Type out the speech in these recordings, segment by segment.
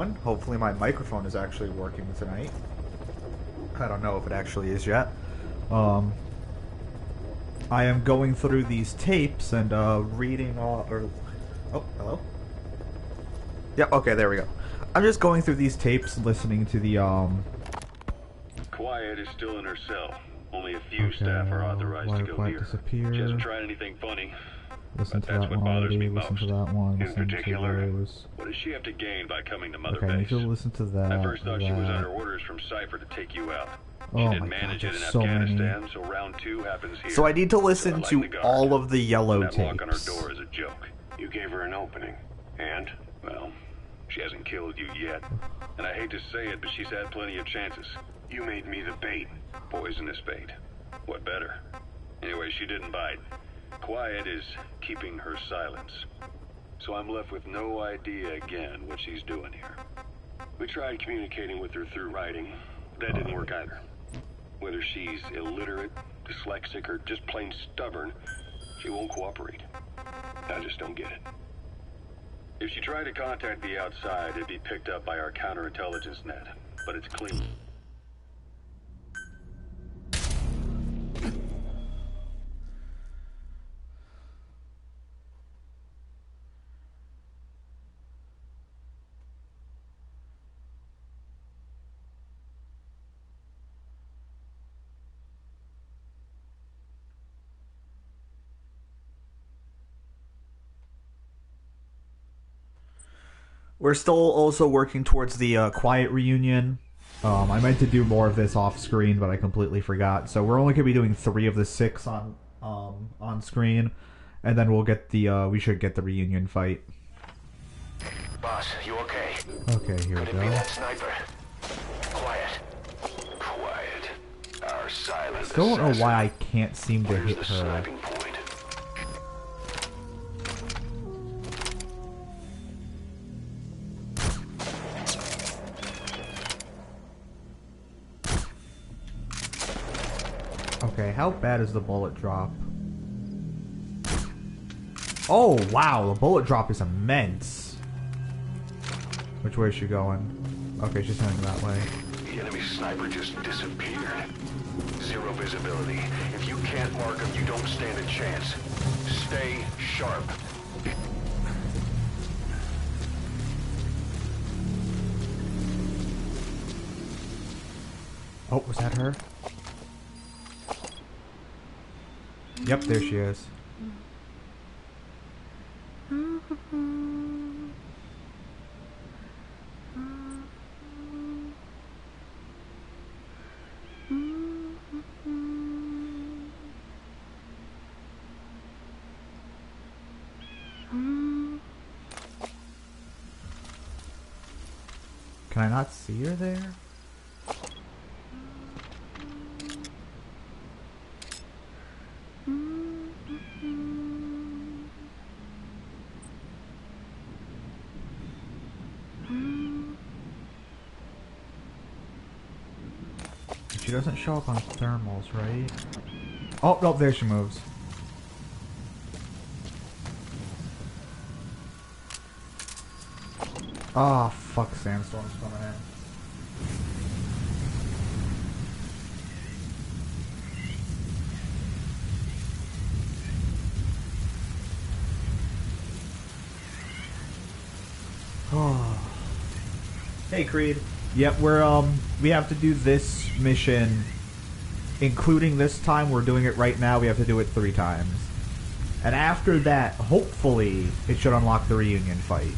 Hopefully my microphone is actually working tonight. I don't know if it actually is yet. Um, I am going through these tapes and reading all. Oh, hello. Yep. Okay, there we go. I'm just going through these tapes, listening to the Quiet is still in her cell. Only a few staff are authorized to go near. Disappear. She hasn't tried anything funny. Listen But to that's that what one bothers already. me Listen most. to that one. In Listen particular, to those. what does she have to gain by coming to Mother Okay, I need Base? to listen to that. I first thought she was under orders from Cypher to take you out. She Oh didn't my manage God, it in there's so Afghanistan, many. so round 2 happens here. So I need to listen So to the guard. all of the yellow That tapes. lock on her door is a joke. You gave her an opening. And, well, she hasn't killed you yet. And I hate to say it, but she's had plenty of chances. You made me the bait. Poisonous bait. What better? Anyway, she didn't bite. Quiet is keeping her silence. So I'm left with no idea again what she's doing here. We tried communicating with her through writing. That didn't work either. Whether she's illiterate, dyslexic, or just plain stubborn, she won't cooperate. I just don't get it. If she tried to contact the outside, it'd be picked up by our counterintelligence net. But it's clean. We're still also working towards the quiet reunion. I meant to do more of this off screen, but I completely forgot. So we're only gonna be doing 3 of the 6 on screen, and then we'll get the we should get the reunion fight. Boss, you okay? Okay, here we Could it be go. that sniper? Quiet. Quiet. Our silent Still don't know assassin. why I can't seem to Where's hit the her. sniping point? Okay, how bad is the bullet drop? Oh wow, the bullet drop is immense. Which way is she going? Okay, she's heading that way. The enemy sniper just disappeared. Zero visibility. If you can't mark him, you don't stand a chance. Stay sharp. Oh, was that her? Yep, there she is. Can I not see her there? She doesn't show up on thermals, right? Oh, no, there she moves. Ah, oh, fuck, sandstorm's coming in. Oh. Hey, Creed. Yep, we have to do this mission, including this time. We're doing it right now. We have to do it 3 times. And after that, hopefully, it should unlock the reunion fight.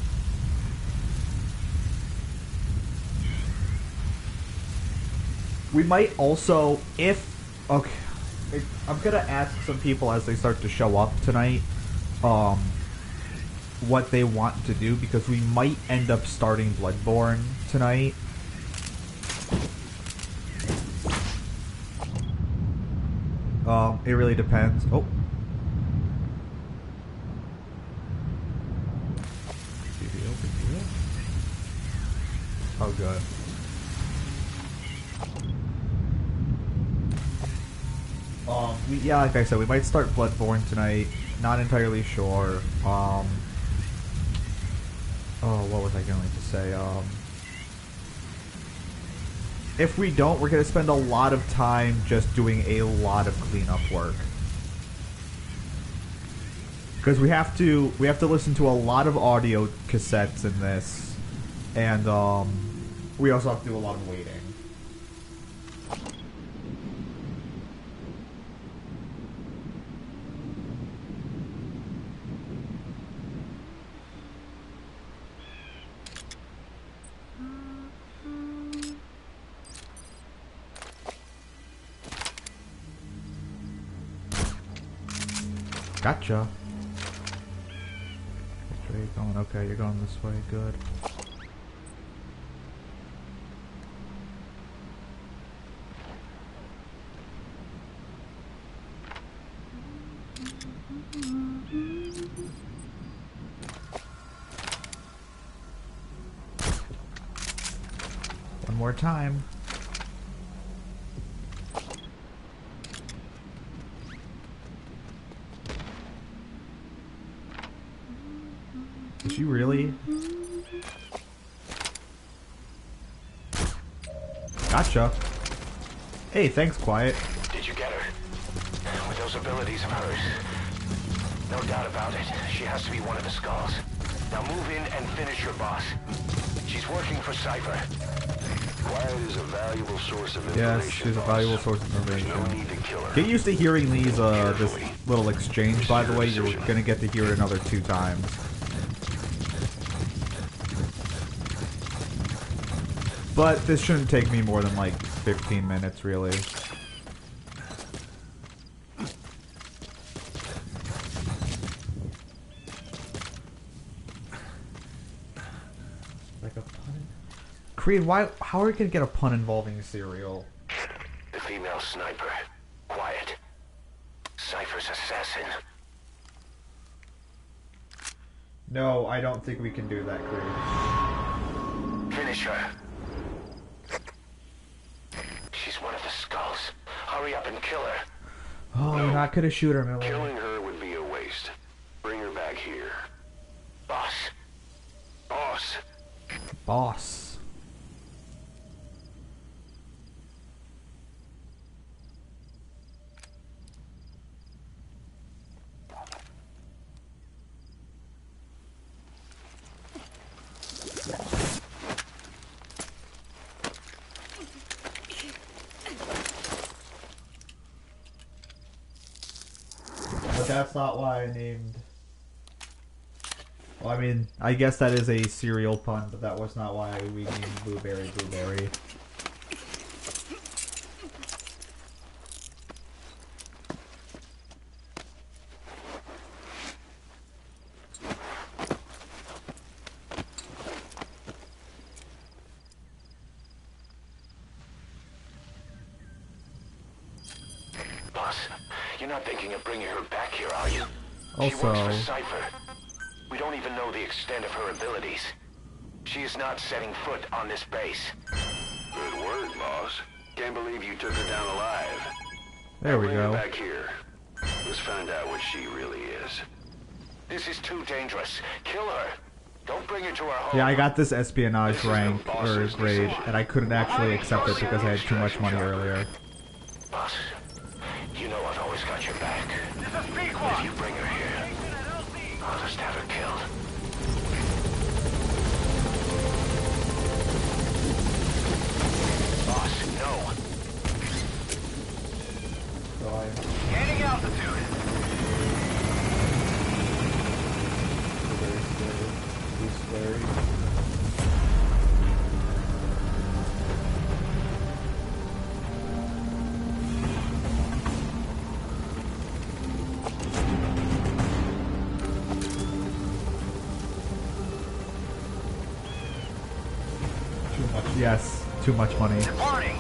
We might also, if... Okay. I'm gonna ask some people as they start to show up tonight, what they want to do, because we might end up starting Bloodborne tonight. It really depends. Oh. Oh, good. Yeah, like I said, we might start Bloodborne tonight. Not entirely sure. Oh, what was I going to say? if we don't, we're gonna spend a lot of time just doing a lot of cleanup work. Because we have to listen to a lot of audio cassettes in this, and we also have to do a lot of waiting. Gotcha. Which way are you going? Okay, you're going this way. Good. One more time. Did you really? Gotcha. Hey, thanks, Quiet. Did you get her? With those abilities of hers. No doubt about it. She has to be one of the Skulls. Now move in and finish your boss. She's working for Cypher. Quiet is a valuable source of information. Yes, she's a valuable source of information. There's no need to kill her. Get used to hearing these, this little exchange, by the way. You're gonna get to hear it another 2 times. But this shouldn't take me more than like 15 minutes, really. Like a pun? Creed, how are we gonna get a pun involving cereal? The female sniper. Quiet. Cypher's assassin. No, I don't think we can do that, Creed. Finish her. She's one of the Skulls. Hurry up and kill her. Oh, no, we're not gonna shoot her, Miller. Killing her would be a waste. Bring her back here. Boss. Boss. Boss. But that's not why I named... Well, I mean, I guess that is a cereal pun, but that was not why we named Blueberry Blueberry. Boss, you're not thinking of bringing her back here, are you? She Also... works for Cypher. We don't even know the extent of her abilities. She is not setting foot on this base. Good word, boss. Can't believe you took her down alive. There we Bring her go. back here. Let's find out what she really is. This is too dangerous. Kill her. Don't bring her to our home. Yeah, I got this espionage This is rank, the or boss's grade, decision. and I couldn't actually accept it because I had too much money earlier. Boss, you know I've always got your back. If you bring her here, I'll just have her killed. Boss, no. So Gaining altitude. Too much, yes, too much money. Departing.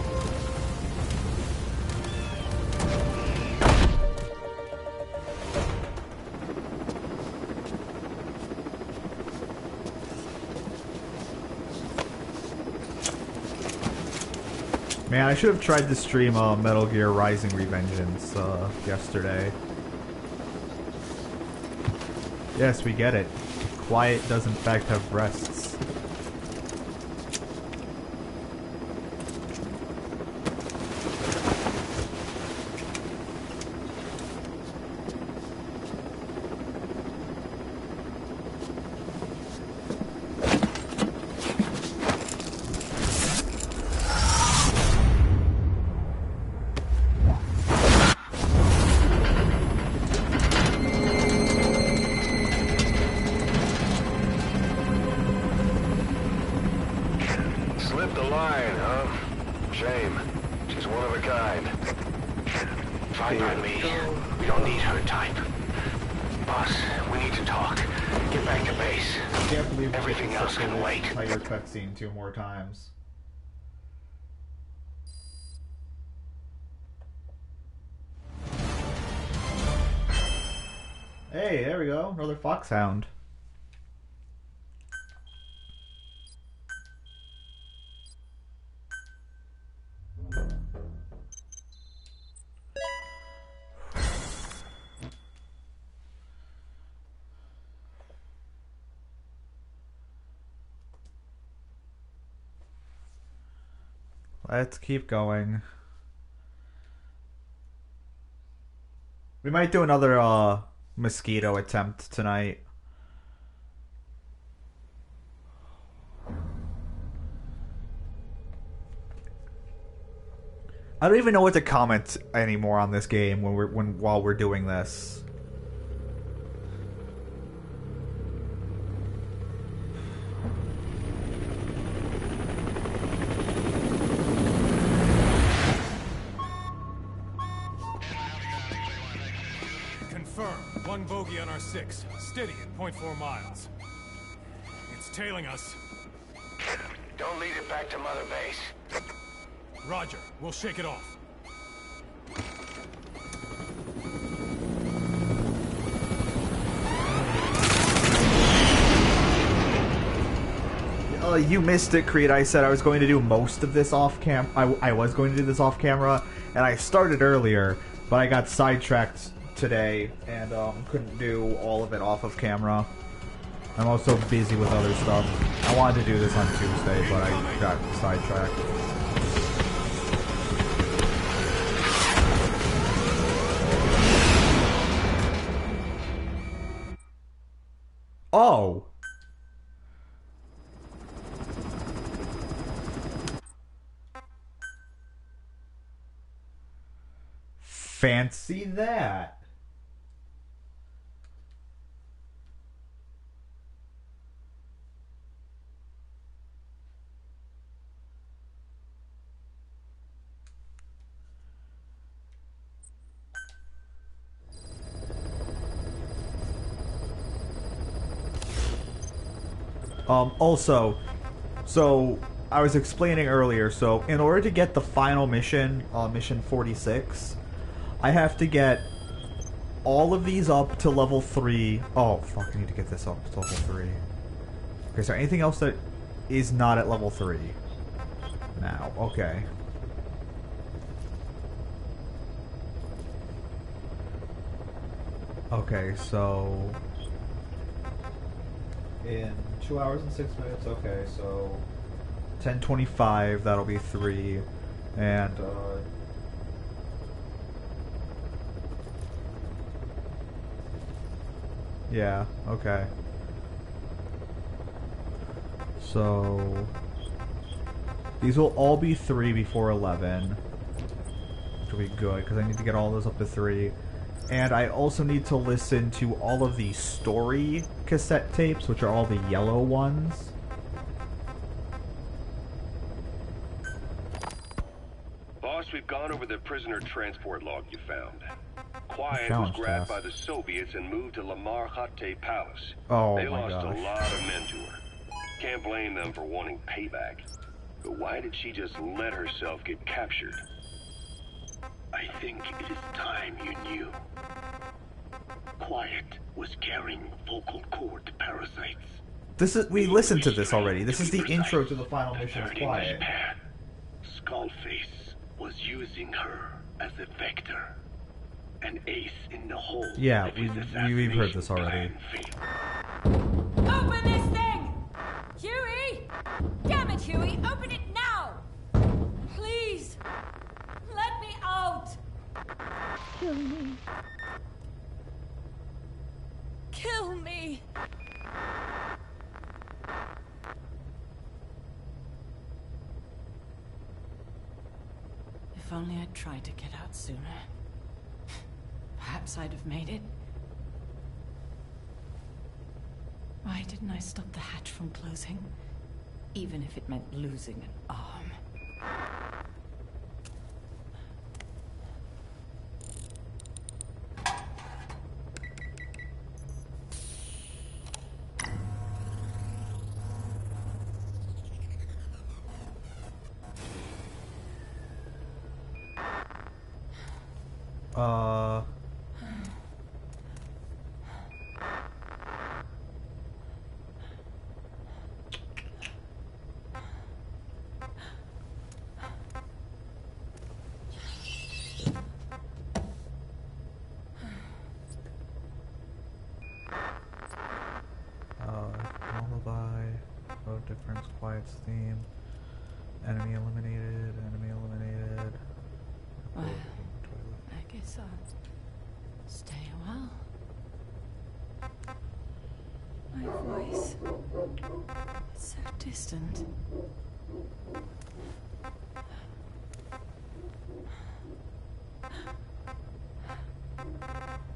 Man, I should have tried to stream Metal Gear Rising Revengeance yesterday. Yes, we get it. Quiet does in fact have breasts. Slipped the line, huh? Shame. She's one of a kind. Fine by me. We don't need her type. Boss, we need to talk. Get back to base. I can't believe everything else can wait. Entire cutscene 2 more times. Hey, there we go. Another foxhound. Let's keep going. We might do another mosquito attempt tonight. I don't even know what to comment anymore on this game while we're doing this. One bogey on our 6, steady at 0.4 miles. It's tailing us. Don't lead it back to Mother Base. Roger, we'll shake it off. You missed it, Creed. I said I was going to do most of this off cam. I was going to do this off camera, and I started earlier, but I got sidetracked today and couldn't do all of it off of camera. I'm also busy with other stuff. I wanted to do this on Tuesday, but I got sidetracked. Oh! Fancy that. Also, so I was explaining earlier, so in order to get the final mission, mission 46, I have to get all of these up to level 3. Oh, fuck, I need to get this up to level 3. Okay, is there anything else that is not at level 3? Now, okay. Okay, so in 2 hours and 6 minutes, okay, so 10:25, that'll be 3, and yeah, okay. So these will all be 3 before 11, which will be good, because I need to get all those up to 3. And I also need to listen to all of the story cassette tapes, which are all the yellow ones. Boss, we've gone over the prisoner transport log you found. Quiet was grabbed by the Soviets and moved to Lamar Khatte Palace. Oh, they my lost gosh. a lot of men to her. Can't blame them for wanting payback. But why did she just let herself get captured? I think it is time you knew. Quiet was carrying vocal cord parasites. This is, we listened to this already. This is the intro to the final mission of Third Quiet. English pair. Skullface was using her as a vector. An ace in the hole. Yeah, if his we've heard this assassination already. plan failed. Open this thing! Huey! Damn it, Huey! Open it now! Please! Let me out! Kill me. Kill me! If only I'd tried to get out sooner. Perhaps I'd have made it. Why didn't I stop the hatch from closing? even if it meant losing an arm. Lullaby, no difference, quiet's theme, enemy eliminated, Well, I guess I'll stay a while. My voice, it's so distant.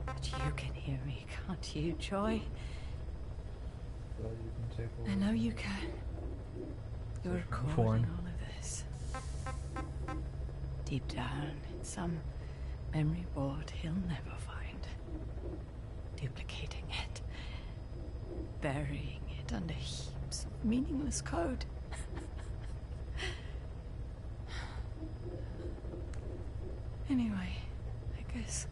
But you can hear me, can't you, Joy? Well, you can take a I know you can. You're recording all of this. Deep down in some memory board he'll never find. Duplicating it. Burying it under heaps of meaningless code. Anyway, I guess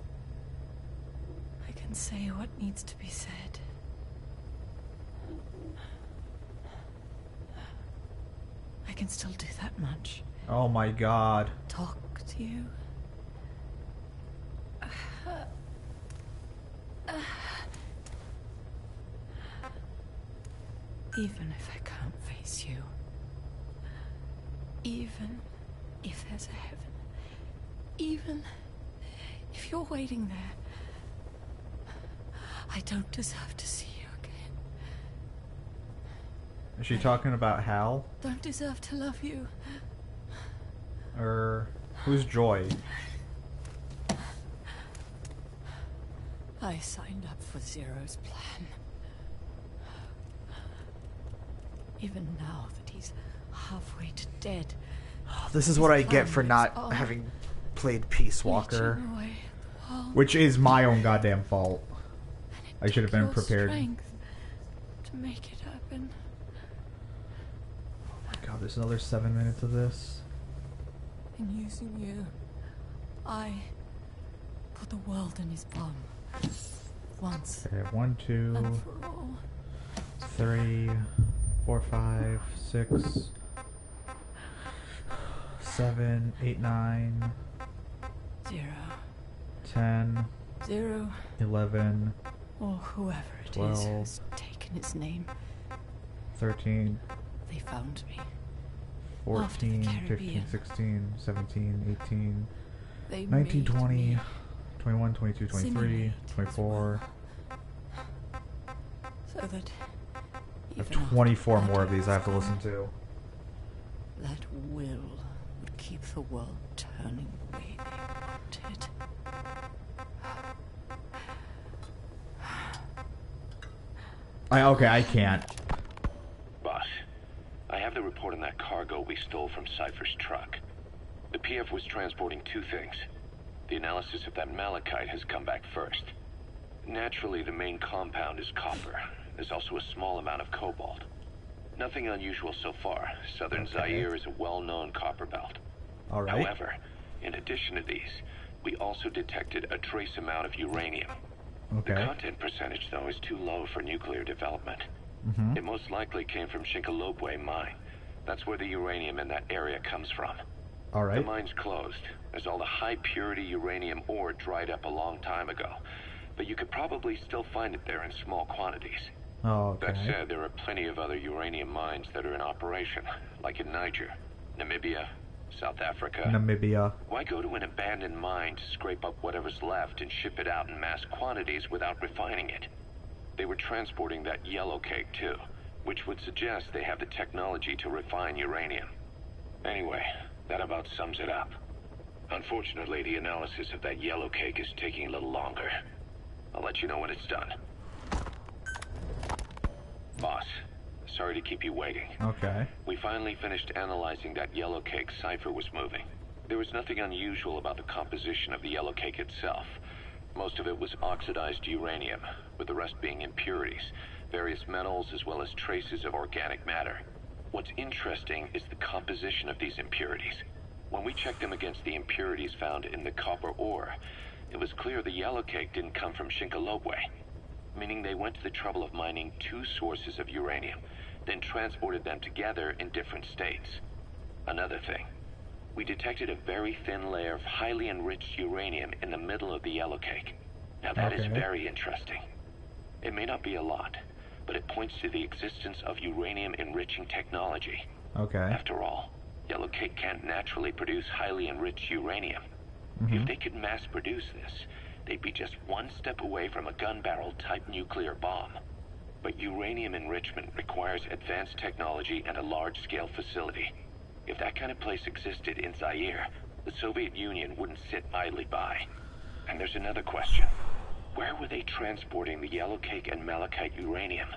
I can say what needs to be said. I can still do that much. Oh my god. Talk to you. Even if I can't face you. Even if there's a heaven. Even if you're waiting there. I don't deserve to see you again. Is she talking about Hal? Don't deserve to love you. Or who's Joy? I signed up for Zero's plan. Even now that he's halfway to dead. This is what I get for not having played Peace Walker. Reaching away at the wall. Which is my own goddamn fault. And it I should have been took your prepared. strength to make it happen. Oh my god, there's another 7 minutes of this. In using you, I put the world in his palm. Once Okay, 1, 2, and for all. 3, 4, 5, 6, 7, 8, 9, 0, 10, 0, 11, or whoever it 12. is who's taken his name. 13, They found me. After the 14, 15, Caribbean. 16, 17, 18, They 19, made 20, me 21, 22, 23, simulate 24. so that I have even after 24 more of Adam these I have to was listen gone, to. that will would keep the world turning the way they wanted. Okay, I can't. Boss, I have the report on that cargo we stole from Cypher's truck. The PF was transporting two things. The analysis of that malachite has come back first. Naturally, the main compound is copper. There's also a small amount of cobalt. Nothing unusual so far. Southern Zaire is a well-known copper belt. Alright. However, in addition to these, we also detected a trace amount of uranium. The Okay. content percentage, though, is too low for nuclear development. Mm-hmm. It most likely came from Shinkalobwe mine. That's where the uranium in that area comes from. The Alright. mine's closed, as all the high-purity uranium ore dried up a long time ago. But you could probably still find it there in small quantities. Oh, That okay. said, there are plenty of other uranium mines that are in operation, like in Niger, Namibia, South Africa. Namibia. Why go to an abandoned mine to scrape up whatever's left and ship it out in mass quantities without refining it? They were transporting that yellow cake too, which would suggest they have the technology to refine uranium. Anyway, that about sums it up. Unfortunately, the analysis of that yellow cake is taking a little longer. I'll let you know when it's done. Boss, Sorry to keep you waiting. Okay. We finally finished analyzing that yellow cake Cypher was moving. There was nothing unusual about the composition of the yellow cake itself. Most of it was oxidized uranium, with the rest being impurities, various metals as well as traces of organic matter. What's interesting is the composition of these impurities. When we checked them against the impurities found in the copper ore, it was clear the yellow cake didn't come from Shinkolobwe, meaning they went to the trouble of mining two sources of uranium, then transported them together in different states. Another thing, we detected a very thin layer of highly enriched uranium in the middle of the yellow cake. Now that is very interesting. It may not be a lot, but it points to the existence of uranium-enriching technology. Okay. After all, yellow cake can't naturally produce highly enriched uranium. If they could mass produce this, they'd be just one step away from a gun barrel type nuclear bomb. But uranium enrichment requires advanced technology and a large-scale facility. If that kind of place existed in Zaire, the Soviet Union wouldn't sit idly by. And there's another question. Where were they transporting the yellow cake and malachite uranium?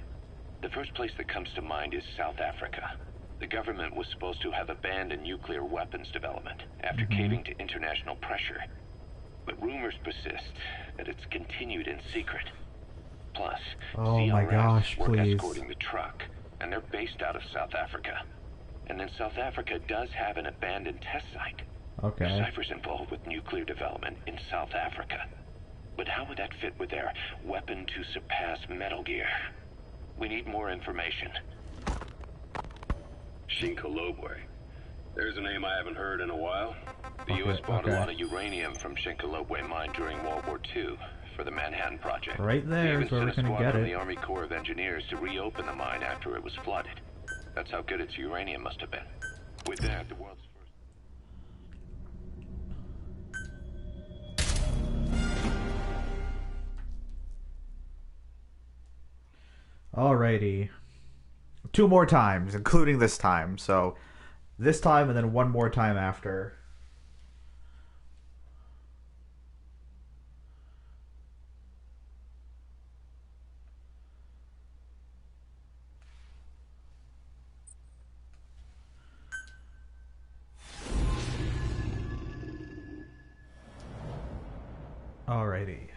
The first place that comes to mind is South Africa. The government was supposed to have abandoned nuclear weapons development after caving to international pressure. But rumors persist that it's continued in secret. Plus, CRS were escorting the truck, and they're based out of South Africa. And then South Africa does have an abandoned test site. Okay. Cypher's involved with nuclear development in South Africa. But how would that fit with their weapon to surpass Metal Gear? We need more information. Shinkolobwe. There's a name I haven't heard in a while. The U.S. bought a lot of uranium from Shinkolobwe mine during World War II for the Manhattan Project. Right there is where we're going to get from it. the Army Corps of Engineers to reopen the mine after it was flooded. That's how good its uranium must have been. With that, the world's first... Alrighty. 2 more times, including this time. So, this time and then 1 more time after. Alrighty.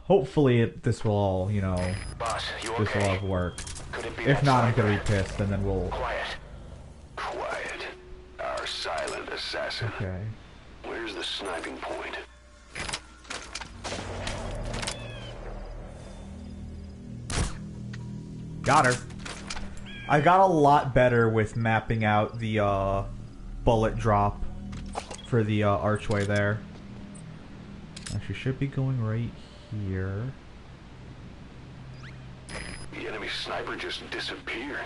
Hopefully this will all, you know, Boss, you this okay? will all work. Could it be If that not, I'm Cypher? gonna be pissed, and then we'll... Quiet. Quiet. Our silent assassin. Okay. Where's the sniping point? Got her. I got a lot better with mapping out the bullet drop for the archway there. She should be going right here. The enemy sniper just disappeared.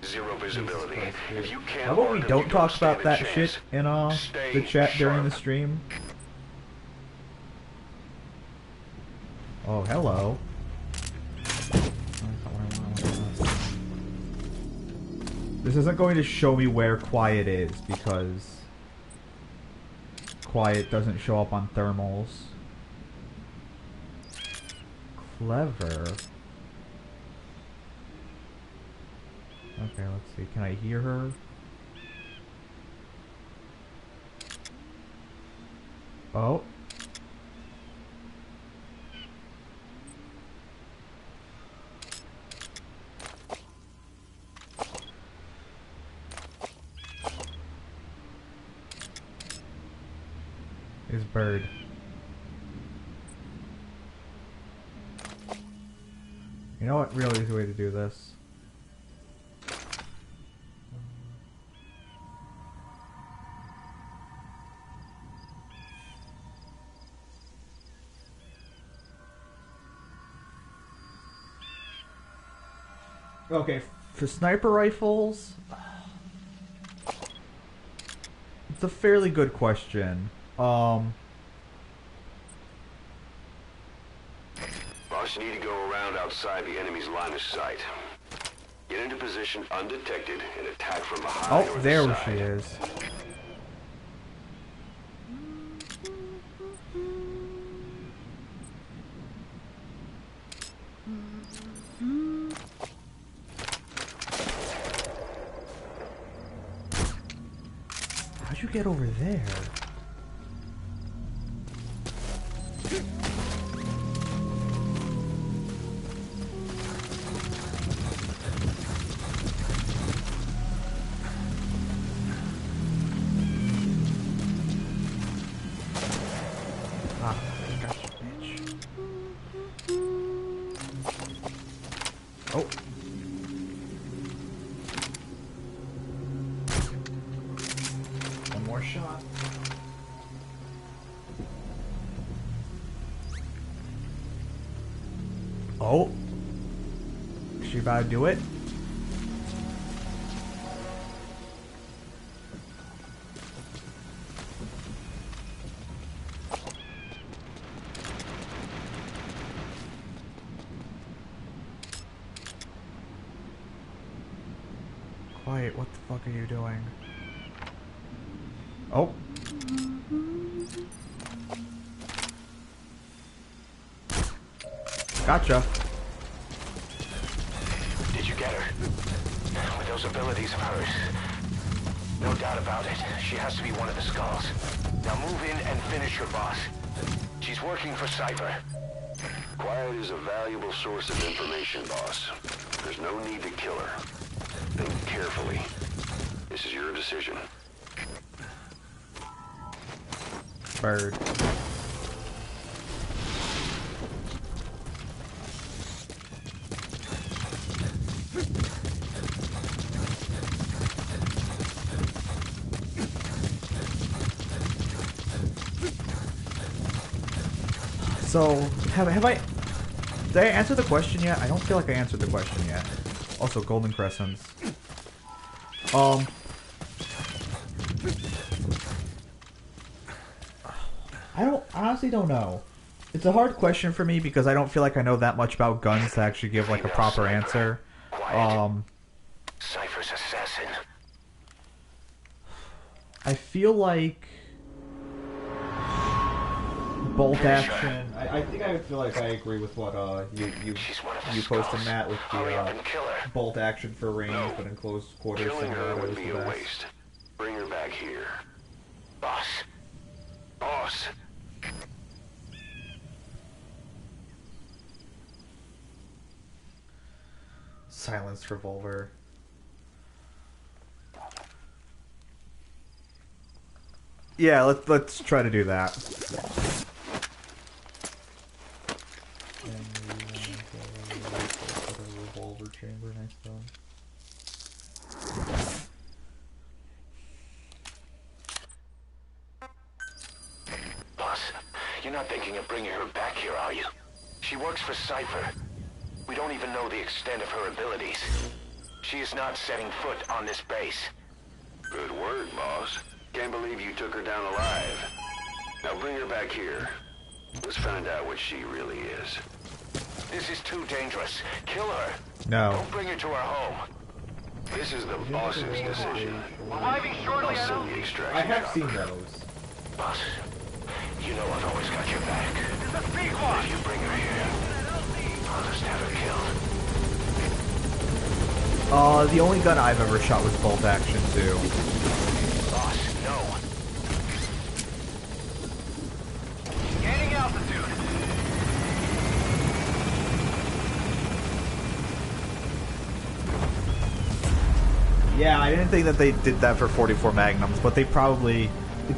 Zero visibility. If you can't How about we mark him, don't you talk stand about a that chance. shit in Stay the chat during the sharp. stream? Oh, hello. This isn't going to show me where Quiet is, because Quiet doesn't show up on thermals. Clever. Okay, let's see. Can I hear her? Oh. Is bird. You know what? Real easy way to do this. Okay, for sniper rifles, it's a fairly good question. Boss, you need to go around outside the enemy's line of sight. Get into position undetected and attack from behind Oh, or the there side. she is. How'd you get over there? Ah, gotcha, bitch. Oh. One more shot. Oh. Is she about to do it? Quiet, what the fuck are you doing? Oh. Gotcha. Did you get her? With those abilities of hers. No doubt about it. She has to be one of the Skulls. Now move in and finish your boss. She's working for Cypher. Quiet is a valuable source of information, boss. There's no need to kill her. Think carefully. This is your decision. Bird. So, have I... Did I answer the question yet? I don't feel like I answered the question yet. Also, golden crescents. I honestly don't know. It's a hard question for me because I don't feel like I know that much about guns to actually give like a proper answer. Cypher's assassin. I feel like bolt action. I think I would feel like I agree with what you posted, Matt, with the bolt action for range, but in close quarters. Killing her would be a waste. Bring her back here. Boss. Boss. Silenced revolver. Yeah, let's try to do that. Revolver chamber next time. Boss, you're not thinking of bringing her back here, are you? She works for Cypher. We don't even know the extent of her abilities. She is not setting foot on this base. Good word, boss. Can't believe you took her down alive. Now bring her back here. Let's find out what she really is. This is too dangerous. Kill her. No. Don't bring her to our home. This is the boss's decision. Arriving shortly, I'll send the extraction I have chopper. seen those. Boss, you know I've always got your back. If you bring her here, I'll just have her killed. The only gun I've ever shot was bolt action too. Boss, no. Gaining altitude. Yeah, I didn't think that they did that for 44 Magnums, but they probably...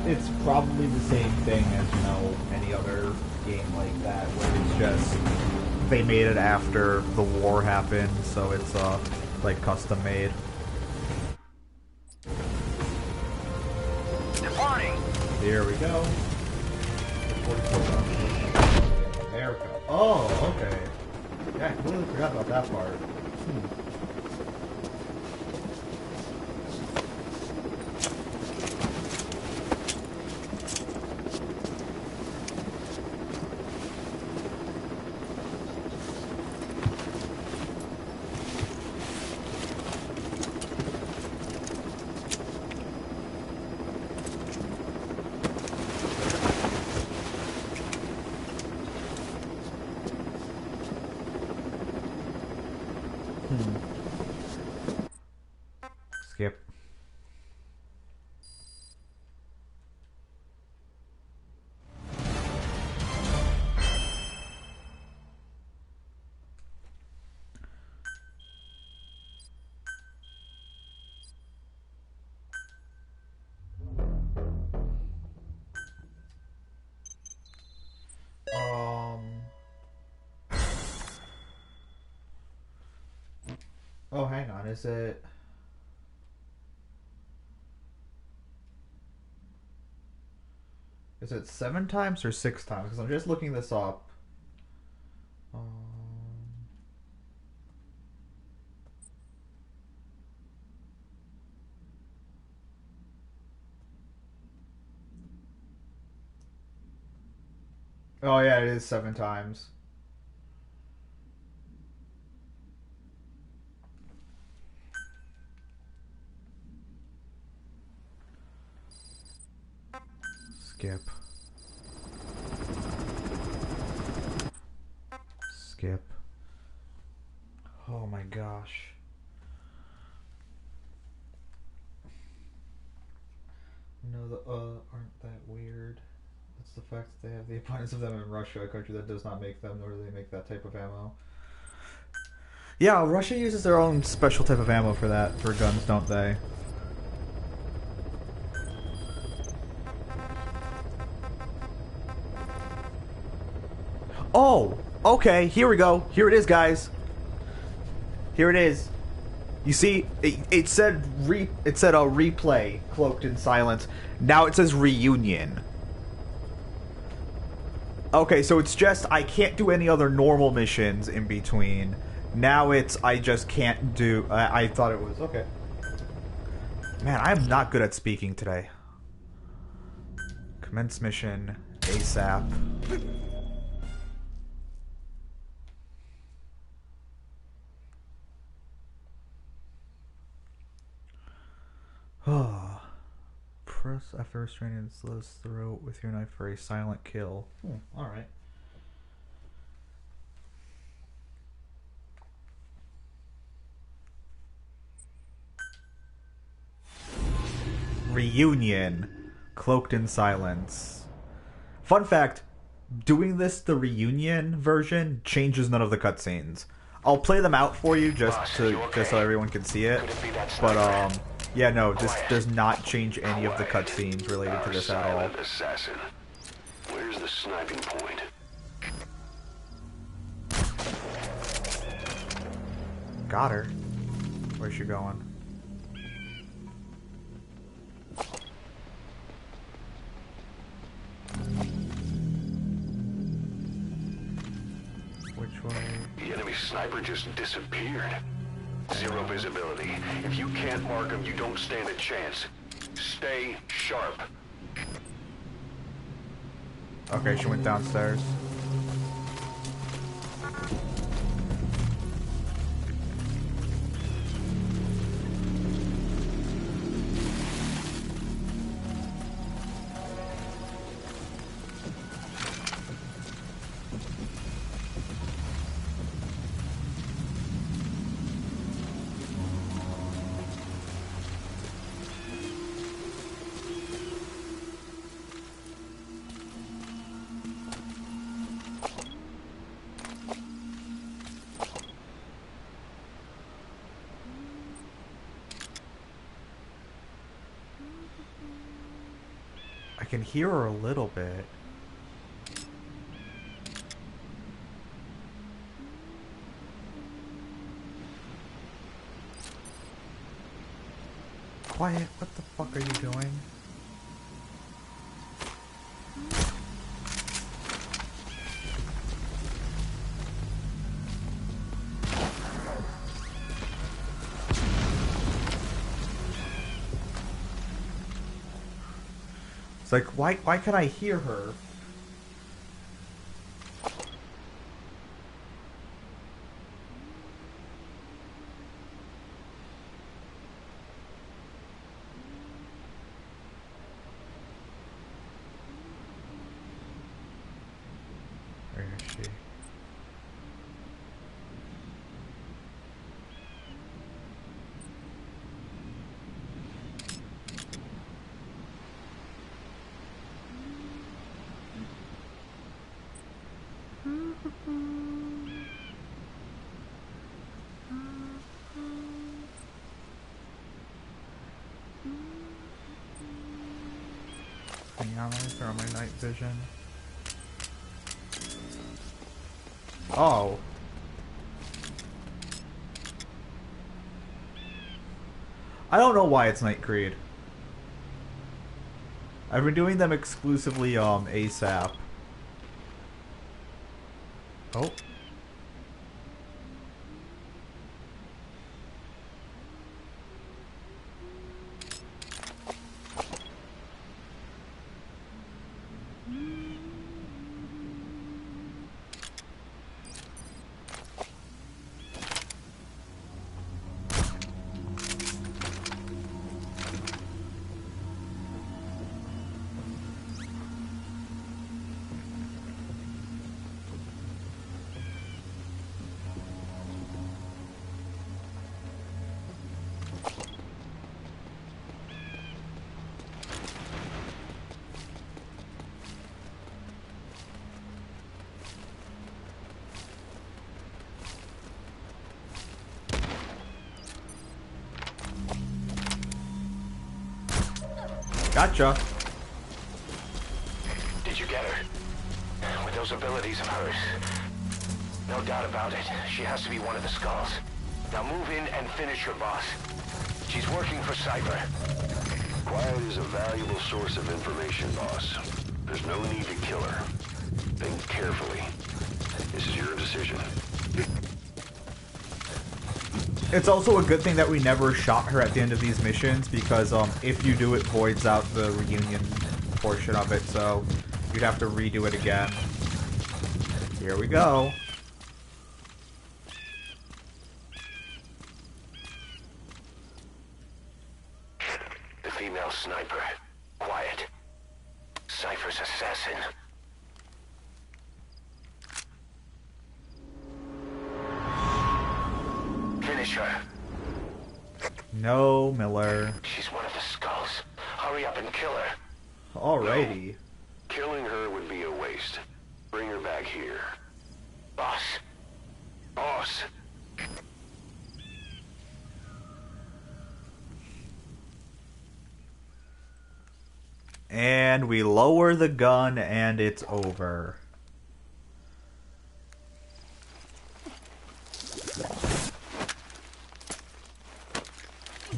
It's probably the same thing as, you know, any other game like that, where it's just... They made it after the war happened, so it's, like, custom made. Departing. Here we go. There we go. Oh, okay. Yeah, I completely forgot about that part. on, is it... Is it 7 times or 6 times? Because I'm just looking this up. Oh yeah, it is 7 times. Skip. Skip. Oh my gosh. No, the aren't that weird. That's the fact that they have the abundance of them in Russia, a country that does not make them, nor do they make that type of ammo. Yeah, Russia uses their own special type of ammo for that, for guns, don't they? Oh! Okay, here we go. Here it is, guys. Here it is. You see, it said replay, cloaked in silence. Now it says reunion. Okay, so it's just I can't do any other normal missions in between. Now it's I just can't do. I thought it was okay. Man, I'm not good at speaking today. Commence mission ASAP. Press after restraining its slow's throat with your knife for a silent kill. Alright. Reunion. Cloaked in silence. Fun fact, doing this the reunion version changes none of the cutscenes. I'll play them out for you just so everyone can see it. But yeah, no, this does not change any of the cutscenes related to this at all. Assassin. Where's the sniping point? Got her. Where's she going? Which way? The enemy sniper just disappeared. Zero visibility. If you can't mark him, you don't stand a chance. Stay sharp. Okay, she went downstairs. I can hear her a little bit. Quiet, what the fuck are you doing? It's like, why can I hear her? Where is she? Hang on, let me throw my night vision. Oh. I don't know why it's Night Creed. I've been doing them exclusively ASAP. Oh. Gotcha. Did you get her? With those abilities of hers, no doubt about it, she has to be one of the Skulls. Now move in and finish your boss. She's working for Cypher. Quiet is a valuable source of information, boss. There's no need to kill her. Think carefully. This is your decision. It's also a good thing that we never shot her at the end of these missions, because if you do, it voids out the reunion portion of it, so you'd have to redo it again. Here we go. The female sniper. Quiet. Cypher's assassin. Finish her. No, Miller. She's one of the Skulls. Hurry up and kill her. Alrighty. Killing her would be a waste. Bring her back here. Boss. Boss! And we lower the gun, and it's over.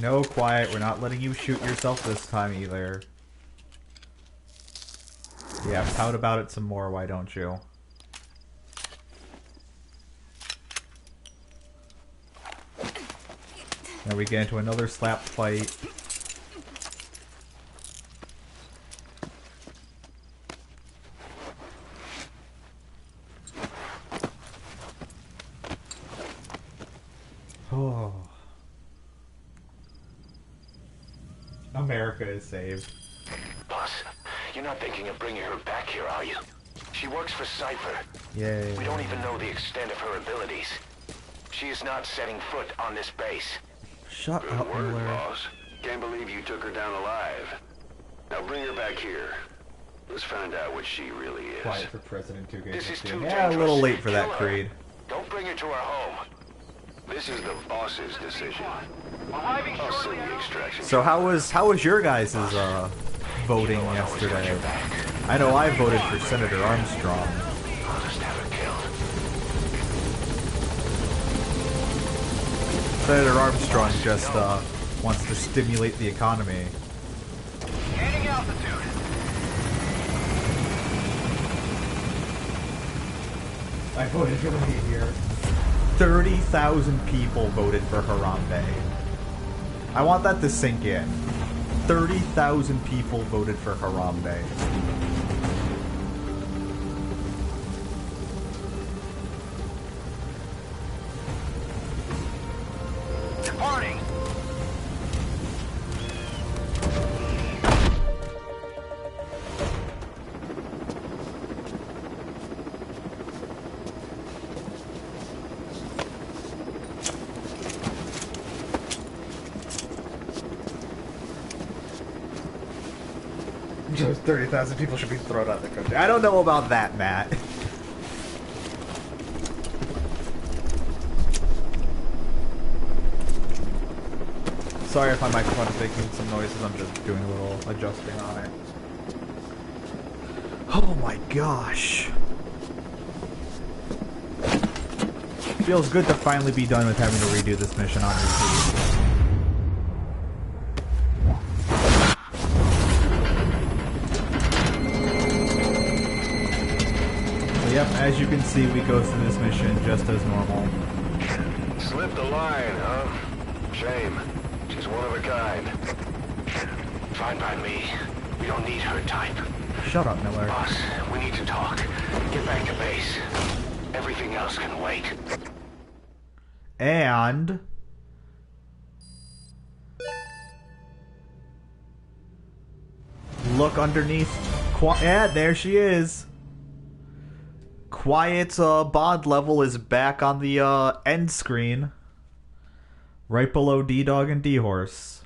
No, quiet. We're not letting you shoot yourself this time either. Yeah, pout about it some more, why don't you? Now we get into another slap fight. Oh. America is saved. Boss, you're not thinking of bringing her back here, are you? She works for Cypher. Yay. We don't even know the extent of her abilities. She is not setting foot on this base. Shut Good up, word, Miller. boss. Can't believe you took her down alive. Now bring her back here. Let's find out what she really is. Quiet for President 2 This is too Yeah, a little dangerous. late for that, Kill her. Creed. Don't bring her to our home. This is the boss's decision. I'll send the extraction. So how was your guys' voting yesterday? I know I voted for Senator Armstrong. I'll just have her killed. Senator Armstrong just wants to stimulate the economy. Gaining altitude. I voted for the here. 30,000 people voted for Harambe. I want that to sink in. 30,000 people voted for Harambe. Departing. Just 30,000 people should be thrown out of the country. I don't know about that, Matt. Sorry if my microphone is making some noises, I'm just doing a little adjusting on it. Oh my gosh. Feels good to finally be done with having to redo this mission on repeat. as you can see, we go through this mission just as normal. Slipped the line, huh? Shame. She's one of a kind. Fine by me. We don't need her type. Shut up, Miller. Boss, we need to talk. Get back to base. Everything else can wait. And... look underneath... yeah, there she is. Quiet's bod level is back on the end screen. Right below D-Dog and D-Horse.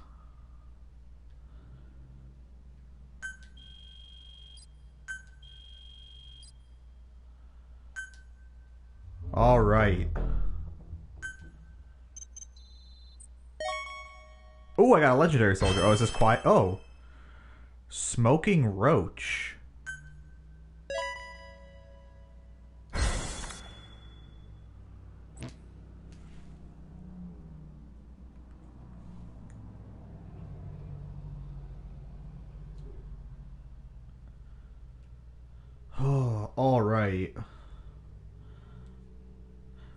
Alright. Oh, I got a legendary soldier. Oh, is this quiet? Oh. Smoking Roach. Oh, alright.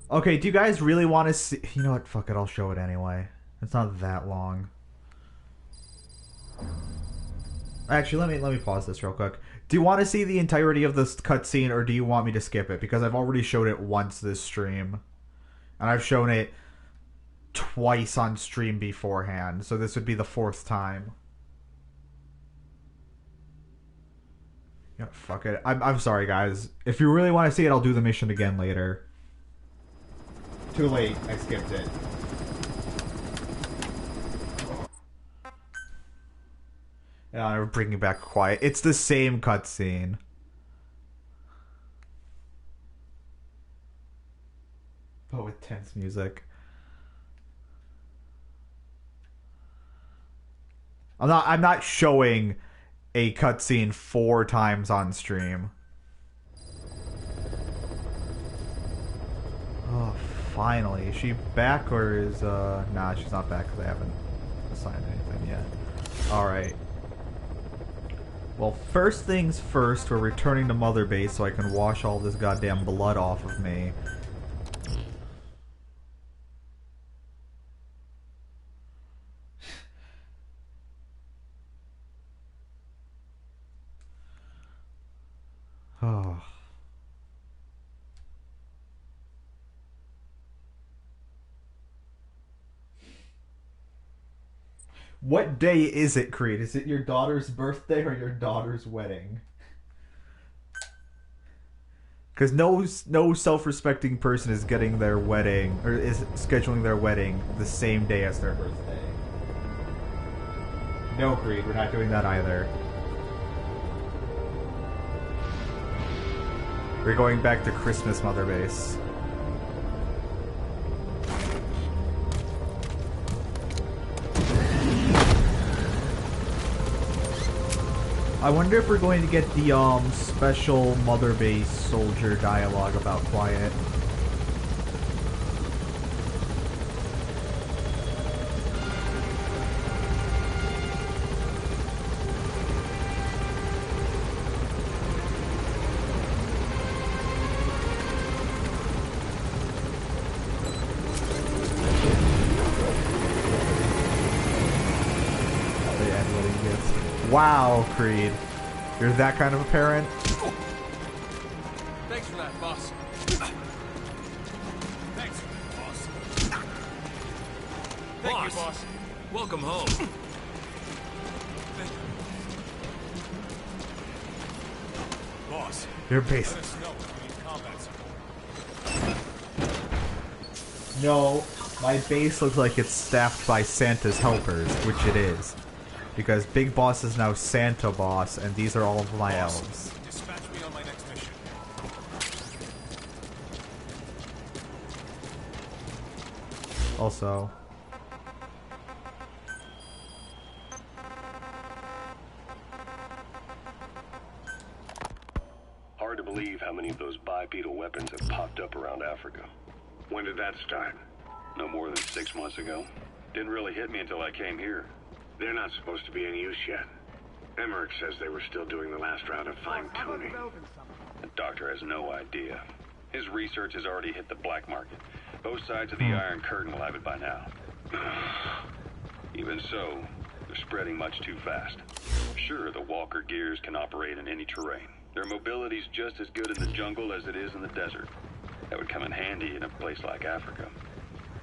Okay, do you guys really want to see... You know what? Fuck it, I'll show it anyway. It's not that long. Actually, let me pause this real quick. Do you want to see the entirety of this cutscene, or do you want me to skip it? Because I've already showed it once this stream. And I've shown it twice on stream beforehand, so this would be the 4th time. Yeah, fuck it. I'm sorry, guys. If you really want to see it, I'll do the mission again later. Too late. I skipped it. Yeah, I'm bringing back quiet. It's the same cutscene. But with tense music. I'm not showing a cutscene 4 times on stream. Oh, finally. Is she back or is nah, she's not back because I haven't assigned anything yet. Alright. Well, first things first, we're returning to Mother Base so I can wash all this goddamn blood off of me. Oh. What day is it, Creed? Is it your daughter's birthday or your daughter's wedding? Because no self-respecting person is getting their wedding, or is scheduling their wedding the same day as their birthday. No, Creed, we're not doing that either. We're going back to Christmas Mother Base. I wonder if we're going to get the special Mother Base soldier dialogue about Quiet. Wow, Creed. You're that kind of a parent? Thanks for that, boss. Thanks, boss. Thank you, boss. Welcome home. Boss. Your base. Let us know if we need combat support. No, my base looks like it's staffed by Santa's helpers, which it is. Because Big Boss is now Santa Boss, and these are all of my elves. Dispatch me on my next mission. Also... Hard to believe how many of those bipedal weapons have popped up around Africa. When did that start? No more than 6 months ago. Didn't really hit me until I came here. They're not supposed to be in use yet. Emmerich says they were still doing the last round of fine-tuning. The doctor has no idea. His research has already hit the black market. Both sides of the Iron Curtain will have it by now. Even so, they're spreading much too fast. Sure, the Walker gears can operate in any terrain. Their mobility's just as good in the jungle as it is in the desert. That would come in handy in a place like Africa.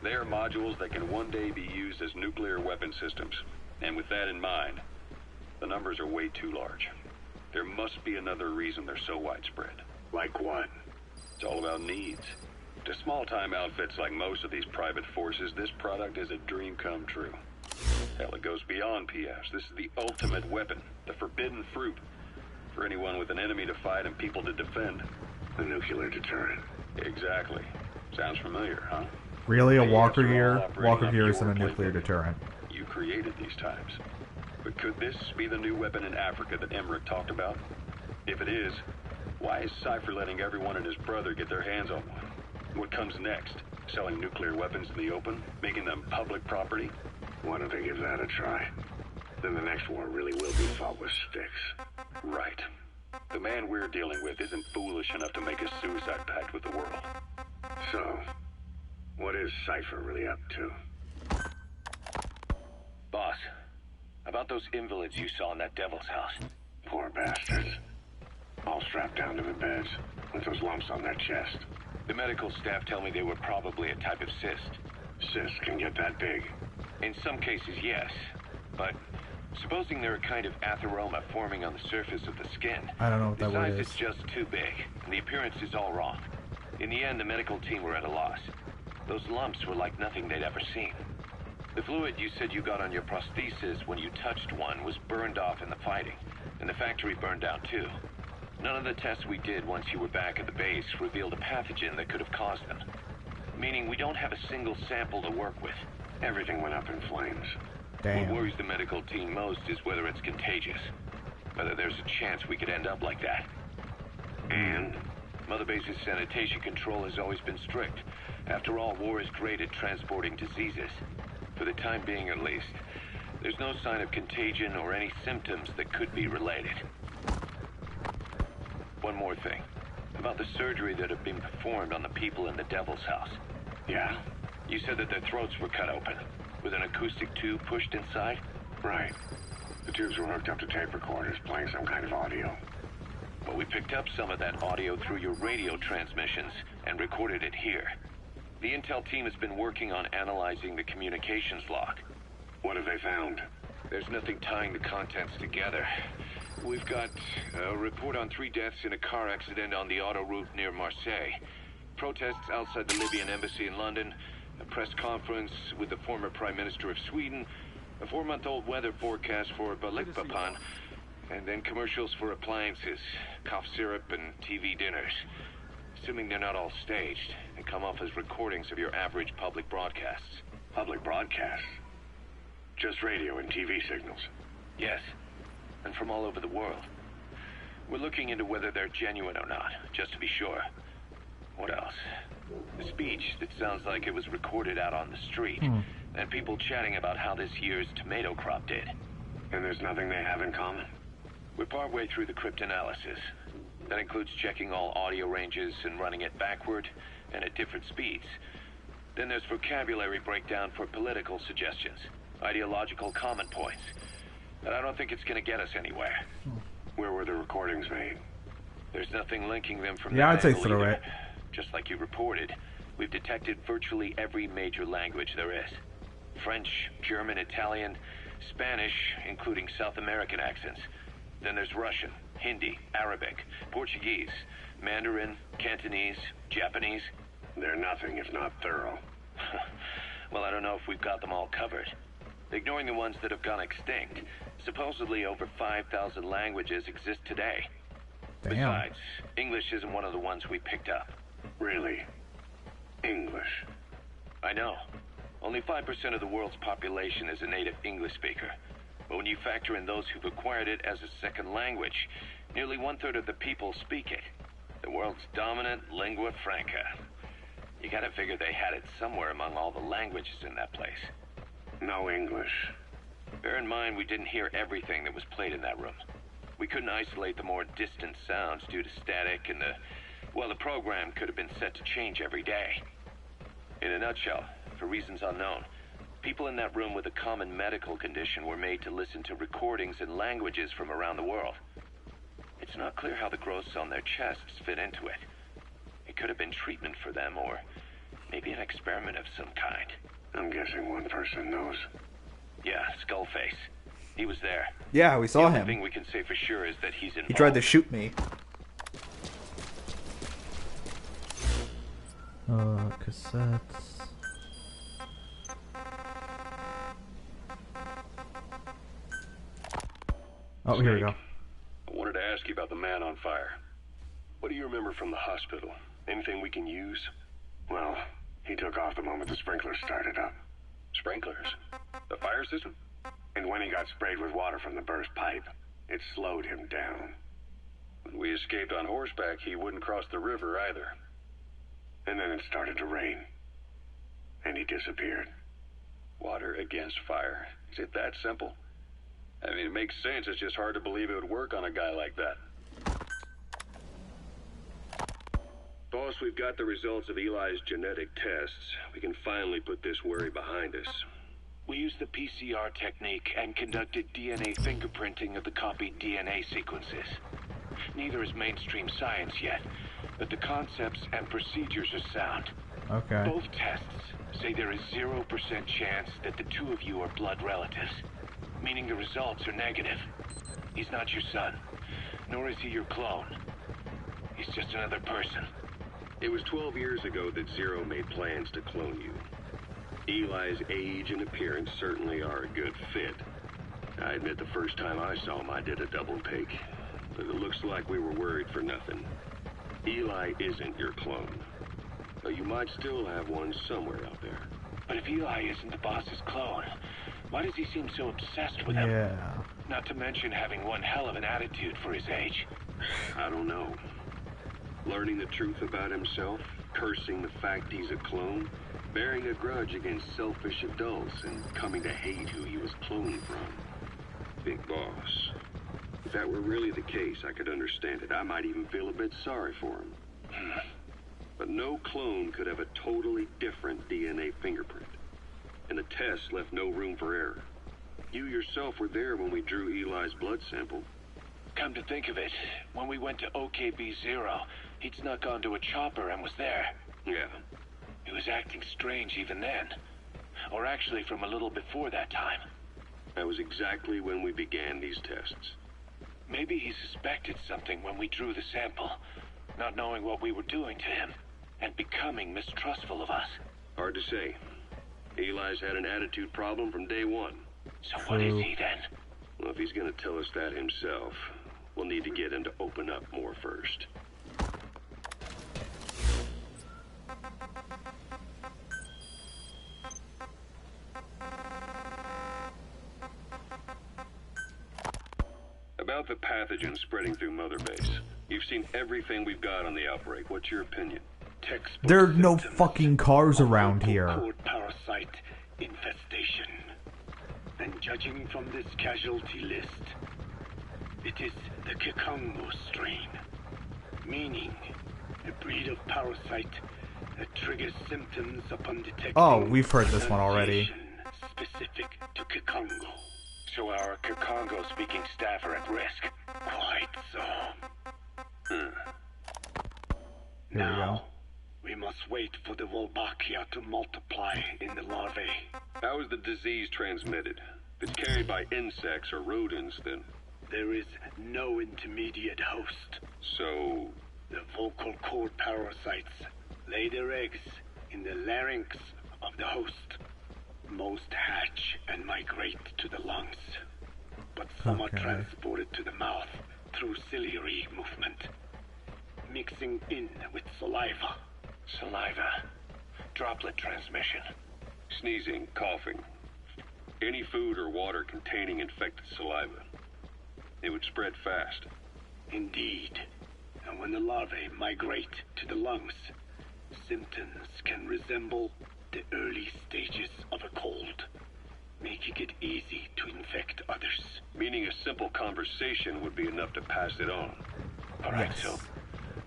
They are modules that can one day be used as nuclear weapon systems. And with that in mind, the numbers are way too large. There must be another reason they're so widespread. Like what? It's all about needs. To small-time outfits like most of these private forces, this product is a dream come true. Hell, it goes beyond PFs. This is the ultimate weapon, the forbidden fruit. For anyone with an enemy to fight and people to defend. The nuclear deterrent. Exactly. Sounds familiar, huh? Really, a Yes, Walker they're all gear? operating Walker off gear your isn't a playbook. nuclear deterrent. You created these times. But could this be the new weapon in Africa that Emmerich talked about? If it is, why is Cypher letting everyone and his brother get their hands on one? What comes next? Selling nuclear weapons in the open? Making them public property? Why don't they give that a try? Then the next war really will be fought with sticks. Right. The man we're dealing with isn't foolish enough to make a suicide pact with the world. So, what is Cypher really up to? Boss, about those invalids you saw in that devil's house. Poor bastards. All strapped down to the beds, with those lumps on their chest. The medical staff tell me they were probably a type of cyst. Cysts can get that big. In some cases, yes. But supposing they're a kind of atheroma forming on the surface of the skin. I don't know what that the word size is. is just too big, and the appearance is all wrong. In the end, the medical team were at a loss. Those lumps were like nothing they'd ever seen. The fluid you said you got on your prosthesis when you touched one was burned off in the fighting, and the factory burned down too. None of the tests we did once you were back at the base revealed a pathogen that could have caused them. Meaning we don't have a single sample to work with. Everything went up in flames. What Damn. worries the medical team most is whether it's contagious. Whether there's a chance we could end up like that. And Mother Base's sanitation control has always been strict. After all, war is great at transporting diseases. For the time being, at least. There's no sign of contagion or any symptoms that could be related. One more thing. About the surgery that had been performed on the people in the Devil's House. Yeah? You said that their throats were cut open, with an acoustic tube pushed inside? Right. The tubes were hooked up to tape recorders, playing some kind of audio. Well, we picked up some of that audio through your radio transmissions and recorded it here. The intel team has been working on analyzing the communications log. What have they found? There's nothing tying the contents together. We've got a report on 3 deaths in a car accident on the autoroute near Marseille. Protests outside the Libyan embassy in London. A press conference with the former Prime Minister of Sweden. A 4-month-old weather forecast for Balikpapan. And then commercials for appliances, cough syrup, and TV dinners. Assuming they're not all staged, and come off as recordings of your average public broadcasts. Public broadcasts? Just radio and TV signals? Yes, and from all over the world. We're looking into whether they're genuine or not, just to be sure. What else? A speech that sounds like it was recorded out on the street, and people chatting about how this year's tomato crop did. And there's nothing they have in common? We're partway through the cryptanalysis. That includes checking all audio ranges and running it backward and at different speeds. Then there's vocabulary breakdown for political suggestions, ideological common points. But I don't think it's going to get us anywhere. Where were the recordings made? There's nothing linking them from Yeah, that I'd say angle through either. it. Just like you reported, we've detected virtually every major language there is. French, German, Italian, Spanish, including South American accents. Then there's Russian, Hindi, Arabic, Portuguese, Mandarin, Cantonese, Japanese. They're nothing if not thorough. Well, I don't know if we've got them all covered. Ignoring the ones that have gone extinct, supposedly over 5,000 languages exist today. Damn. Besides, English isn't one of the ones we picked up. Really? English? I know. Only 5% of the world's population is a native English speaker. But when you factor in those who've acquired it as a second language, nearly 1/3 of the people speak it. The world's dominant lingua franca. You gotta figure they had it somewhere among all the languages in that place. No English. Bear in mind, we didn't hear everything that was played in that room. We couldn't isolate the more distant sounds due to static, and the program could have been set to change every day. In a nutshell, for reasons unknown, people in that room with a common medical condition were made to listen to recordings in languages from around the world. It's not clear how the growths on their chests fit into it. It could have been treatment for them, or maybe an experiment of some kind. I'm guessing one person knows. Yeah, Skullface. He was there. Yeah, we saw The only him. thing we can say for sure is that he's involved. He tried to shoot me. Cassettes. Oh, here we go. I wanted to ask you about the man on fire. What do you remember from the hospital? Anything we can use? Well, he took off the moment the sprinklers started up. Sprinklers? The fire system? And when he got sprayed with water from the burst pipe, it slowed him down. When we escaped on horseback, he wouldn't cross the river either. And then it started to rain. And he disappeared. Water against fire. Is it that simple? I mean, it makes sense. It's just hard to believe it would work on a guy like that. Boss, we've got the results of Eli's genetic tests. We can finally put this worry behind us. We used the PCR technique and conducted DNA fingerprinting of the copied DNA sequences. Neither is mainstream science yet, but the concepts and procedures are sound. Okay. Both tests say there is 0% chance that the two of you are blood relatives, meaning the results are negative. He's not your son, nor is he your clone. He's just another person. It was 12 years ago that Zero made plans to clone you. Eli's age and appearance certainly are a good fit. I admit the first time I saw him, I did a double take. But it looks like we were worried for nothing. Eli isn't your clone. Though you might still have one somewhere out there. But if Eli isn't the boss's clone, why does he seem so obsessed with him? Yeah. Not to mention having one hell of an attitude for his age. I don't know. Learning the truth about himself, cursing the fact he's a clone, bearing a grudge against selfish adults, and coming to hate who he was cloned from. Big boss. If that were really the case, I could understand it. I might even feel a bit sorry for him. But no clone could have a totally different DNA fingerprint. And the test left no room for error. You yourself were there when we drew Eli's blood sample. Come to think of it, when we went to OKB-0, he'd snuck onto a chopper and was there. Yeah. He was acting strange even then. Or actually from a little before that time. That was exactly when we began these tests. Maybe he suspected something when we drew the sample, not knowing what we were doing to him, and becoming mistrustful of us. Hard to say. Eli's had an attitude problem from day one. So what is he then? Well, if he's gonna tell us that himself, we'll need to get him to open up more first. About the pathogen spreading through Mother Base. You've seen everything we've got on the outbreak. What's your opinion? There are no fucking cars around here. Cord parasite infestation. And judging from this casualty list, it is the Kikongo strain, meaning a breed of parasite that triggers symptoms upon detecting. Oh, we've heard this one already. Specific to Kikongo. So our Kikongo-speaking staff are at risk. Quite so. Here we go. Now, we must wait for the Wolbachia to multiply in the larvae. How is the disease transmitted? If it's carried by insects or rodents, then... There is no intermediate host. So... The vocal cord parasites lay their eggs in the larynx of the host. Most hatch and migrate to the lungs, but some are transported to the mouth through ciliary movement, mixing in with saliva. Saliva. Droplet transmission. Sneezing, coughing. Any food or water containing infected saliva. It would spread fast. Indeed. And when the larvae migrate to the lungs, symptoms can resemble the early stages of a cold. making it easy to infect others. Meaning a simple conversation would be enough to pass it on. All right, Yes. so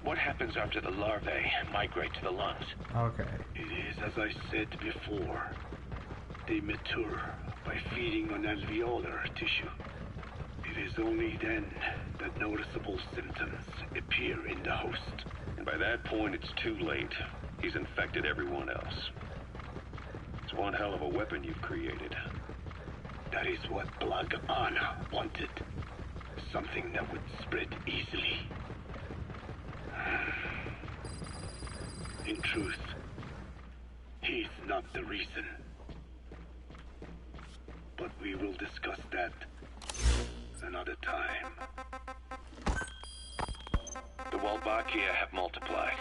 what happens after the larvae migrate to the lungs? Okay. It is as I said before. They mature by feeding on alveolar tissue. It is only then that noticeable symptoms appear in the host. And by that point, it's too late. He's infected everyone else. It's one hell of a weapon you've created. That is what Blag Anna wanted. Something that would spread easily. In truth, he's not the reason. But we will discuss that another time. The Walbakia have multiplied.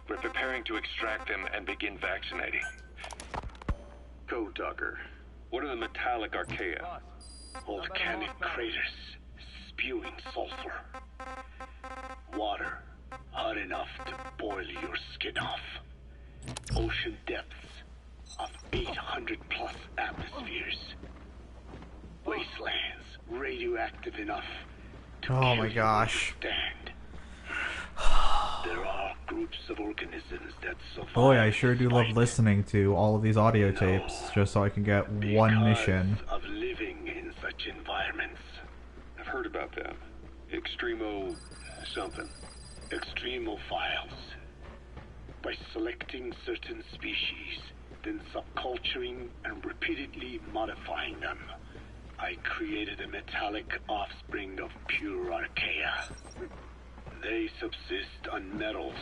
We're preparing to extract them and begin vaccinating. Code Talker, what are the metallic archaea? Volcanic craters spewing sulfur. Water hot enough to boil your skin off. Ocean depths of 800 plus atmospheres. Wastelands radioactive enough to Oh kill my you gosh. where you stand. There are groups of organisms that survive. Boy, I sure do love fight listening to all of these audio tapes just so I can get one mission. because of living in such environments. I've heard about them. Extremo something. Extremophiles. By selecting certain species, then subculturing and repeatedly modifying them, I created a metallic offspring of pure archaea. They subsist on metals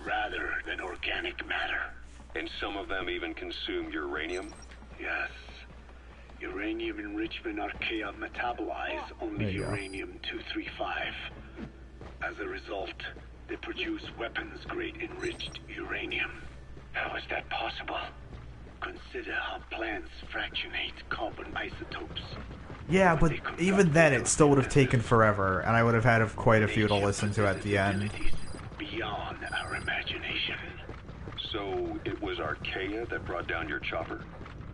rather than organic matter. And some of them even consume uranium? Yes. Uranium enrichment archaea metabolize only There you go. uranium-235. As a result, they produce weapons-grade enriched uranium. How is that possible? Consider how plants fractionate carbon isotopes. Yeah, but even then it still would have taken forever, and I would have had quite a few to Nature listen to at the end. abilities beyond our imagination. So it was archaea that brought down your chopper?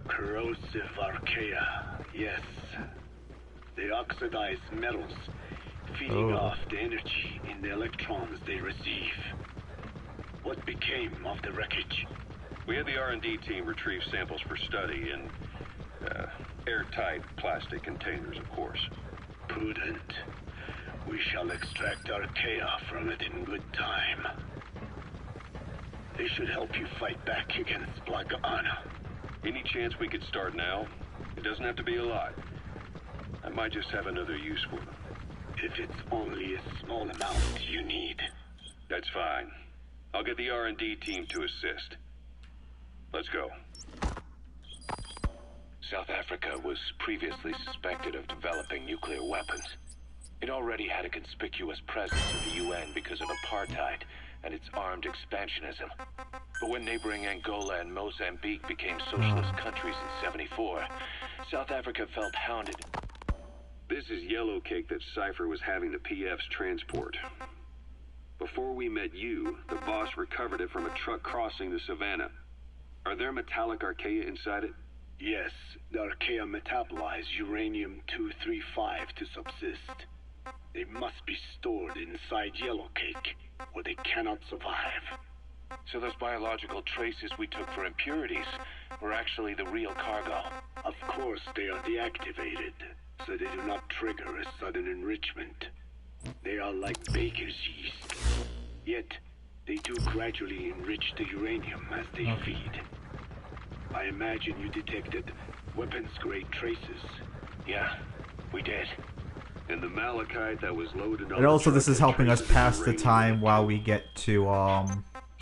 Corrosive archaea, yes. They oxidize metals, feeding off the energy in the electrons they receive. What became of the wreckage? We had the R&D team retrieve samples for study in airtight plastic containers, of course. Prudent. We shall extract archaea from it in good time. They should help you fight back against Blag Anna. Any chance we could start now? It doesn't have to be a lot. I might just have another use for them. If it's only a small amount you need. That's fine. I'll get the R&D team to assist. Let's go. South Africa was previously suspected of developing nuclear weapons. It already had a conspicuous presence in the UN because of apartheid and its armed expansionism. But when neighboring Angola and Mozambique became socialist countries in '74, South Africa felt hounded. This is yellow cake that Cypher was having the PFs transport. Before we met you, the boss recovered it from a truck crossing the savannah. Are there metallic archaea inside it? Yes, the archaea metabolize uranium-235 to subsist. They must be stored inside yellow cake, or they cannot survive. So those biological traces we took for impurities were actually the real cargo. Of course, they are deactivated, so they do not trigger a sudden enrichment. They are like baker's yeast. Yet, they do gradually enrich the uranium as they feed. I imagine you detected weapons-grade traces. Yeah, we did. And the malachite that was loaded on And also, the this truck is helping us traces pass the uranium. time while we get to,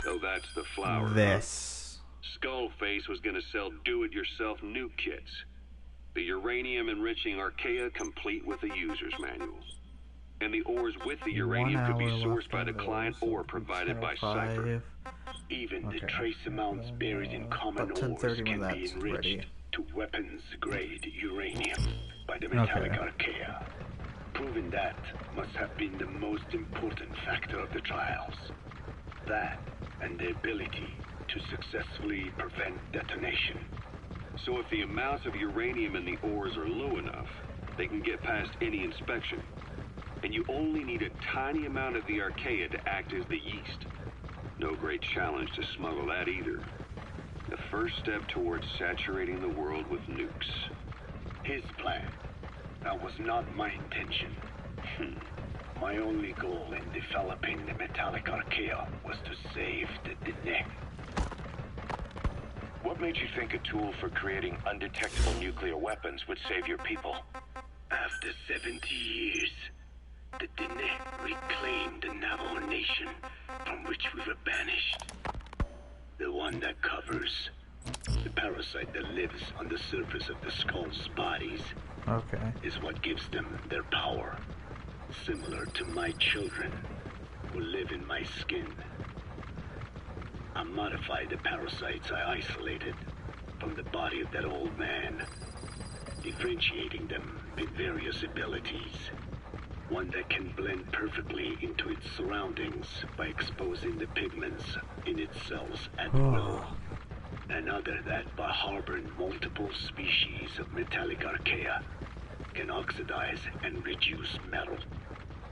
So that's the flower. this. Skullface was gonna sell do-it-yourself nuke kits. The uranium-enriching archaea complete with the user's manual. And the ores with the uranium could be sourced by the client or provided by Cypher. Even the trace amounts buried in common about ores 10:30 can when be that's enriched ready. to weapons-grade uranium by the metallic archaea. Proving that must have been the most important factor of the trials. That and the ability to successfully prevent detonation. So if the amounts of uranium in the ores are low enough, they can get past any inspection. And you only need a tiny amount of the archaea to act as the yeast. No great challenge to smuggle that either. The first step towards saturating the world with nukes. His plan. That was not my intention. My only goal in developing the metallic archaea was to save the Dene. What made you think a tool for creating undetectable nuclear weapons would save your people? After 70 years, the Dene reclaimed the Navajo nation from which we were banished. The one that covers. The parasite that lives on the surface of the skull's bodies. Okay. Is what gives them their power. Similar to my children, who live in my skin. I modified the parasites I isolated from the body of that old man, differentiating them with various abilities. One that can blend perfectly into its surroundings by exposing the pigments in its cells at will. Another that, by harboring multiple species of metallic archaea, can oxidize and reduce metal.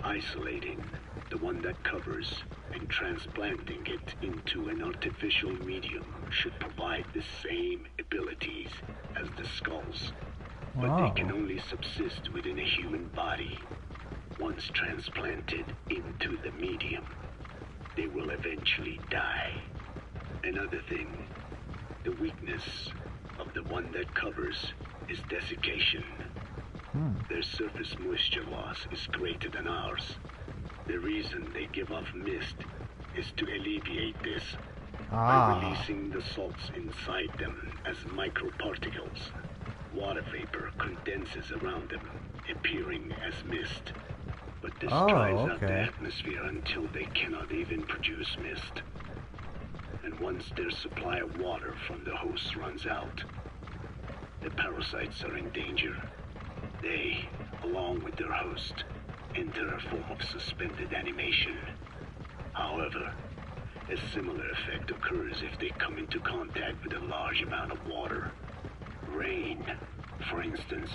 Isolating the one that covers and transplanting it into an artificial medium should provide the same abilities as the skulls. But they can only subsist within a human body. Once transplanted into the medium, they will eventually die. Another thing, the weakness of the one that covers is desiccation. Their surface moisture loss is greater than ours. The reason they give off mist is to alleviate this by releasing the salts inside them as microparticles. Water vapor condenses around them, appearing as mist. But this dries out the atmosphere until they cannot even produce mist. And once their supply of water from the host runs out, the parasites are in danger. They, along with their host, enter a form of suspended animation. However, a similar effect occurs if they come into contact with a large amount of water. Rain, for instance.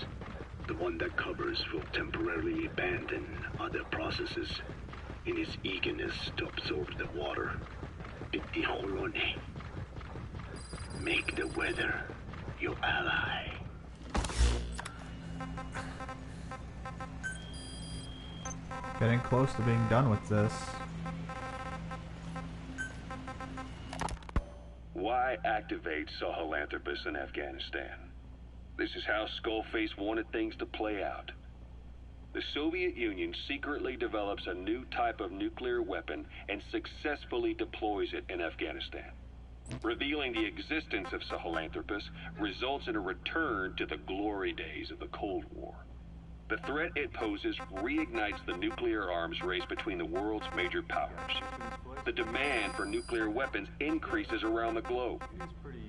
The one that covers will temporarily abandon other processes in its eagerness to absorb the water. Pitijolone. Make the weather your ally. Getting close to being done with this. Why activate Sahelanthropus in Afghanistan? This is how Skullface wanted things to play out. The Soviet Union secretly develops a new type of nuclear weapon and successfully deploys it in Afghanistan. Revealing the existence of Sahelanthropus results in a return to the glory days of the Cold War. The threat it poses reignites the nuclear arms race between the world's major powers. The demand for nuclear weapons increases around the globe.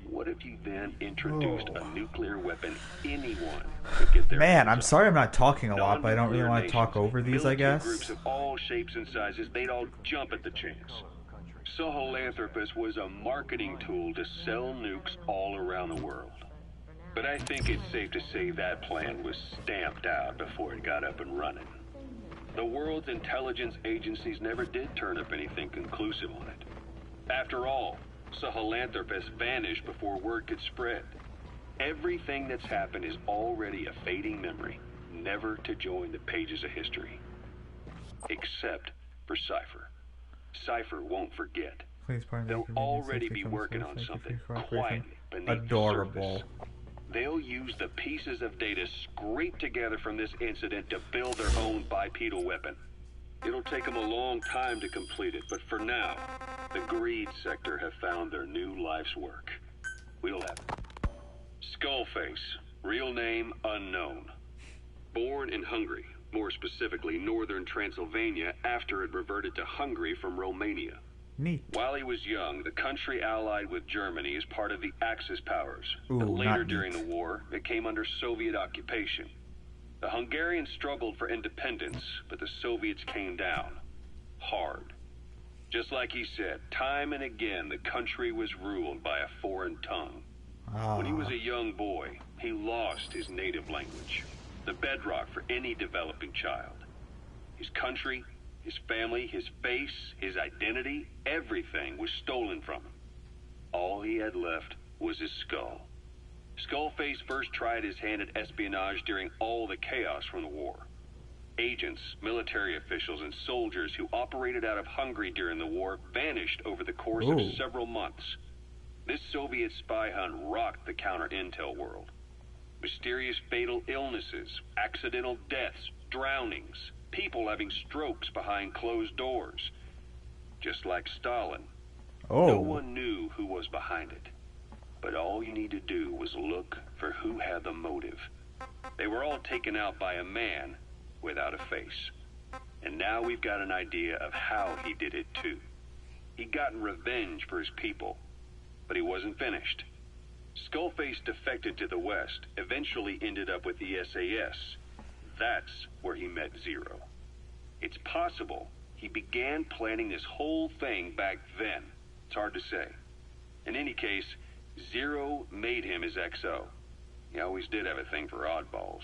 What if you then introduced a nuclear weapon anyone could get their Man, hands I'm on? sorry I'm not talking a lot, but I don't really want to talk over these, I guess. Groups of all shapes and sizes, they'd all jump at the chance. Sahelanthropus was a marketing tool to sell nukes all around the world. But I think it's safe to say that plan was stamped out before it got up and running. The world's intelligence agencies never did turn up anything conclusive on it. After all, Sahelanthropus vanished before word could spread. Everything that's happened is already a fading memory, never to join the pages of history. Except for Cypher. Cypher won't forget. Please pardon me They'll for reading already safety be working on comments. Thank you something for your cooperation. quietly beneath Adorable. the surface. They'll use the pieces of data scraped together from this incident to build their own bipedal weapon. It'll take them a long time to complete it, but for now, the greed sector have found their new life's work. We'll have it. Skullface, real name unknown. Born in Hungary, more specifically northern Transylvania, after it reverted to Hungary from Romania. Neat. While he was young, the country allied with Germany as part of the Axis powers. Ooh, But later not during neat. the war, it came under Soviet occupation. The Hungarians struggled for independence, but the Soviets came down. Hard. Just like he said, time and again the country was ruled by a foreign tongue. When he was a young boy, he lost his native language, the bedrock for any developing child. His country, his family, his face, his identity, everything was stolen from him. All he had left was his skull. Skullface first tried his hand at espionage during all the chaos from the war. Agents, military officials, and soldiers who operated out of Hungary during the war vanished over the course of several months. This Soviet spy hunt rocked the counter-intel world. Mysterious fatal illnesses, accidental deaths, drownings, people having strokes behind closed doors. Just like Stalin. No one knew who was behind it. But all you need to do was look for who had the motive. They were all taken out by a man without a face. And now we've got an idea of how he did it too. He'd gotten revenge for his people, but he wasn't finished. Skullface defected to the West, eventually ended up with the SAS. That's where he met Zero. It's possible he began planning this whole thing back then. It's hard to say. In any case, Zero made him his XO. He always did have a thing for oddballs.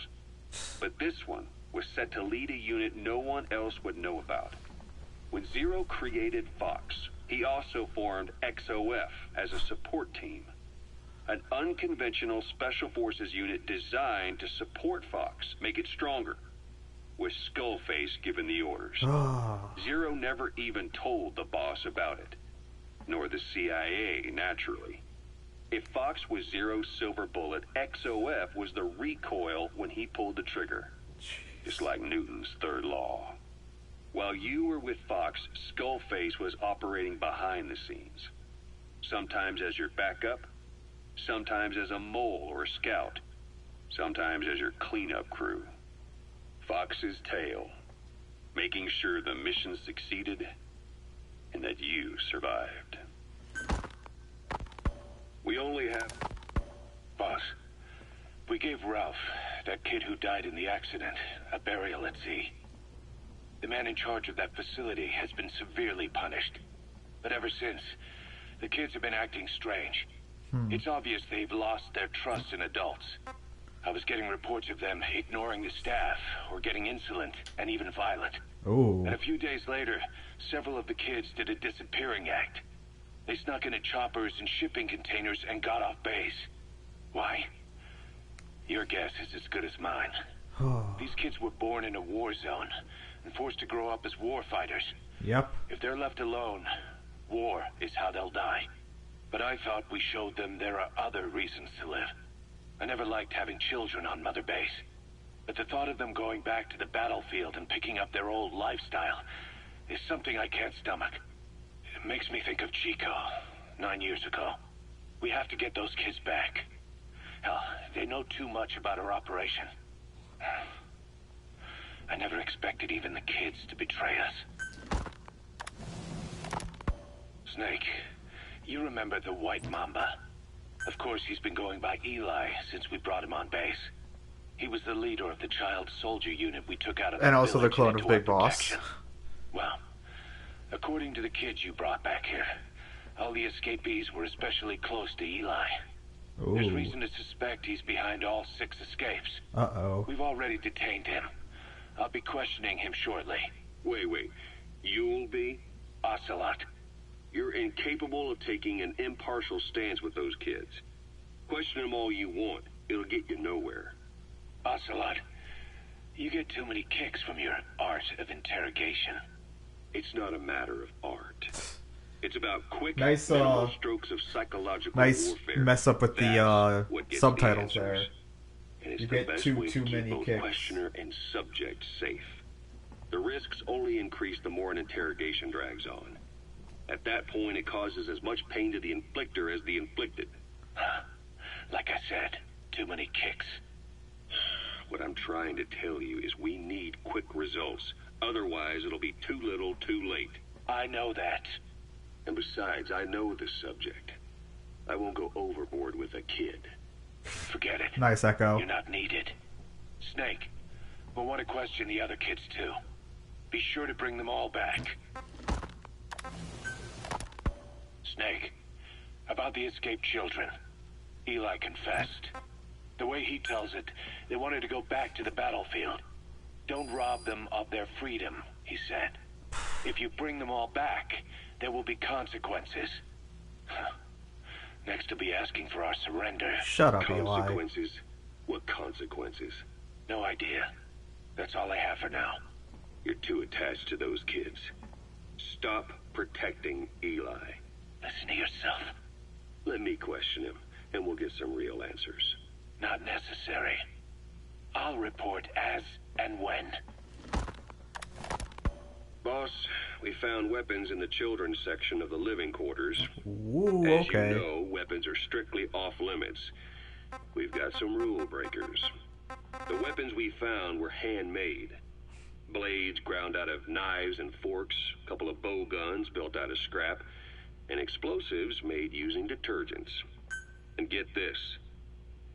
But this one was set to lead a unit no one else would know about. When Zero created Fox, he also formed XOF as a support team. An unconventional special forces unit designed to support Fox, make it stronger. With Skullface giving the orders. Zero never even told the boss about it. Nor the CIA, naturally. If Fox was Zero's silver bullet, XOF was the recoil when he pulled the trigger. Just like Newton's third law. While you were with Fox, Skullface was operating behind the scenes. Sometimes as your backup, sometimes as a mole or a scout, sometimes as your cleanup crew. Fox's tale, making sure the mission succeeded and that you survived. We only have... Boss, we gave Ralph, that kid who died in the accident, a burial at sea. The man in charge of that facility has been severely punished. But ever since, the kids have been acting strange. It's obvious they've lost their trust in adults. I was getting reports of them ignoring the staff, or getting insolent, and even violent. And a few days later, several of the kids did a disappearing act. They snuck into choppers and shipping containers and got off base. Why? Your guess is as good as mine. These kids were born in a war zone and forced to grow up as war fighters. Yep. If they're left alone, war is how they'll die. But I thought we showed them there are other reasons to live. I never liked having children on Mother Base. But the thought of them going back to the battlefield and picking up their old lifestyle is something I can't stomach. It makes me think of Chico, 9 years ago. We have to get those kids back. Hell, they know too much about our operation. I never expected even the kids to betray us. Snake, you remember the White Mamba? Of course, he's been going by Eli since we brought him on base. He was the leader of the child soldier unit we took out of the and also the village clone into of Big our Boss. protection. Well, according to the kids you brought back here, all the escapees were especially close to Eli. There's reason to suspect he's behind all 6 escapes. We've already detained him. I'll be questioning him shortly. Wait. You'll be? Ocelot. You're incapable of taking an impartial stance with those kids. Question them all you want. It'll get you nowhere. Ocelot, you get too many kicks from your art of interrogation. It's not a matter of art. It's about quick, Nice, minimal strokes of psychological Nice warfare. mess up with the what gets subtitles the there. answers. And it's You the get best too way to keep many both kicks. questioner and subject safe. The risks only increase the more an interrogation drags on. At that point, it causes as much pain to the inflictor as the inflicted. Like I said, too many kicks. What I'm trying to tell you is we need quick results. Otherwise, it'll be too little, too late. I know that. And besides, I know the subject. I won't go overboard with a kid. Forget it. Nice Echo. You're not needed. Snake, we'll want to question the other kids too. Be sure to bring them all back. Snake, about the escaped children. Eli confessed. The way he tells it, they wanted to go back to the battlefield. Don't rob them of their freedom, he said. If you bring them all back, there will be consequences. Next to be asking for our surrender. Shut up, Eli. Consequences? What consequences? No idea. That's all I have for now. You're too attached to those kids. Stop protecting Eli. Listen to yourself. Let me question him, and we'll get some real answers. Not necessary. I'll report as and when. Boss, we found weapons in the children's section of the living quarters. Ooh, As okay. you know, weapons are strictly off limits. We've got some rule breakers. The weapons we found were handmade. Blades ground out of knives and forks, a couple of bow guns built out of scrap, and explosives made using detergents. And get this,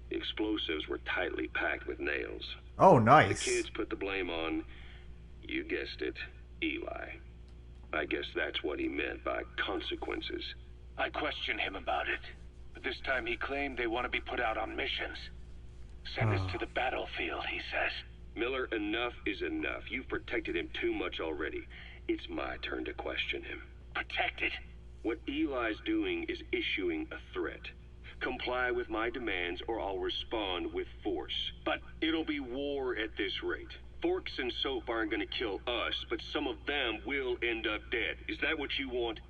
the explosives were tightly packed with nails. Oh, The nice. kids put the blame on, you guessed it, Eli. I guess that's what he meant by consequences. I questioned him about it, but this time he claimed they want to be put out on missions. Send us to the battlefield, he says. Miller, enough is enough. You've protected him too much already. It's my turn to question him. Protected? What Eli's doing is issuing a threat. Comply with my demands or I'll respond with force. But it'll be war at this rate. Forks and soap aren't gonna kill us, but some of them will end up dead. Is that what you want?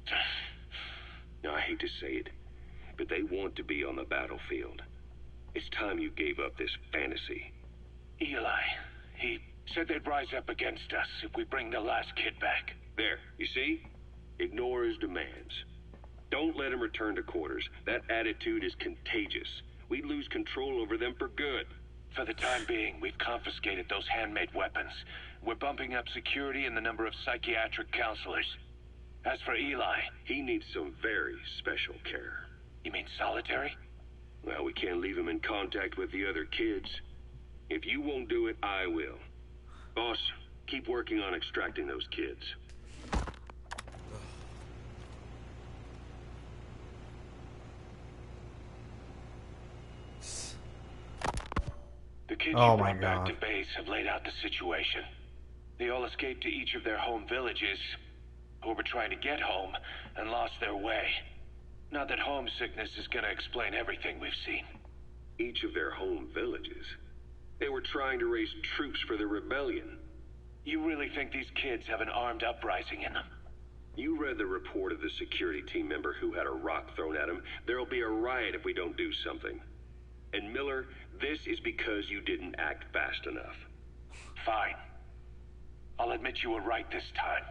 Now, I hate to say it, but they want to be on the battlefield. It's time you gave up this fantasy. Eli, he said they'd rise up against us if we bring the last kid back. There, you see? Ignore his demands. Don't let him return to quarters. That attitude is contagious. We'd lose control over them for good. For the time being, we've confiscated those handmade weapons. We're bumping up security and the number of psychiatric counselors. As for Eli... He needs some very special care. You mean solitary? Well, we can't leave him in contact with the other kids. If you won't do it, I will. Boss, keep working on extracting those kids. The kids Oh you my brought back God. to base have laid out the situation. They all escaped to each of their home villages, or were trying to get home, and lost their way. Not that homesickness is gonna explain everything we've seen. Each of their home villages. They were trying to raise troops for the rebellion. You really think these kids have an armed uprising in them? You read the report of the security team member who had a rock thrown at him. There'll be a riot if we don't do something. And Miller, this is because you didn't act fast enough. Fine. I'll admit you were right this time.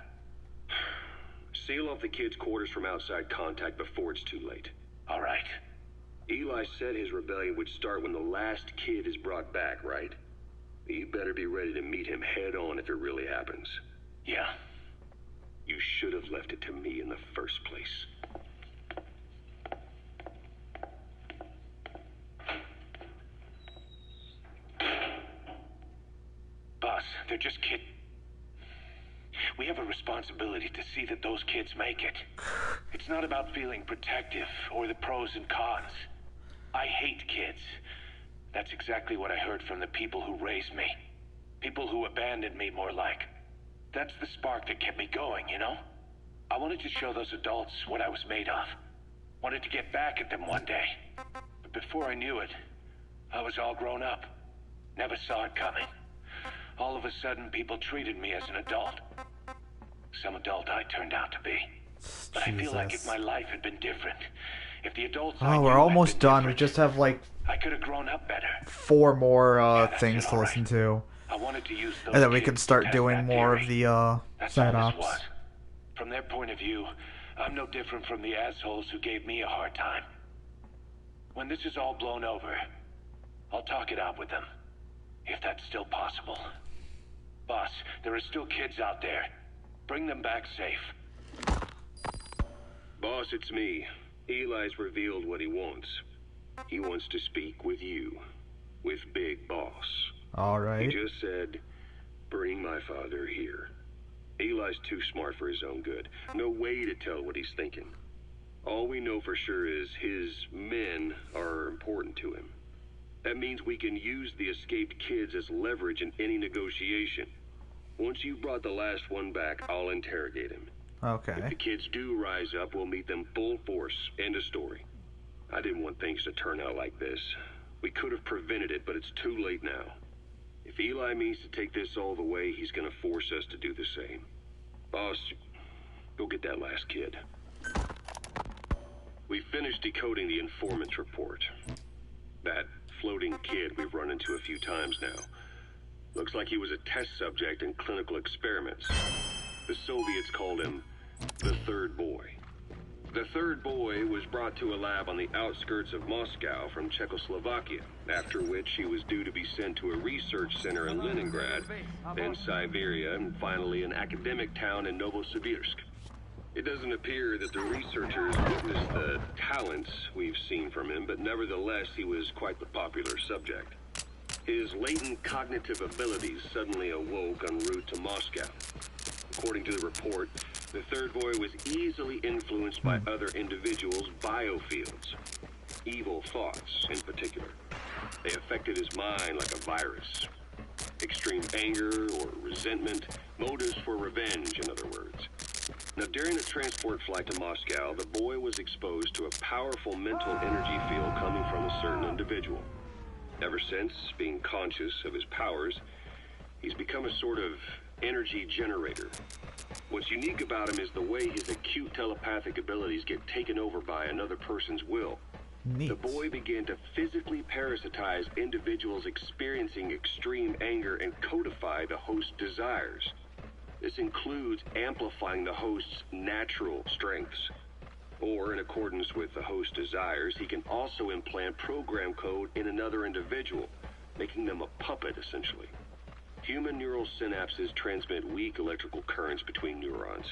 Seal off the kids' quarters from outside contact before it's too late. All right. Eli said his rebellion would start when the last kid is brought back, right? You better be ready to meet him head on if it really happens. Yeah. You should have left it to me in the first place. Boss, they're just kids. We have a responsibility to see that those kids make it. It's not about feeling protective or the pros and cons. I hate kids. That's exactly what I heard from the people who raised me. People who abandoned me, more like. That's the spark that kept me going, you know? I wanted to show those adults what I was made of. Wanted to get back at them one day. But before I knew it, I was all grown up. Never saw it coming. All of a sudden, people treated me as an adult. Some adult I turned out to be. But I feel like if my life had been different, if the adults I Oh, knew we're had almost been done. We different, just have like I could have grown up better. 4 more that's things it, to all listen right. to. I wanted to use those And then we kids can to start test doing that more of theory. the That's side all this ops. was. From their point of view, I'm no different from the assholes who gave me a hard time. When this is all blown over, I'll talk it out with them. If that's still possible. Boss, there are still kids out there. Bring them back safe. Boss, it's me. Eli's revealed what he wants. He wants to speak with you. With Big Boss. He Alright. just said, bring my father here. Eli's too smart for his own good. No way to tell what he's thinking. All we know for sure is his men are important to him. That means we can use the escaped kids as leverage in any negotiation. Once you've brought the last one back, I'll interrogate him. Okay. If the kids do rise up, we'll meet them full force. End of story. I didn't want things to turn out like this. We could have prevented it, but it's too late now. If Eli means to take this all the way, he's gonna force us to do the same. Boss, go get that last kid. We finished decoding the informant's report. That floating kid we've run into a few times now. Looks like he was a test subject in clinical experiments. The Soviets called him the Third Boy. The Third Boy was brought to a lab on the outskirts of Moscow from Czechoslovakia, after which he was due to be sent to a research center in Leningrad, then Siberia, and finally an academic town in Novosibirsk. It doesn't appear that the researchers witnessed the talents we've seen from him, but nevertheless he was quite the popular subject. His latent cognitive abilities suddenly awoke en route to Moscow. According to the report, the Third Boy was easily influenced by other individuals' biofields. Evil thoughts, in particular. They affected his mind like a virus. Extreme anger or resentment, motives for revenge, in other words. Now, during the transport flight to Moscow, the boy was exposed to a powerful mental energy field coming from a certain individual. Ever since, being conscious of his powers, he's become a sort of energy generator. What's unique about him is the way his acute telepathic abilities get taken over by another person's will. Neat. The boy began to physically parasitize individuals experiencing extreme anger and codify the host's desires. This includes amplifying the host's natural strengths. Or, in accordance with the host's desires, he can also implant program code in another individual, making them a puppet, essentially. Human neural synapses transmit weak electrical currents between neurons.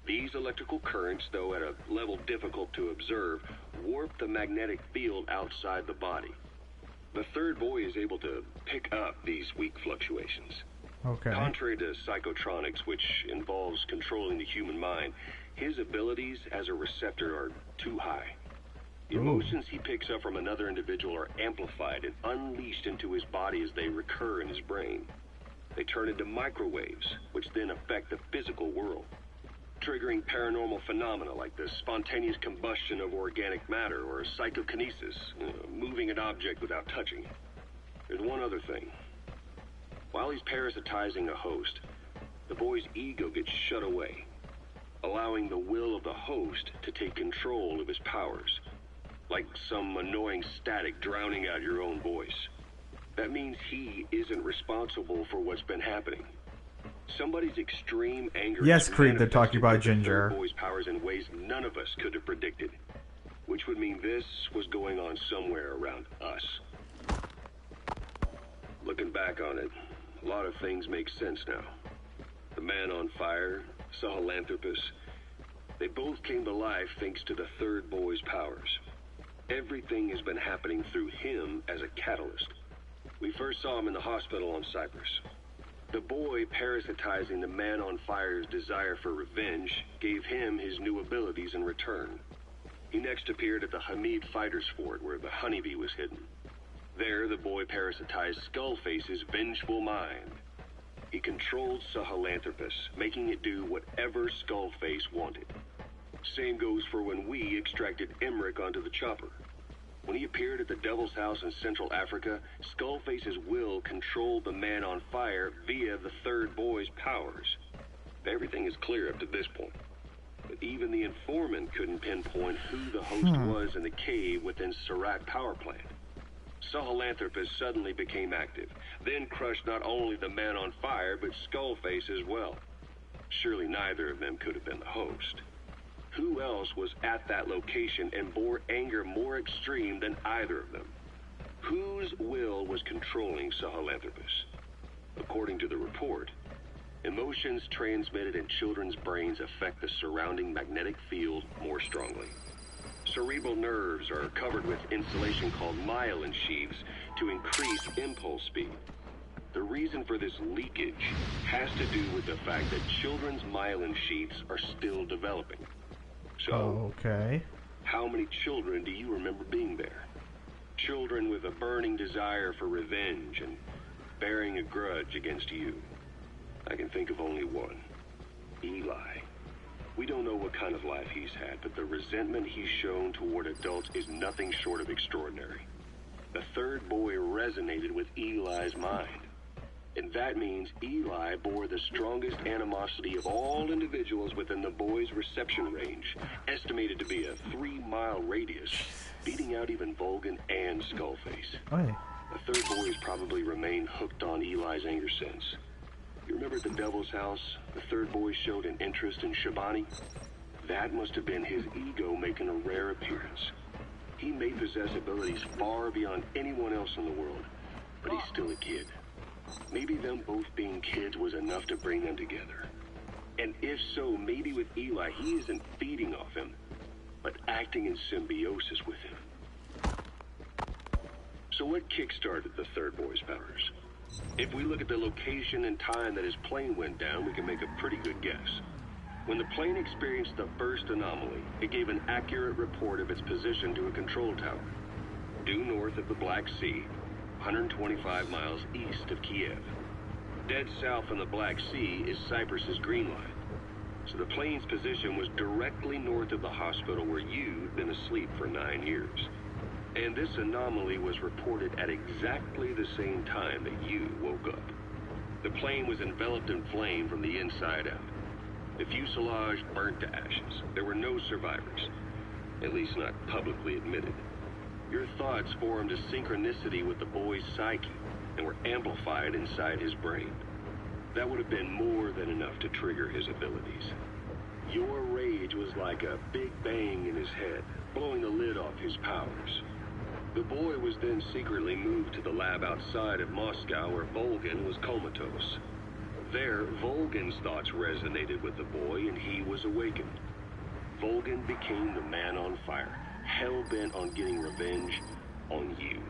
These electrical currents, though at a level difficult to observe, warp the magnetic field outside the body. The Third Boy is able to pick up these weak fluctuations. Okay. Contrary to psychotronics, which involves controlling the human mind, his abilities as a receptor are too high. The emotions he picks up from another individual are amplified and unleashed into his body as they recur in his brain. They turn into microwaves, which then affect the physical world, triggering paranormal phenomena like the spontaneous combustion of organic matter or psychokinesis, moving an object without touching it. There's one other thing. While he's parasitizing a host, the boy's ego gets shut away, allowing the will of the host to take control of his powers, like some annoying static drowning out your own voice. That means he isn't responsible for what's been happening. Somebody's extreme anger. Yes, Creed, they're talking about Ginger. The boy's powers in ways none of us could have predicted, which would mean this was going on somewhere around us. Looking back on it, a lot of things make sense now. The man on fire, Sahelanthropus, they both came to life thanks to the Third Boy's powers. Everything has been happening through him as a catalyst. We first saw him in the hospital on Cyprus. The boy parasitizing the man on fire's desire for revenge gave him his new abilities in return. He next appeared at the Hamid Fighters Fort where the honeybee was hidden. There, the boy parasitized Skullface's vengeful mind. He controlled Sahelanthropus, making it do whatever Skullface wanted. Same goes for when we extracted Emmerich onto the chopper. When he appeared at the Devil's House in Central Africa, Skullface's will controlled the man on fire via the Third Boy's powers. Everything is clear up to this point. But even the informant couldn't pinpoint who the host was in the cave within Surat power plant. Sahelanthropus suddenly became active, then crushed not only the man on fire, but Skullface as well. Surely neither of them could have been the host. Who else was at that location and bore anger more extreme than either of them? Whose will was controlling Sahelanthropus? According to the report, emotions transmitted in children's brains affect the surrounding magnetic field more strongly. Cerebral nerves are covered with insulation called myelin sheaths to increase impulse speed. The reason for this leakage has to do with the fact that children's myelin sheaths are still developing. So, Okay. how many children do you remember being there? Children with a burning desire for revenge and bearing a grudge against you. I can think of only one. Eli. We don't know what kind of life he's had, but the resentment he's shown toward adults is nothing short of extraordinary. The third boy resonated with Eli's mind. And that means Eli bore the strongest animosity of all individuals within the boy's reception range, estimated to be a 3-mile radius, beating out even Volgan and Skullface. Oh, yeah. The third boy has probably remained hooked on Eli's anger since. You remember at the Devil's House, the third boy showed an interest in Shabani? That must have been his ego making a rare appearance. He may possess abilities far beyond anyone else in the world, but he's still a kid. Maybe them both being kids was enough to bring them together. And if so, maybe with Eli, he isn't feeding off him, but acting in symbiosis with him. So what kick-started the third boy's powers? If we look at the location and time that his plane went down, we can make a pretty good guess. When the plane experienced the first anomaly, it gave an accurate report of its position to a control tower, due north of the Black Sea, 125 miles east of Kiev. Dead south on the Black Sea is Cyprus's Green Line. So the plane's position was directly north of the hospital where you'd been asleep for 9 years. And this anomaly was reported at exactly the same time that you woke up. The plane was enveloped in flame from the inside out. The fuselage burnt to ashes. There were no survivors, at least not publicly admitted. Your thoughts formed a synchronicity with the boy's psyche and were amplified inside his brain. That would have been more than enough to trigger his abilities. Your rage was like a big bang in his head, blowing the lid off his powers. The boy was then secretly moved to the lab outside of Moscow where Volgan was comatose. There, Volgan's thoughts resonated with the boy and he was awakened. Volgan became the man on fire, hell-bent on getting revenge on you.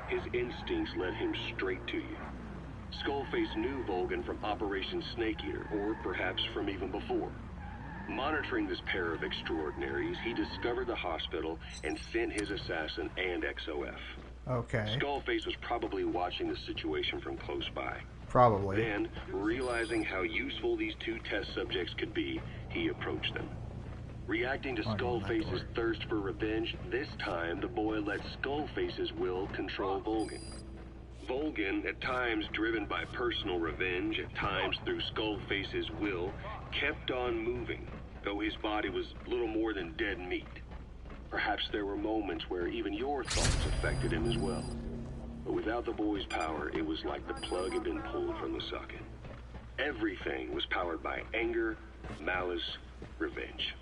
His instincts led him straight to you. Skullface knew Volgan from Operation Snake Eater, or perhaps from even before. Monitoring this pair of extraordinaries, he discovered the hospital and sent his assassin and XOF. Okay. Skullface was probably watching the situation from close by. Probably. Then, realizing how useful these two test subjects could be, he approached them. Reacting to Skullface's thirst for revenge, this time the boy let Skullface's will control Volgan. Volgan, at times driven by personal revenge, at times through Skullface's will, kept on moving, though his body was little more than dead meat. Perhaps there were moments where even your thoughts affected him as well. But without the boy's power, it was like the plug had been pulled from the socket. Everything was powered by anger, malice, revenge.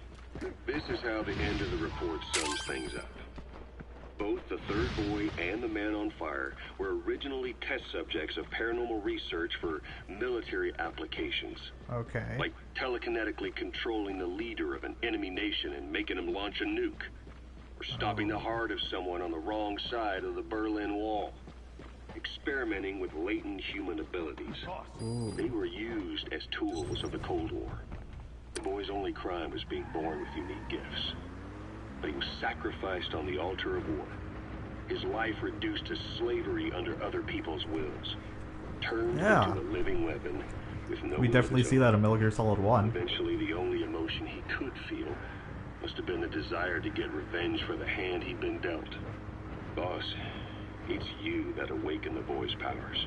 This is how the end of the report sums things up. Both the third boy and the man on fire were originally test subjects of paranormal research for military applications. Okay. Like telekinetically controlling the leader of an enemy nation and making him launch a nuke. Or stopping the heart of someone on the wrong side of the Berlin Wall. Experimenting with latent human abilities. Ooh. They were used as tools of the Cold War. The boy's only crime was being born with unique gifts. But he was sacrificed on the altar of war. His life reduced to slavery under other people's wills. Turned into a living weapon with no. We definitely see that in Metal Gear Solid 1. Eventually, the only emotion he could feel must have been the desire to get revenge for the hand he'd been dealt. Boss, it's you that awakened the boy's powers.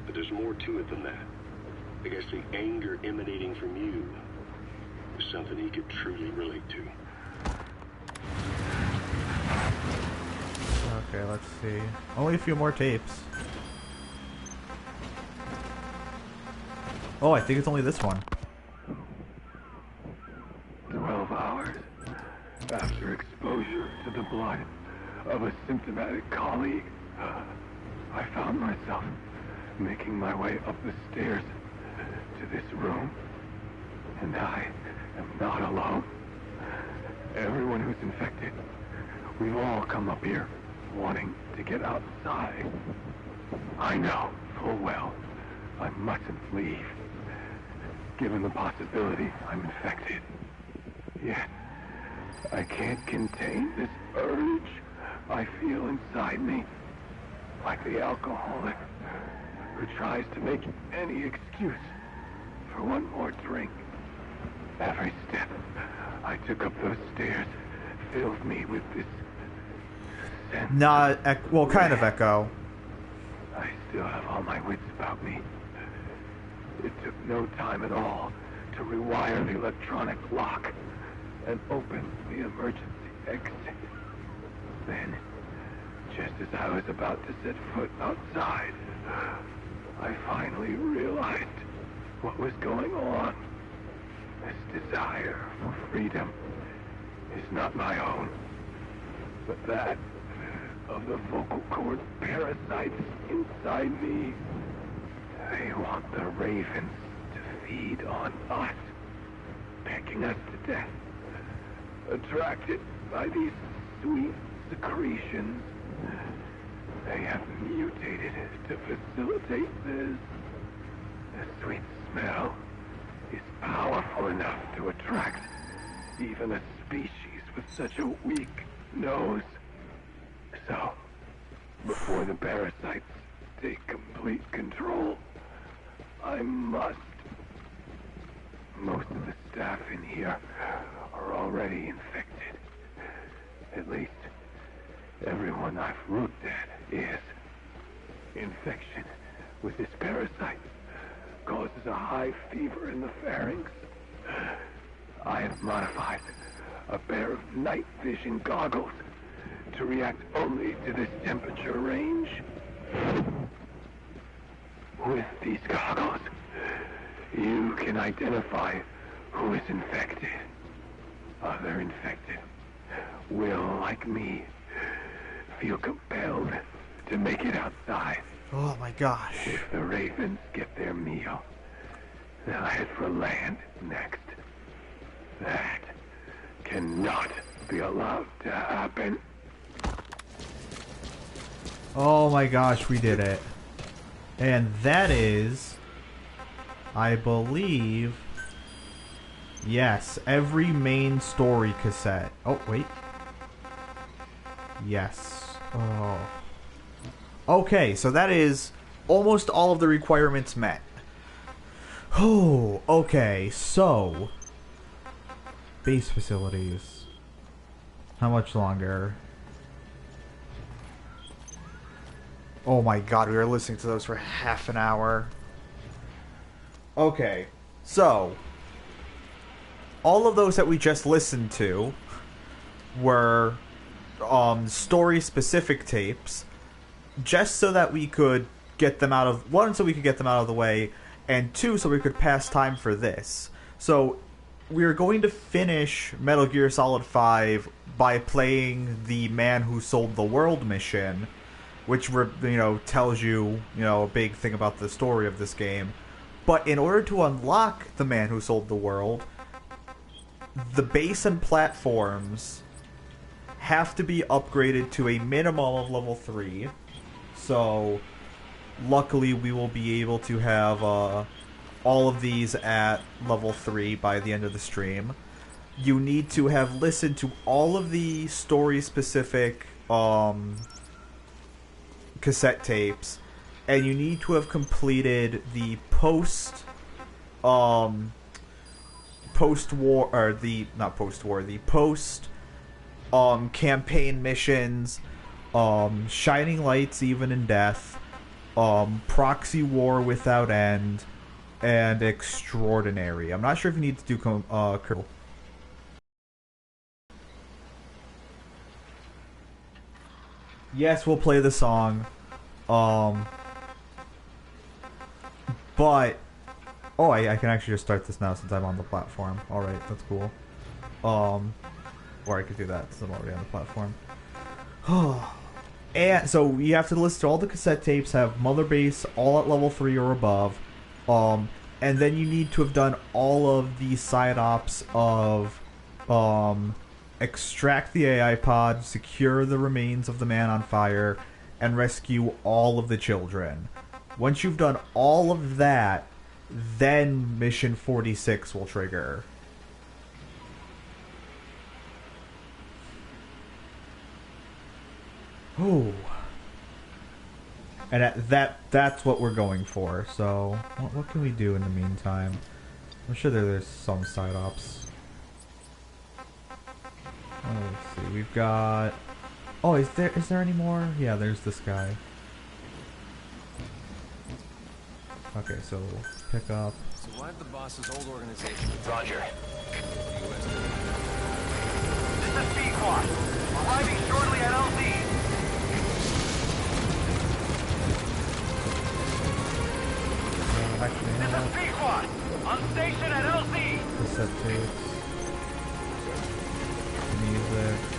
But there's more to it than that. I guess the anger emanating from you was something he could truly relate to. Okay, let's see. Only a few more tapes. Oh, I think it's only this one. 12 hours after exposure to the blood of a symptomatic colleague, I found myself making my way up the stairs to this room. And I am not alone. Everyone who's infected, we've all come up here wanting to get outside. I know full well I mustn't leave, given the possibility I'm infected. Yet, I can't contain this urge I feel inside me. Like the alcoholic who tries to make any excuse for one more drink. Every step I took up those stairs filled me with this sense. Well, kind of Echo. I still have all my wits about me. It took no time at all to rewire the electronic lock and open the emergency exit. Then, just as I was about to set foot outside, I finally realized what was going on. This desire for freedom is not my own, but that of the vocal cord parasites inside me. They want the ravens to feed on us, pecking us to death, attracted by these sweet secretions. They have mutated to facilitate this. The sweet smell is powerful enough to attract even a species with such a weak nose. So, before the parasites take complete control, I must. Most of the staff in here are already infected. At least, everyone I've looked at is. Infection with this parasite causes a high fever in the pharynx. I have modified a pair of night vision goggles to react only to this temperature range. With these goggles, you can identify who is infected. Other infected will, like me, feel compelled to make it outside. Oh my gosh. If the ravens get their meal, they'll head for land next. That cannot be allowed to happen. Oh my gosh, we did it. And that is, I believe, yes, every main story cassette. Oh, wait. Yes. Oh. Okay, so that is almost all of the requirements met. Oh, okay, so base facilities. How much longer? Oh my god, we were listening to those for half an hour. Okay, so all of those that we just listened to were story-specific tapes, just so that we could get them out of... One, so we could get them out of the way, and two, so we could pass time for this. So, we're going to finish Metal Gear Solid 5 by playing the Man Who Sold the World mission, which, tells you, a big thing about the story of this game. But in order to unlock the Man Who Sold the World, the base and platforms have to be upgraded to a minimum of level 3. So, luckily we will be able to have all of these at level 3 by the end of the stream. You need to have listened to all of the story-specific cassette tapes, and you need to have completed the post-war, or the, not post-war, the campaign missions, Shining Lights Even in Death, Proxy War Without End, and Extraordinary. I'm not sure if you need to do yes, we'll play the song. But oh, I can actually just start this now since I'm on the platform. Alright, that's cool. Or I could do that since I'm already on the platform. And so you have to listen to all the cassette tapes, have Mother Base all at level 3 or above. And then you need to have done all of the side ops of extract the AI pod, secure the remains of the man on fire, and rescue all of the children. Once you've done all of that, then Mission 46 will trigger. Oh. And that's what we're going for. So, what can we do in the meantime? I'm sure there's some side ops. Let's see. We've got. Oh, is there any more? Yeah, there's this guy. Okay, so pick up. Survived the boss's old organization. Roger. This is Pequod. Arriving shortly at LZ. Actually, This is Pequod. On station at LZ. Cassette tapes. Music.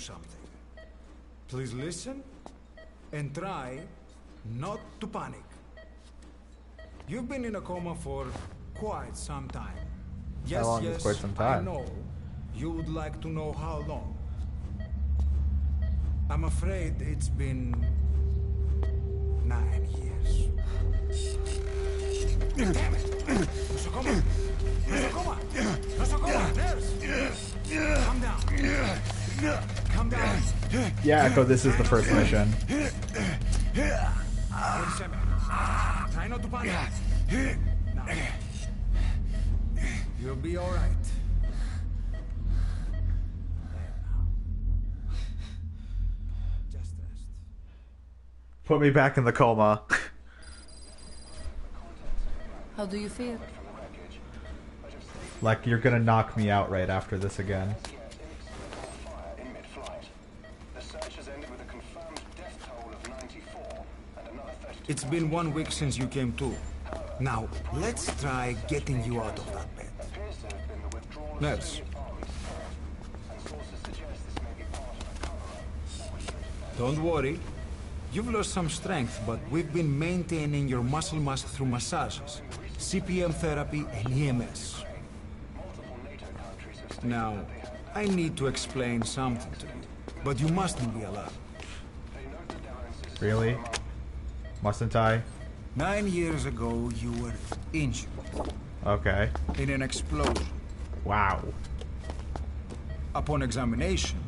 something. Please listen and try not to panic. You've been in a coma for quite some time. Yes, How long is yes, quite some I time? know. You would like to know how long. I'm afraid it's been 9 years. Damn it! Nosocoma! Nosocoma! Nosocoma! Nurse! Calm down. Calm down. Yeah, Echo, this is the first mission. Wait a second. Try not to panic. Now. You'll be all right. Just rest. Put me back in the coma. How do you feel? Like you're gonna knock me out right after this again. It's been 1 week since you came to. Now, let's try getting you out of that bed. Nurse. Don't worry. You've lost some strength, but we've been maintaining your muscle mass through massages, CPM therapy, and EMS. Now, I need to explain something to you, but you mustn't be alarmed. Really? Mustn't I? 9 years ago, you were injured Okay. in an explosion. Wow. Upon examination,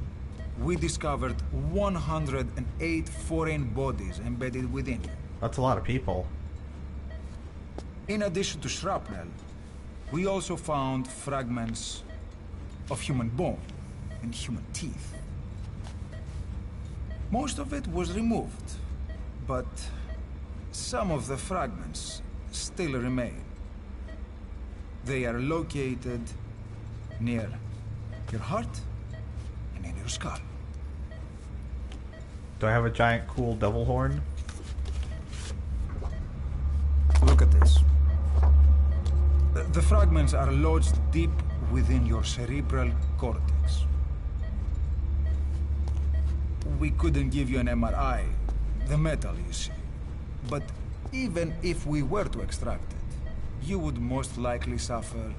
we discovered 108 foreign bodies embedded within you. That's a lot of people. In addition to shrapnel, we also found fragments of human bone and human teeth. Most of it was removed, but some of the fragments still remain. They are located near your heart and in your skull. Do I have a giant cool devil horn? Look at this. The fragments are lodged deep within your cerebral cortex. We couldn't give you an MRI, the metal, you see. But even if we were to extract it, you would most likely suffer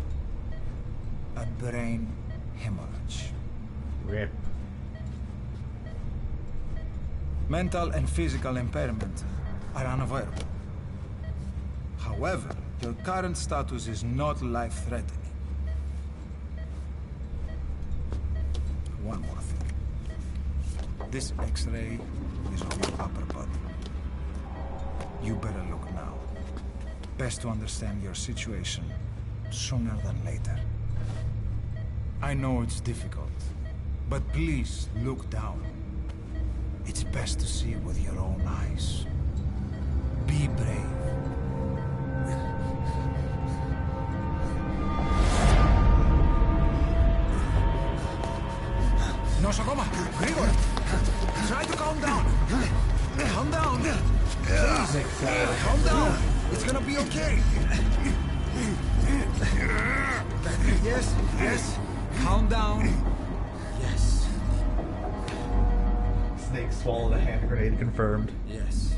a brain hemorrhage. Rip. Mental and physical impairment are unavoidable. However, your current status is not life-threatening. One more thing. This X-ray is of your upper body. You better look now. Best to understand your situation sooner than later. I know it's difficult, but please look down. It's best to see with your own eyes. Be brave. Nosocoma, Grigor! Try to calm down! Calm down! Please, calm down! It's gonna be okay! Yes, yes, calm down. Yes. Snake swallowed a hand grenade, confirmed. Yes.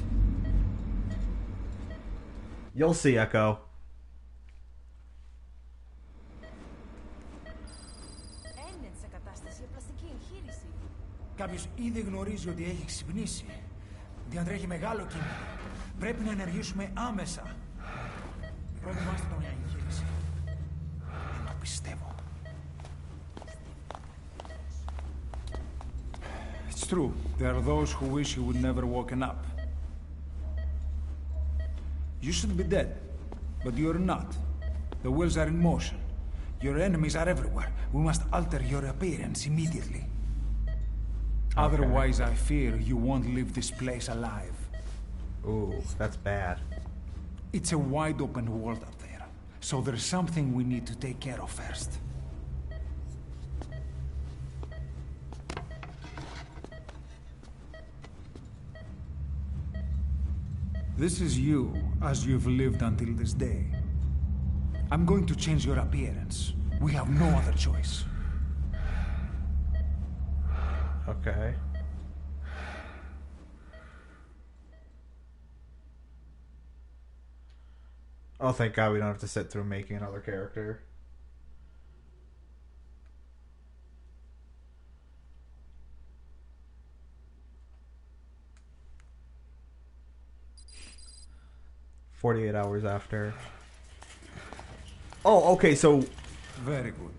You'll see, Echo. Κάποιος ήδη γνωρίζει ότι έχει ξυπνήσει. Διατρέχει μεγάλο κίνδυνο. Πρέπει να ενεργήσουμε άμεσα. Προετοιμάστε τον για εγχείρηση. Δεν το πιστεύω. It's true. There are those who wish you would never woken up. You should be dead, but you're not. The wheels are in motion. Your enemies are everywhere. We must alter your appearance immediately. Otherwise, I fear you won't leave this place alive. Ooh, that's bad. It's a wide open world up there, so there's something we need to take care of first. This is you, as you've lived until this day. I'm going to change your appearance. We have no other choice. Okay. Oh, thank God we don't have to sit through making another character. "48 hours after." Oh, okay, so Very good.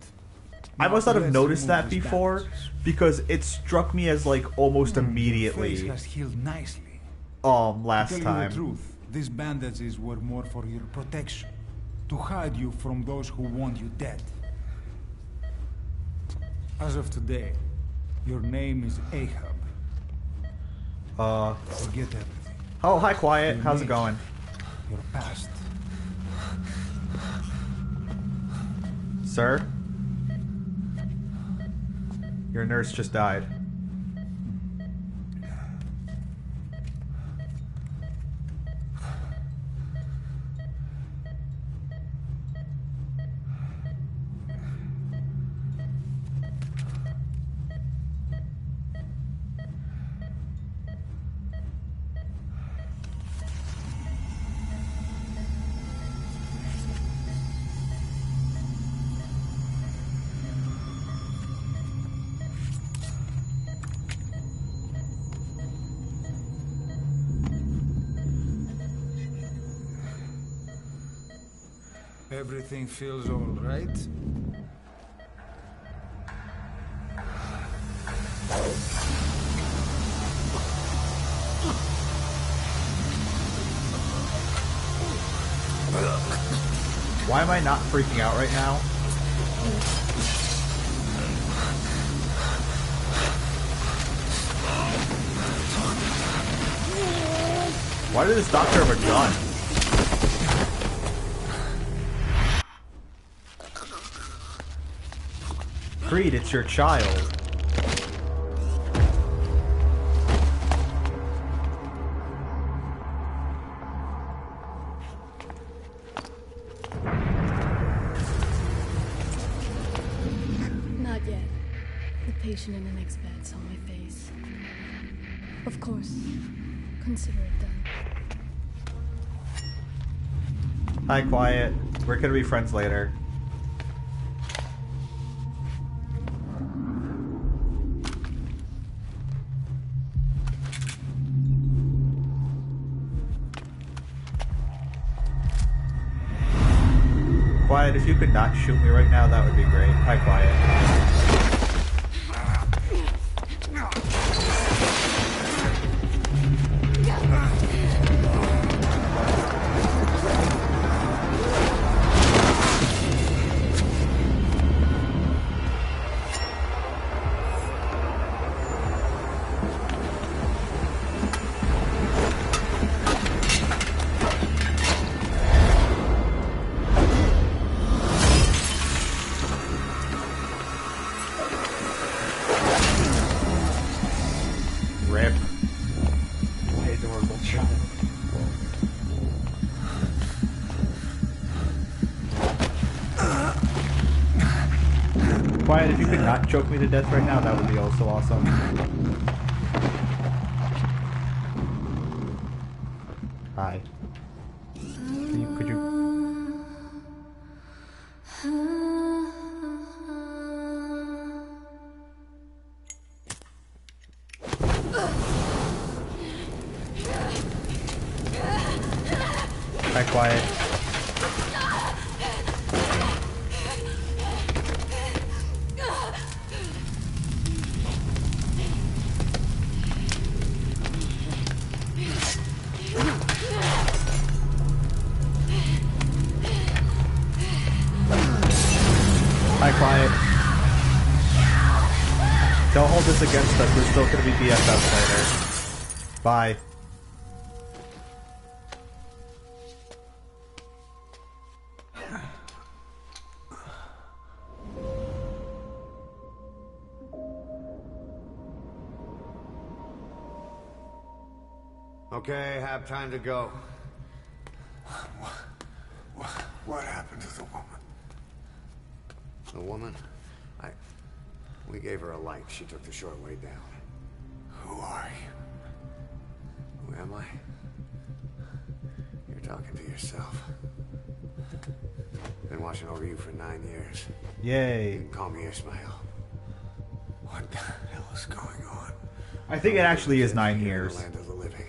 I must not have Let's noticed remove that these before, bandages. because it struck me as like almost Your face immediately has healed nicely. last To tell you time. the truth, these bandages were more for your protection, to hide you from those who want you dead. As of today, your name is Ahab. Forget everything. Oh, hi, Quiet. Your How's it nature, going? Your past. Sir? Your nurse just died. Everything feels all right? Why am I not freaking out right now? Why did this doctor have a gun? Creed, it's your child. Not yet. The patient in the next bed saw my face. Of course. Consider it done. Hi, Quiet. We're gonna be friends later. Quiet, if you could not shoot me right now, that would be great. Hi, Quiet. Rip. My adorable child. Quiet, if you could not choke me to death right now, that would be also awesome. Hi. Could you... Hi, Quiet. Hi, Quiet. Don't hold this against us. We're still going to be BFFs later. Bye. Okay, have time to go. What happened to the woman? The woman? We gave her a light. She took the short way down. Who are you? Who am I? You're talking to yourself. Been watching over you for 9 years. Yay. You can call me Ishmael. What the hell is going on? I think it actually is 9 years. Land of the living.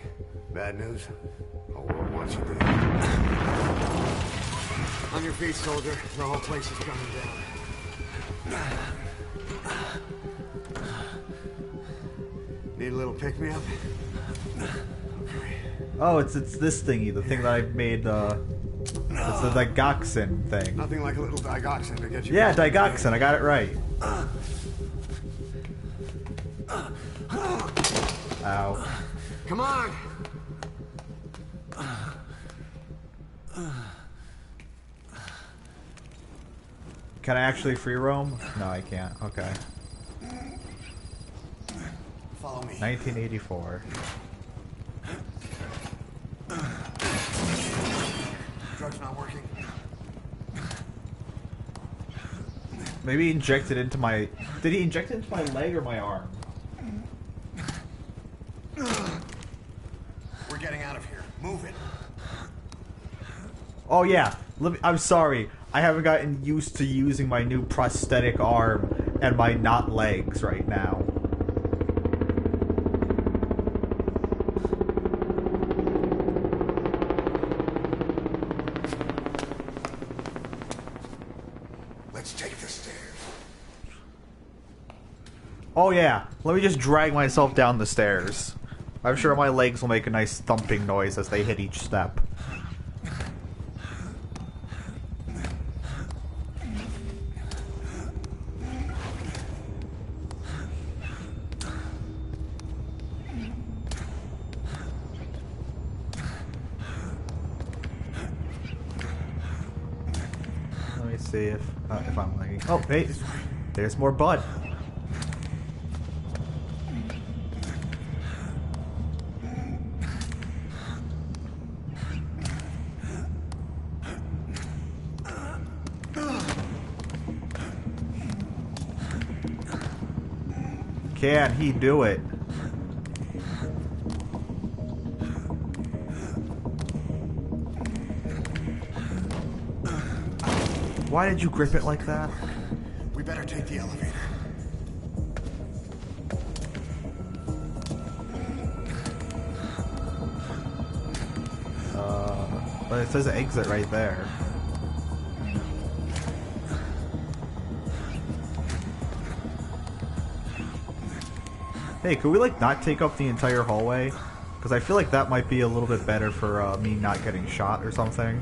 Bad news? Whole world wants you dead. On your feet, soldier. The whole place is coming down. Need a little pick-me-up? Oh, it's this thingy, the thing that I made, it's the digoxin thing. Nothing like a little digoxin to get you... Yeah, digoxin, I got it right. Ow. Come on! Can I actually free roam? No, I can't. Okay. Follow me. 1984. Drug's not working. Maybe he injected into my... Did he inject it into my leg or my arm? We're getting out of here. Move it. Oh yeah, I'm sorry. I haven't gotten used to using my new prosthetic arm and my not legs right now. Let's take the stairs. Oh yeah, let me just drag myself down the stairs. I'm sure my legs will make a nice thumping noise as they hit each step. Let me see if I'm lagging. Oh, hey, there's more Bud. Can he do it? Why did you grip it like that? We better take the elevator. But it says exit right there. Hey, could we like not take up the entire hallway? Because I feel like that might be a little bit better for me not getting shot or something.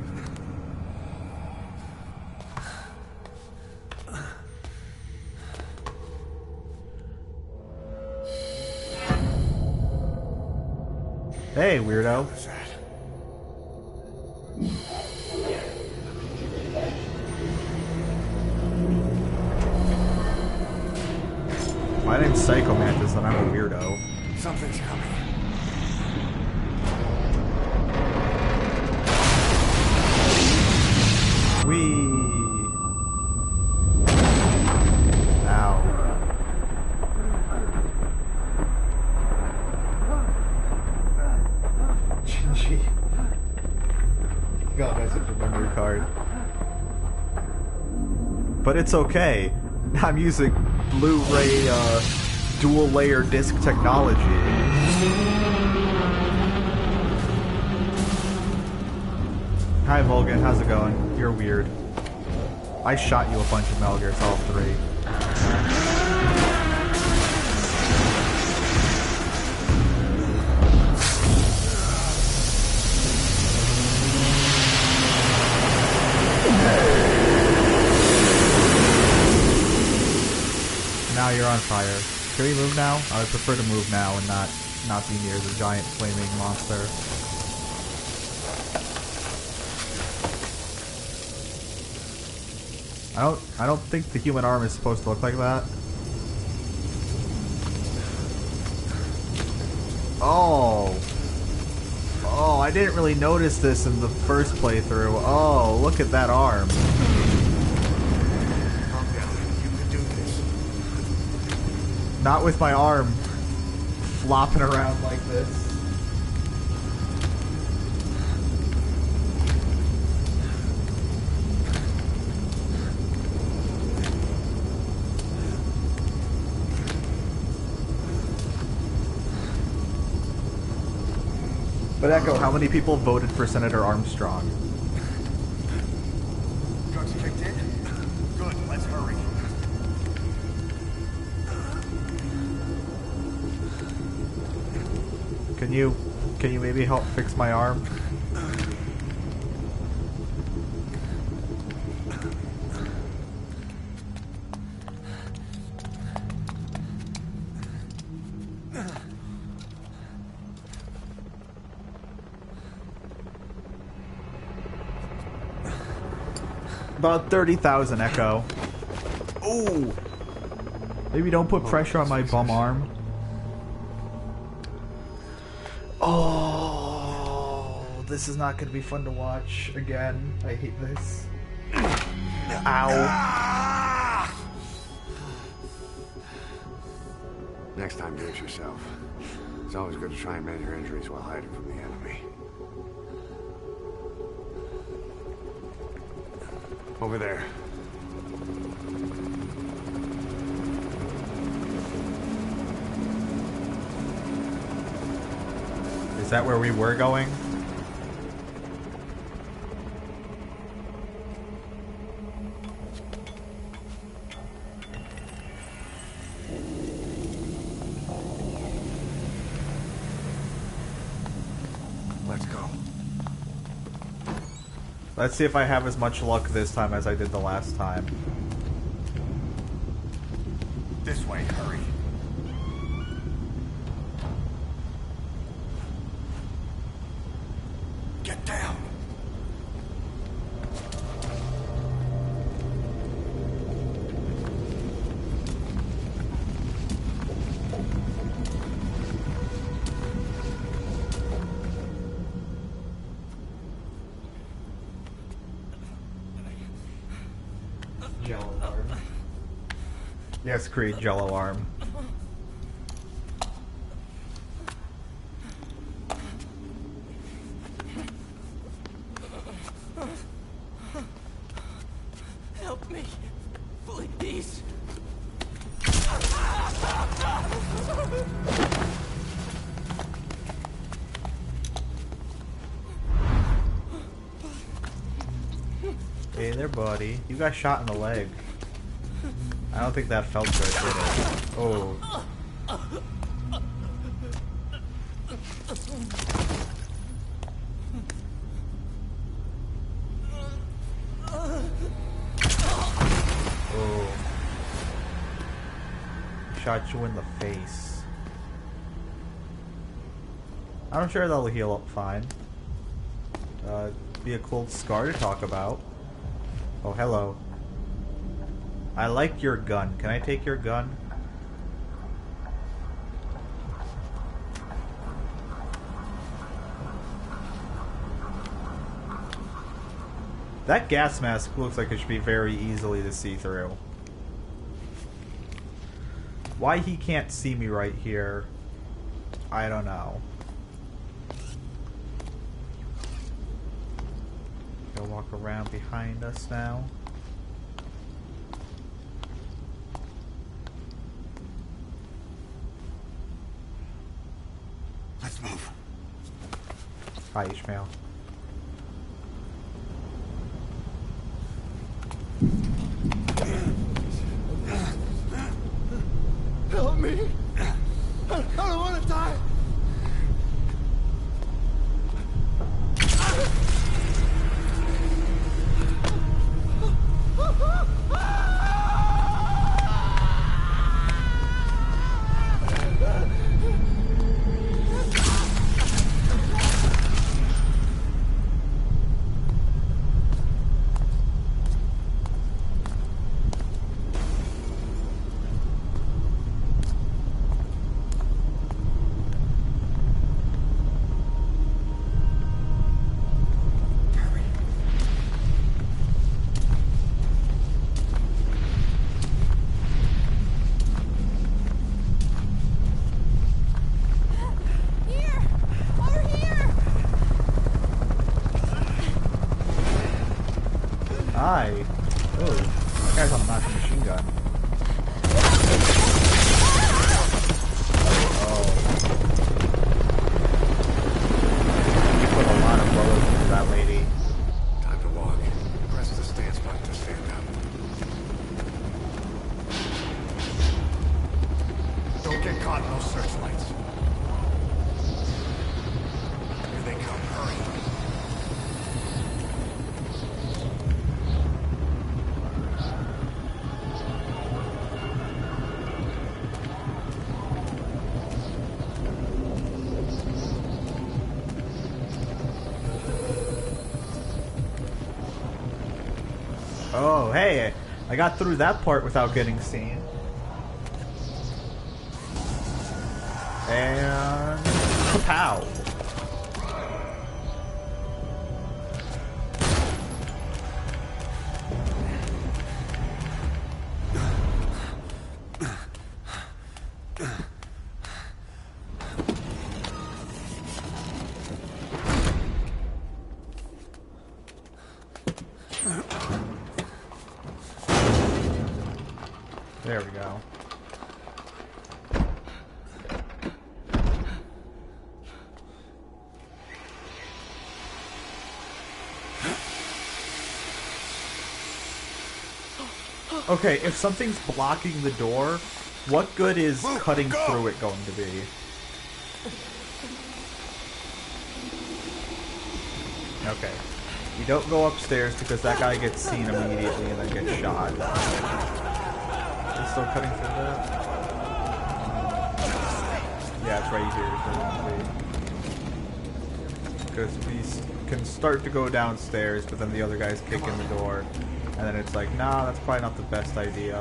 Hey, weirdo. My name's Psycho Mantis and I'm a weirdo. Something's coming. Whee! Ow. GG. Got a message from memory card. But it's okay. I'm using Blu-ray dual layer disc technology. Hi Mulligan, how's it going? You're weird. I shot you a bunch of Metal Gear Solid 3. Now you're on fire. Can we move now? I would prefer to move now and not be near the giant flaming monster. I don't think the human arm is supposed to look like that. Oh. Oh, I didn't really notice this in the first playthrough. Oh, look at that arm. Calm down. You can do this. Not with my arm flopping around like this. But Echo, how many people voted for Senator Armstrong? Drugs kicked in? Good, let's hurry. Can you maybe help fix my arm? About 30,000, Echo. Ooh! Maybe don't put pressure on my bum arm. Oh, this is not going to be fun to watch again. I hate this. Ow. Next time, brace yourself. It's always good to try and mend your injuries while hiding from the enemy. Over there. Is that where we were going? Let's go. Let's see if I have as much luck this time as I did the last time. This way, hurry. Get down. Jello arm. Yes, Creed, Jello arm. Help me, please. Hey there, buddy. You got shot in the leg. I don't think that felt good, did it? Oh. Oh. Shot you in the face. I'm sure that'll heal up fine. Be a cool scar to talk about. Oh, hello. I like your gun. Can I take your gun? That gas mask looks like it should be very easily to see through. Why he can't see me right here, I don't know. Gonna walk around behind us now. Let's move. Hi, Ishmael. Help me. I don't want to die. Hi. Oh, that guy's on a massive machine gun. Oh. You put a lot of bullets into that lady. Time to walk. Press the stance button to stand up. Don't get caught in those searchlights. Here they come. Hurry. Oh, hey, I got through that part without getting seen. And kapow. There we go. Okay, if something's blocking the door, what good is cutting through it going to be? Okay. You don't go upstairs because that guy gets seen immediately and then gets shot. He's still cutting through that? Yeah, it's right here. Because we can start to go downstairs, but then the other guy's kicking the door. And then it's like, nah, that's probably not the best idea.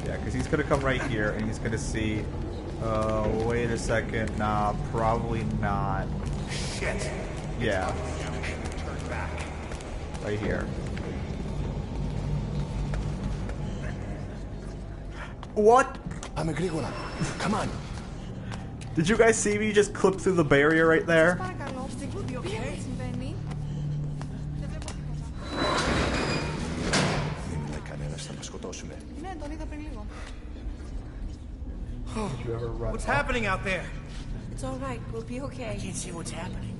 Yeah, because he's going to come right here and he's going to see, wait a second, nah, probably not. Shit. Yeah. Turn back. Right here. What? I'm a Grigora. Come on. Did you guys see me just clip through the barrier right there? Did you ever run? What's happening out there? It's all right. We'll be okay. I can't see what's happening.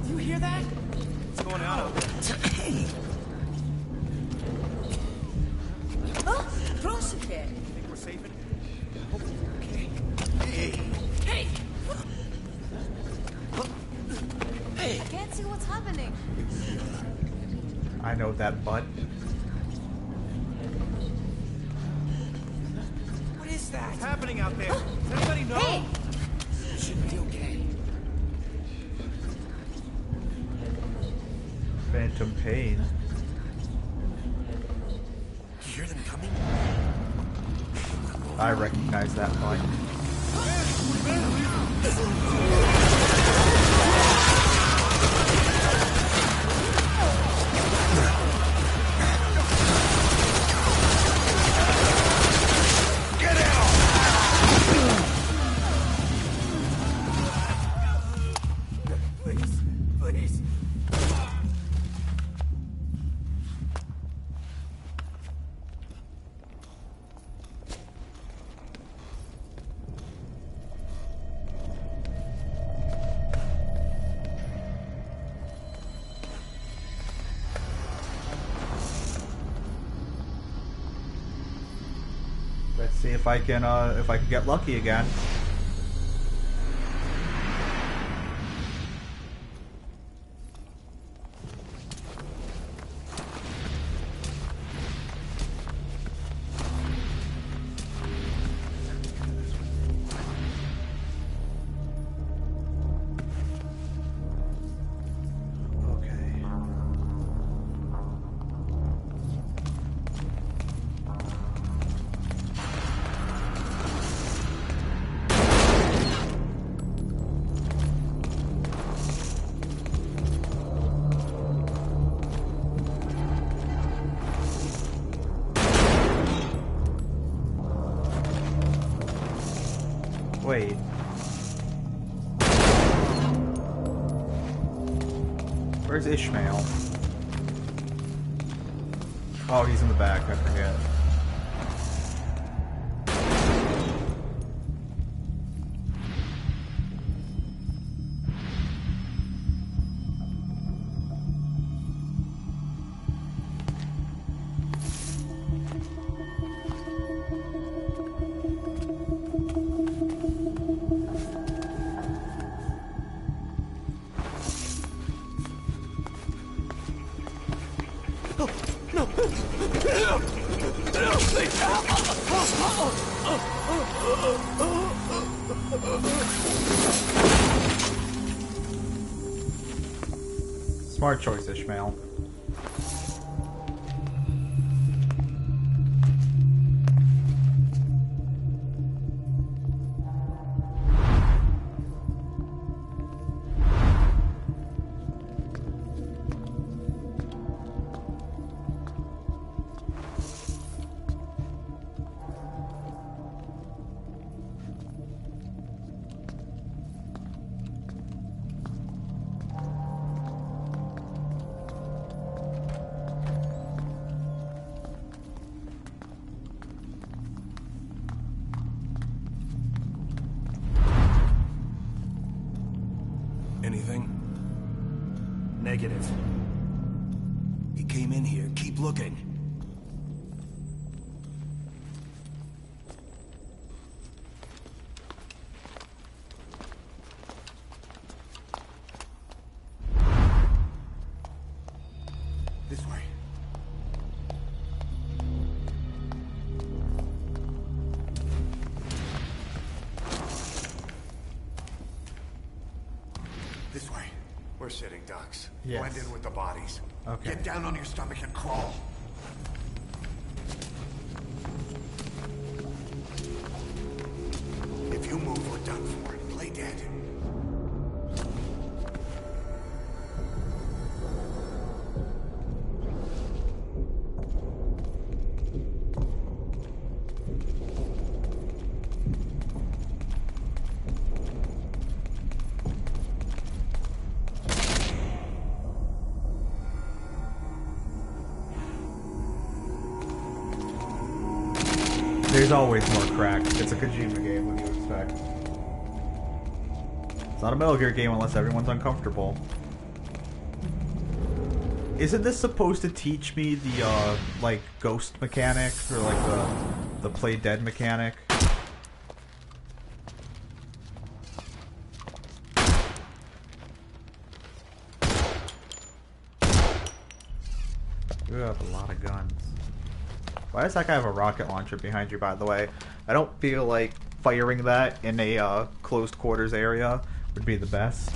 You hear that? What's going on out there? Oh, Prosuke. Think we're safe in here? Hopefully we're okay. Hey. Hey! Hey! I can't see what's happening. I know that butt. What is that? What's happening out there? Does anybody know? Hey! It should be okay. Phantom pain. You hear them coming? I recognize that butt. Let's see if I can get lucky again. Wait. Where's Ishmael? Oh, he's in the back, I forget. Smart choice, Ishmael. Anything? Negative. He came in here. Keep looking. This way. This way. We're sitting ducks. Yes. Blend in with the bodies. Okay. Get down on your stomach and crawl. If you move, we're done for. Play dead. There's always more crack. It's a Kojima game, what do you expect? It's not a Metal Gear game unless everyone's uncomfortable. Isn't this supposed to teach me the, like, ghost mechanic? Or, like, the play dead mechanic? You have a lot of guns. Why does that guy have a rocket launcher behind you, by the way? I don't feel like firing that in a closed quarters area would be the best.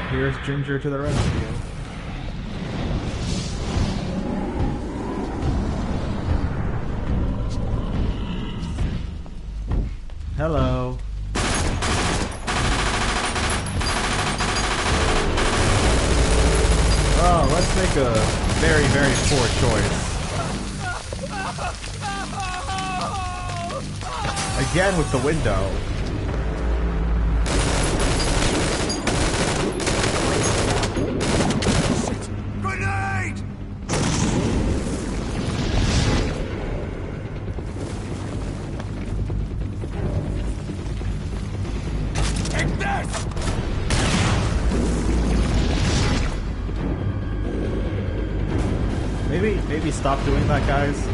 Here's Ginger to the rescue. Hello. Oh, let's make a very, very poor choice. Again with the window. Maybe stop doing that, guys.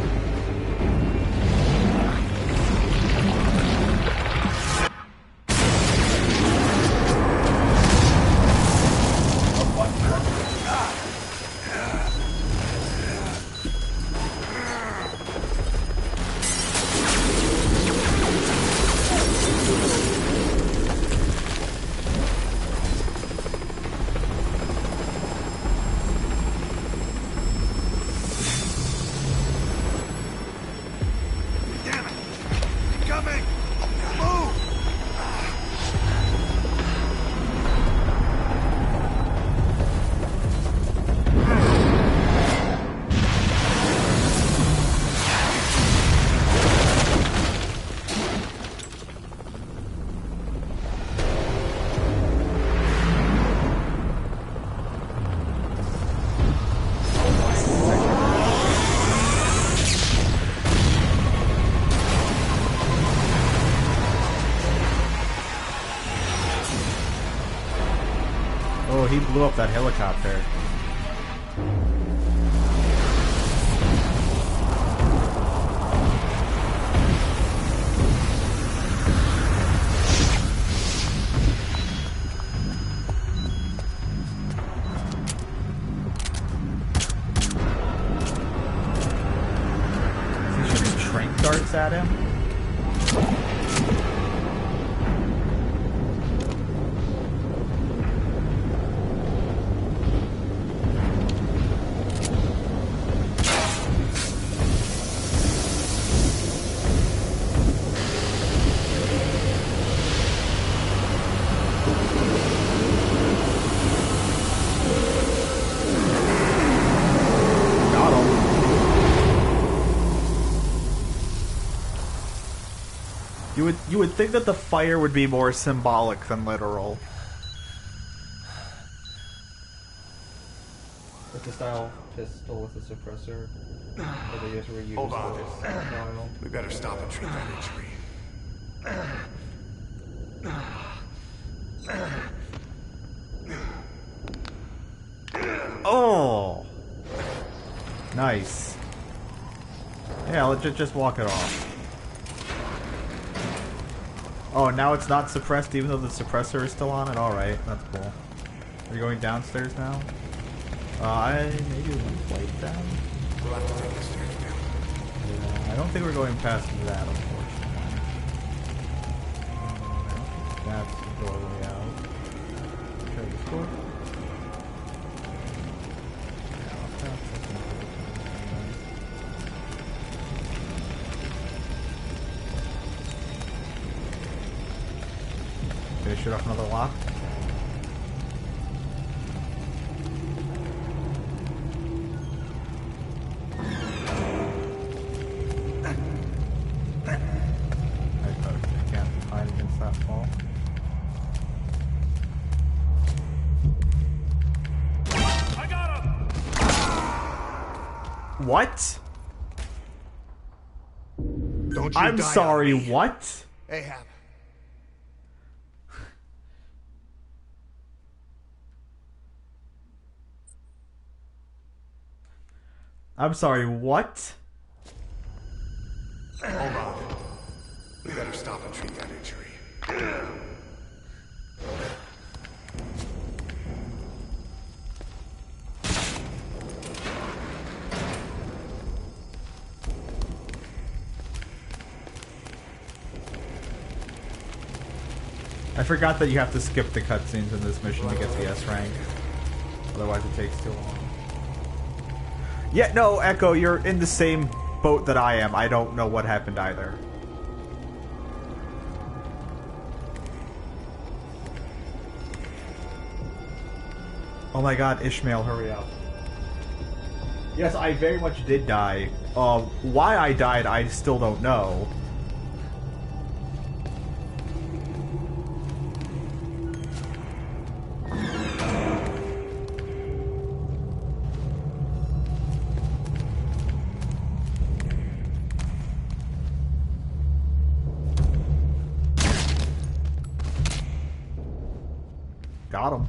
blew up that helicopter. Is he shooting train darts at him? You would think that the fire would be more symbolic than literal. It's a style pistol with a suppressor. Hold on. We better stop and treat that injury. Oh! Nice. Yeah, let's just walk it off. Oh, now it's not suppressed even though the suppressor is still on it? Alright, that's cool. Are you going downstairs now? Maybe one flight down? We'll have to take the stairs down. Yeah, I don't think we're going past that, unfortunately. That's the doorway out. Try this door? Did I shoot off another lock? I can't hide against that wall. I got him! What? Don't you I'm die sorry, on me. what? Ahab. I'm sorry, what? Hold on. We better stop and treat that injury. I forgot that you have to skip the cutscenes in this mission to get the S rank. Otherwise it takes too long. Yeah, no, Echo, you're in the same boat that I am. I don't know what happened either. Oh my god, Ishmael, hurry up. Yes, I very much did die. Why I died, I still don't know. Got him.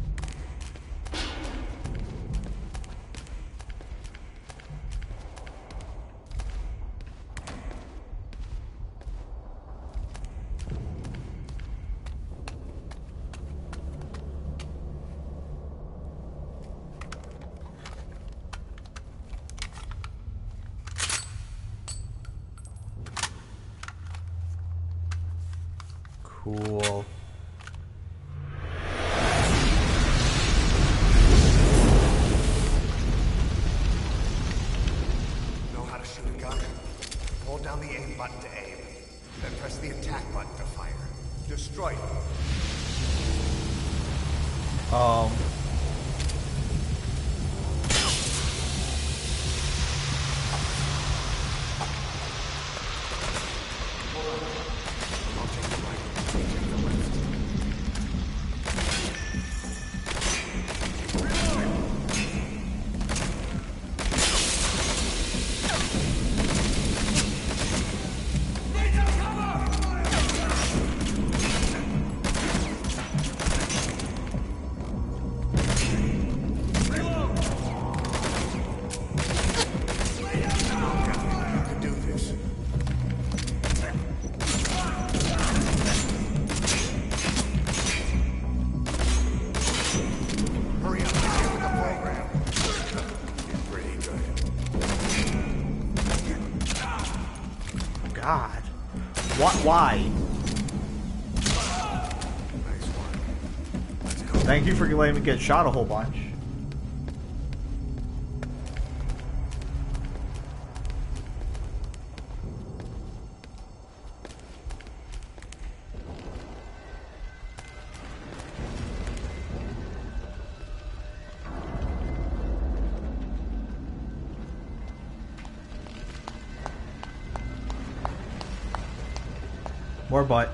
Cool. Know how to shoot a gun? Hold down the aim button to aim, then press the attack button to fire. Destroy it. God. What? Why? Thank you for letting me get shot a whole bunch. More butt.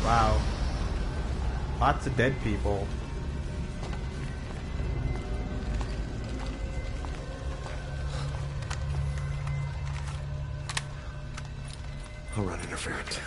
Wow. Lots of dead people. I'll run interference.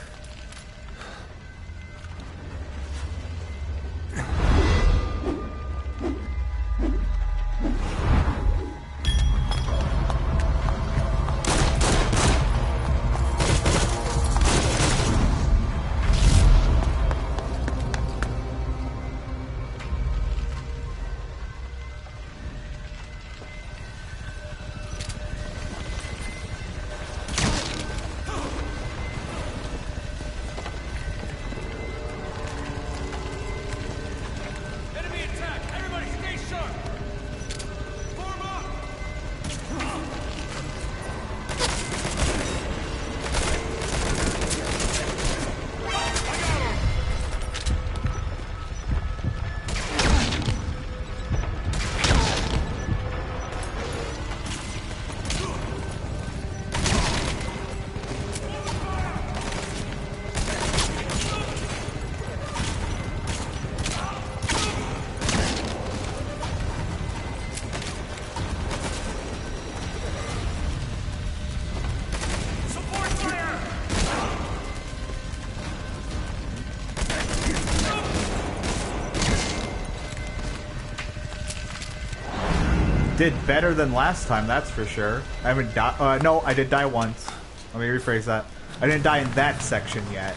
Did better than last time, that's for sure. I haven't died. No, I did die once. Let me rephrase that. I didn't die in that section yet.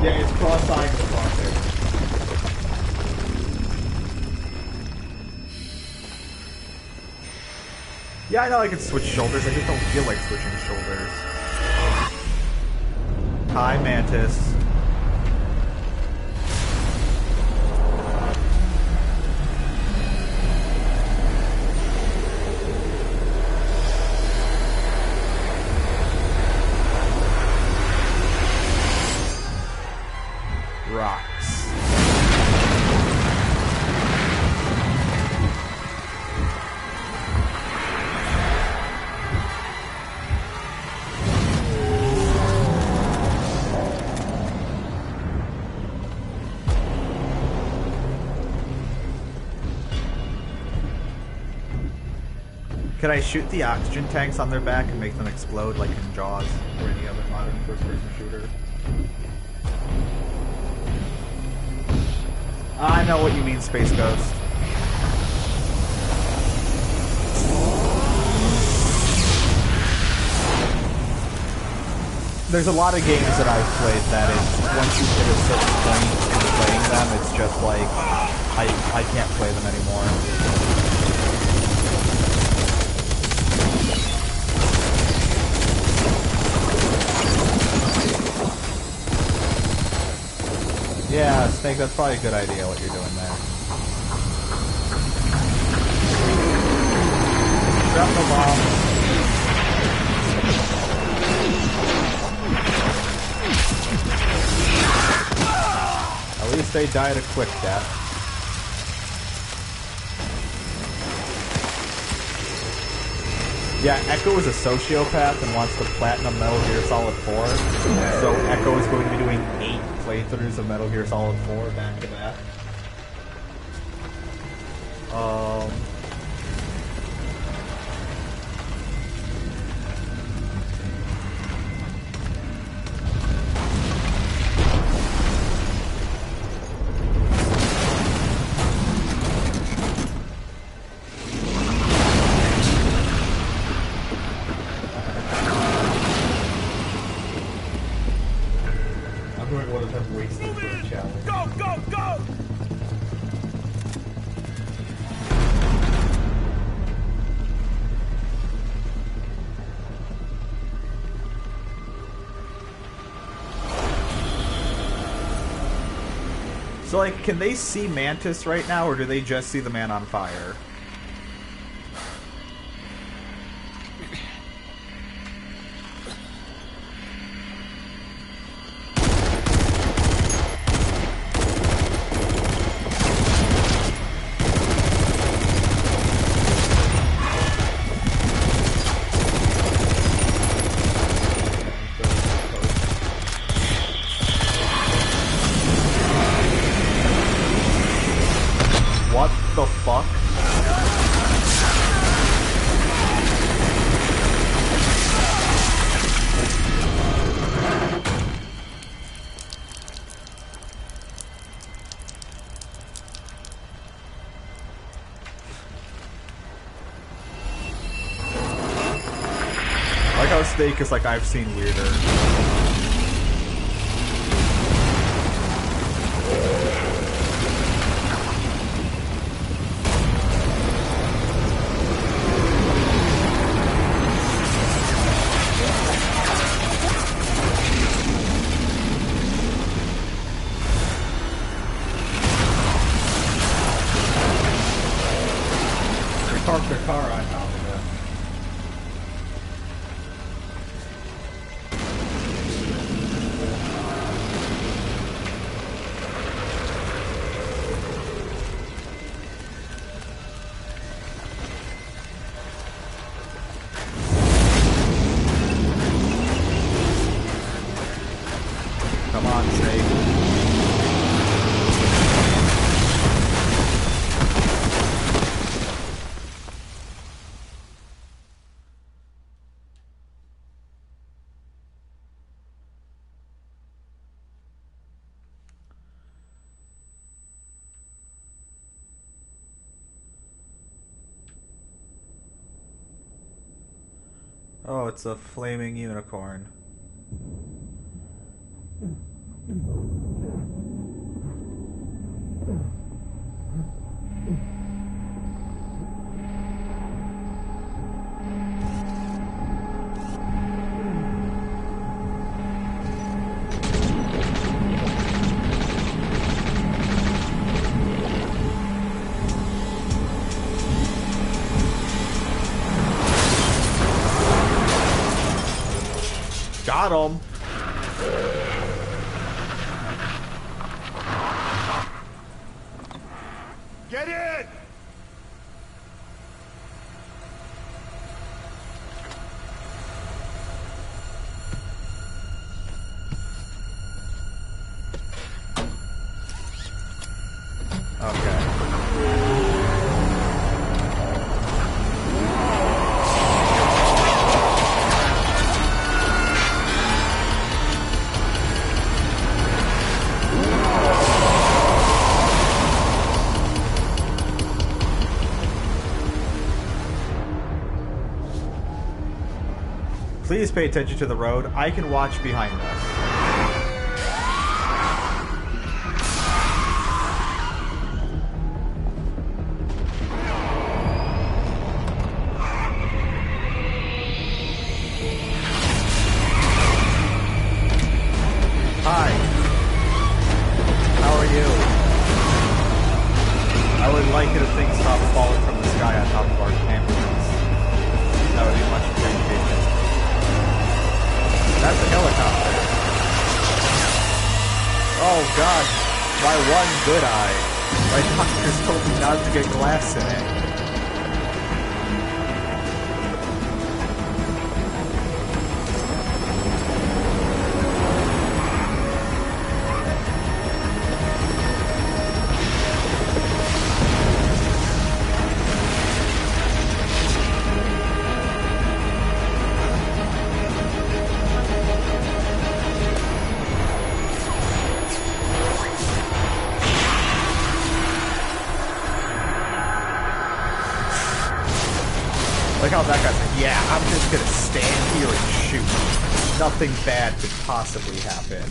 Yeah, it's cross-eyed with crosshair. Yeah, I know I can switch shoulders, I just don't feel like switching shoulders. Hi, Mantis. Rocks. Can I shoot the oxygen tanks on their back and make them explode like in Jaws or any other modern first-person shooter? I know what you mean, Space Ghost. There's a lot of games that I've played that is, once you hit a certain point in playing them, it's just like, I can't play them anymore. Yeah, Snake, that's probably a good idea what you're doing there. Drop the bomb. At least they died a quick death. Yeah, Echo is a sociopath and wants to platinum Metal Gear Solid 4. So Echo is going to be doing 8 playthroughs of Metal Gear Solid 4 back to back. like, can they see Mantis right now, or do they just see the man on fire? What the fuck? I like how Steak is like, I've seen weirder. Parked their car on top of it. Come on, Snake. Oh, it's a flaming unicorn. Got him. Get in! Please pay attention to the road. I can watch behind us. Hi. How are you? I would like it if things stopped falling from the sky on top of our ambulance. That would be much appreciated. That's a helicopter. Oh god, my one good eye. My doctors told me not to get glass in it. Like how that guy's like, yeah, I'm just gonna stand here and shoot. Nothing bad could possibly happen.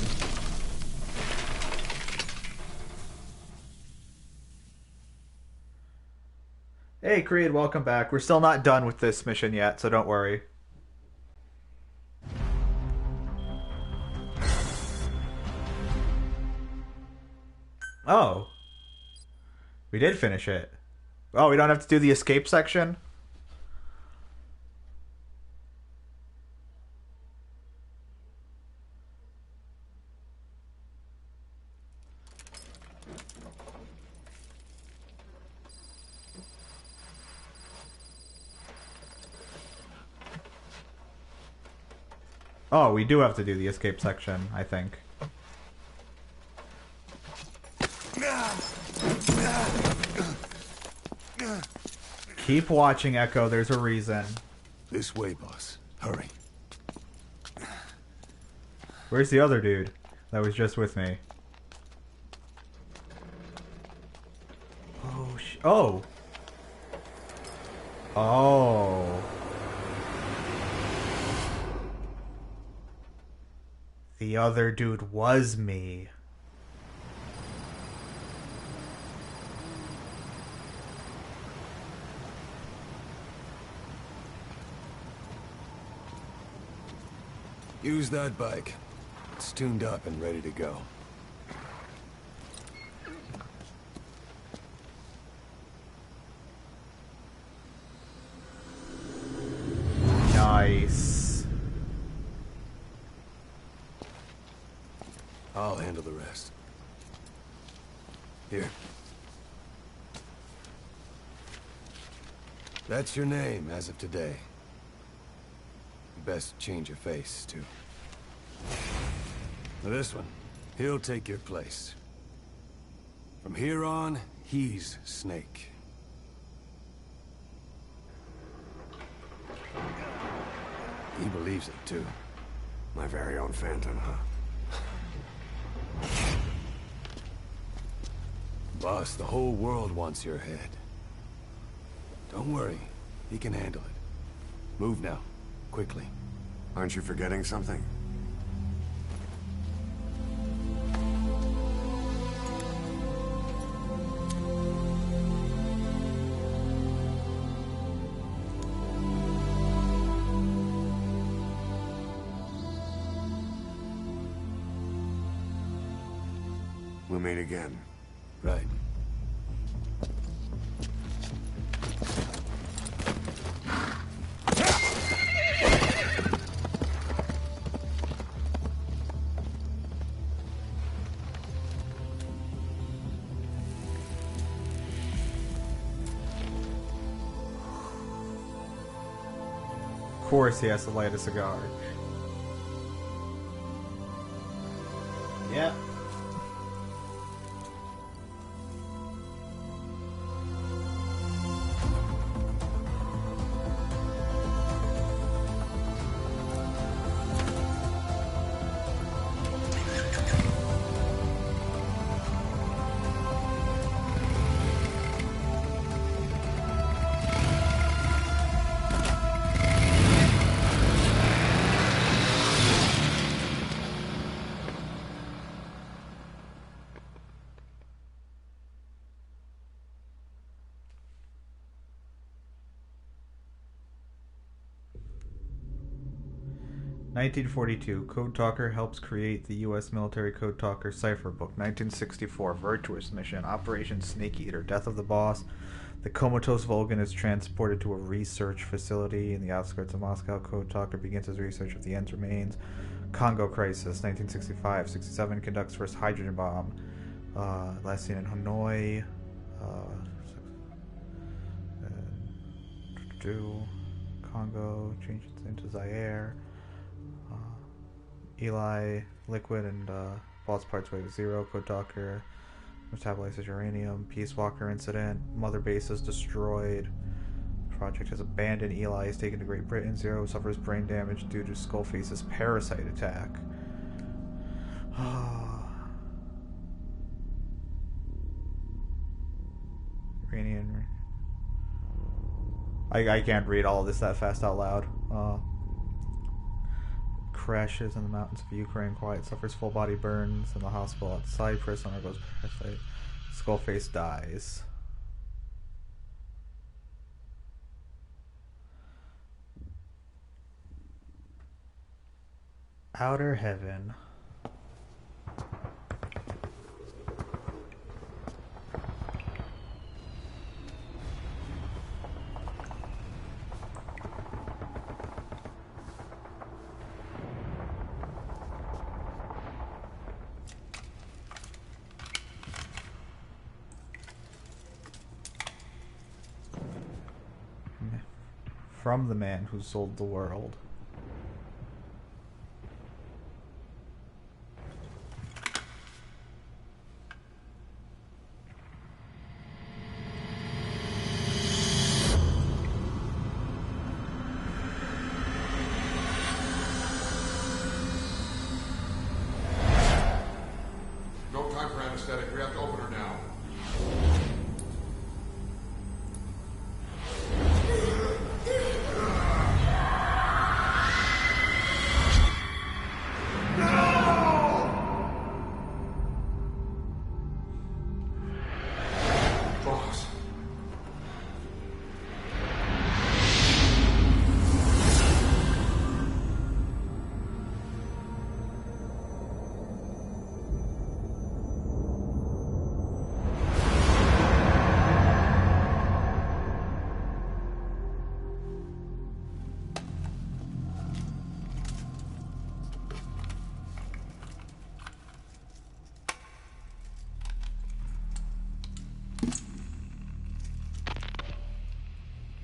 Hey, Creed, welcome back. We're still not done with this mission yet, so don't worry. Oh. We did finish it. Oh, we don't have to do the escape section? Oh, we do have to do the escape section, I think. Keep watching, Echo. There's a reason. This way, boss. Hurry. Where's the other dude that was just with me? Oh, oh! Oh. The other dude was me. Use that bike. It's tuned up and ready to go. Nice. I'll handle the rest. Here. That's your name as of today. Best change your face, too. Now this one, he'll take your place. From here on, he's Snake. He believes it, too. My very own Phantom, huh? Boss, the whole world wants your head. Don't worry, he can handle it. Move now, quickly. Aren't you forgetting something? We'll meet again. Right. Of course he has to light a cigar. Yep. (1942) Code Talker helps create the U.S. military Code Talker cipher book. 1964 Virtuous mission. Operation Snake Eater. Death of the boss. The comatose Vulcan is transported to a research facility in the outskirts of Moscow. Code Talker begins his research of the end's remains. Congo Crisis. 1965-67 conducts first hydrogen bomb. Last seen in Hanoi. Congo changes into Zaire. Eli, Liquid, and false parts wave 0. Code Talker metabolizes uranium. Peace Walker incident. Mother base is destroyed. Project has abandoned. Eli is taken to Great Britain. 0 suffers brain damage due to Skullface's parasite attack. Iranian. I can't read all of this that fast out loud. Crashes in the mountains of Ukraine. Quiet suffers full body burns in the hospital at Cyprus. Undergoes parasite. Skullface dies. Outer Heaven. from the man who sold the world. No time for anesthetic. We have to open her now. Boss.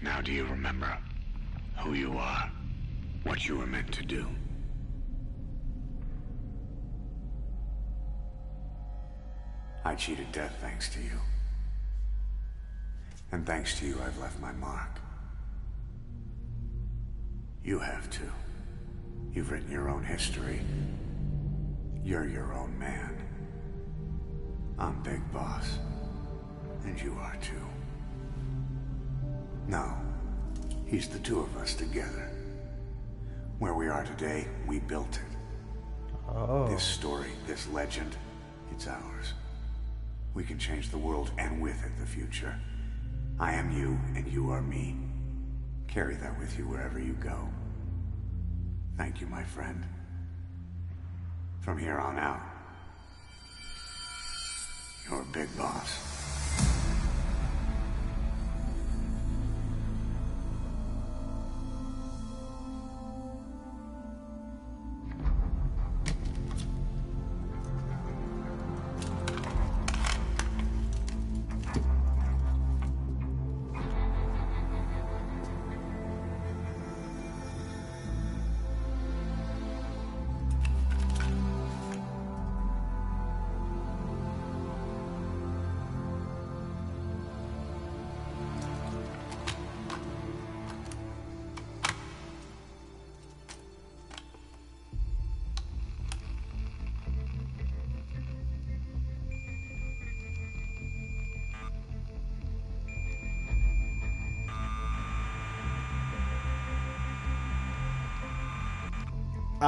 Now do you remember who you are? What you were meant to do? I cheated death thanks to you. And thanks to you, I've left my mark. You have too. You've written your own history. You're your own man. I'm Big Boss. And you are too. No. He's the two of us together. Where we are today, we built it. Oh. This story, this legend, it's ours. We can change the world and with it the future. I am you and you are me. Carry that with you wherever you go. Thank you, my friend. From here on out, you're Big Boss.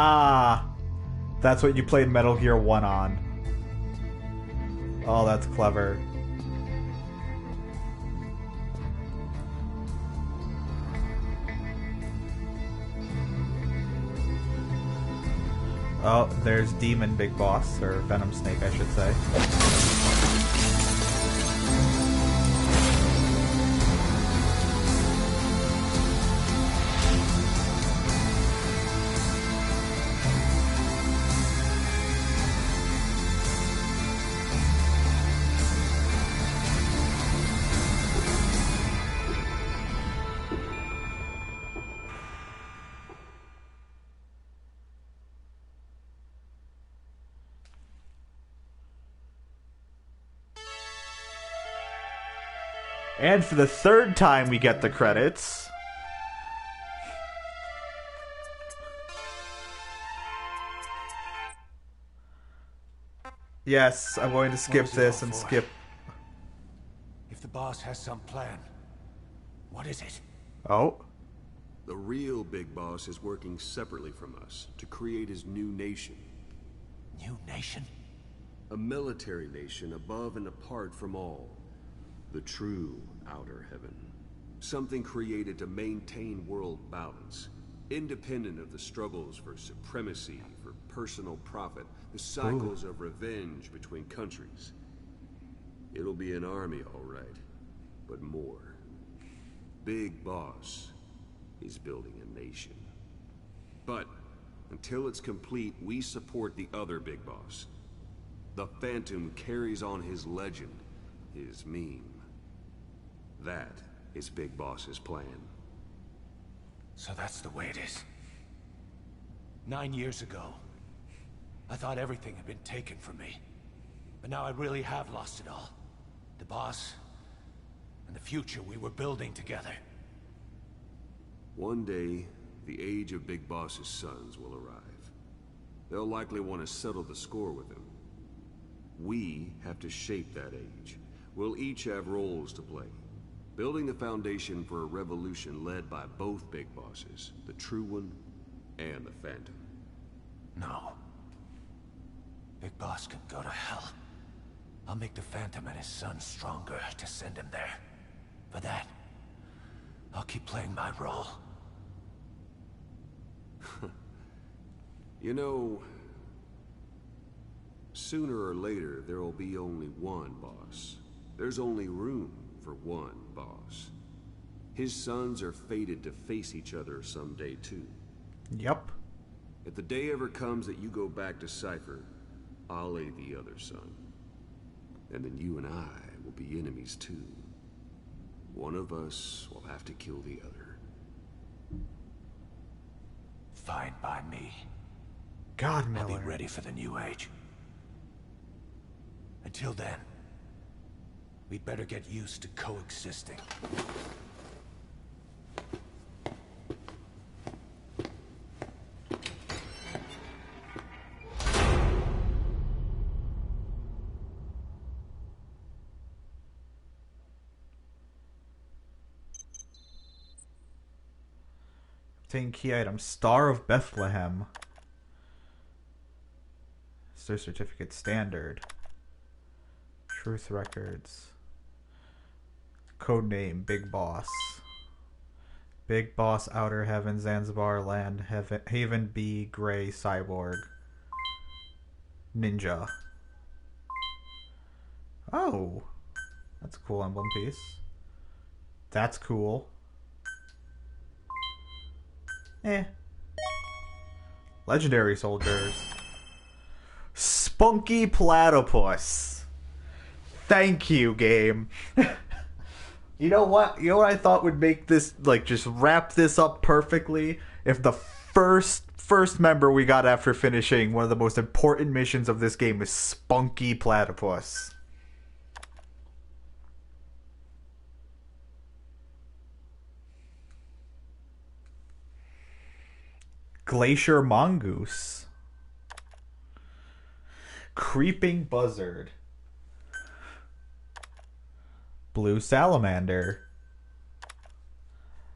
Ah, that's what you played Metal Gear 1 on. Oh, that's clever. Oh, there's Demon Big Boss, or Venom Snake, I should say. And for the third time, we get the credits. Yes, I'm going to skip this and skip. If the boss has some plan, what is it? Oh. The real Big Boss is working separately from us to create his new nation. New nation? A military nation above and apart from all. The true outer heaven. Something created to maintain world balance. Independent of the struggles for supremacy, for personal profit, the cycles of revenge between countries. It'll be an army, all right, but more. Big Boss is building a nation. But until it's complete, we support the other Big Boss. The Phantom carries on his legend, his meme. That is Big Boss's plan. So that's the way it is. 9 years ago, I thought everything had been taken from me. But now I really have lost it all. The boss, and the future we were building together. One day, the age of Big Boss's sons will arrive. They'll likely want to settle the score with him. We have to shape that age. We'll each have roles to play. Building the foundation for a revolution led by both Big Bosses, the True One and the Phantom. No. Big Boss can go to hell. I'll make the Phantom and his son stronger to send him there. For that, I'll keep playing my role. You know, sooner or later, there will be only one boss. There's only room for one boss. His sons are fated to face each other someday, too. Yep. If the day ever comes that you go back to Cypher, I'll aid the other son. And then you and I will be enemies, too. One of us will have to kill the other. Fine by me. God, Miller. I'll be ready for the new age. Until then, we'd better get used to coexisting. Obtain key item. Star of Bethlehem. Star certificate standard. Truth records. Codename Big Boss. Big Boss, Outer Heaven, Zanzibar, Land, Haven B, Gray, Cyborg. Ninja. Oh. That's a cool emblem piece. That's cool. Legendary soldiers. Spunky Platypus. Thank you, game. You know what? You know what I thought would make this, like, just wrap this up perfectly? If the first member we got after finishing one of the most important missions of this game is Spunky Platypus. Glacier Mongoose. Creeping Buzzard. Blue Salamander.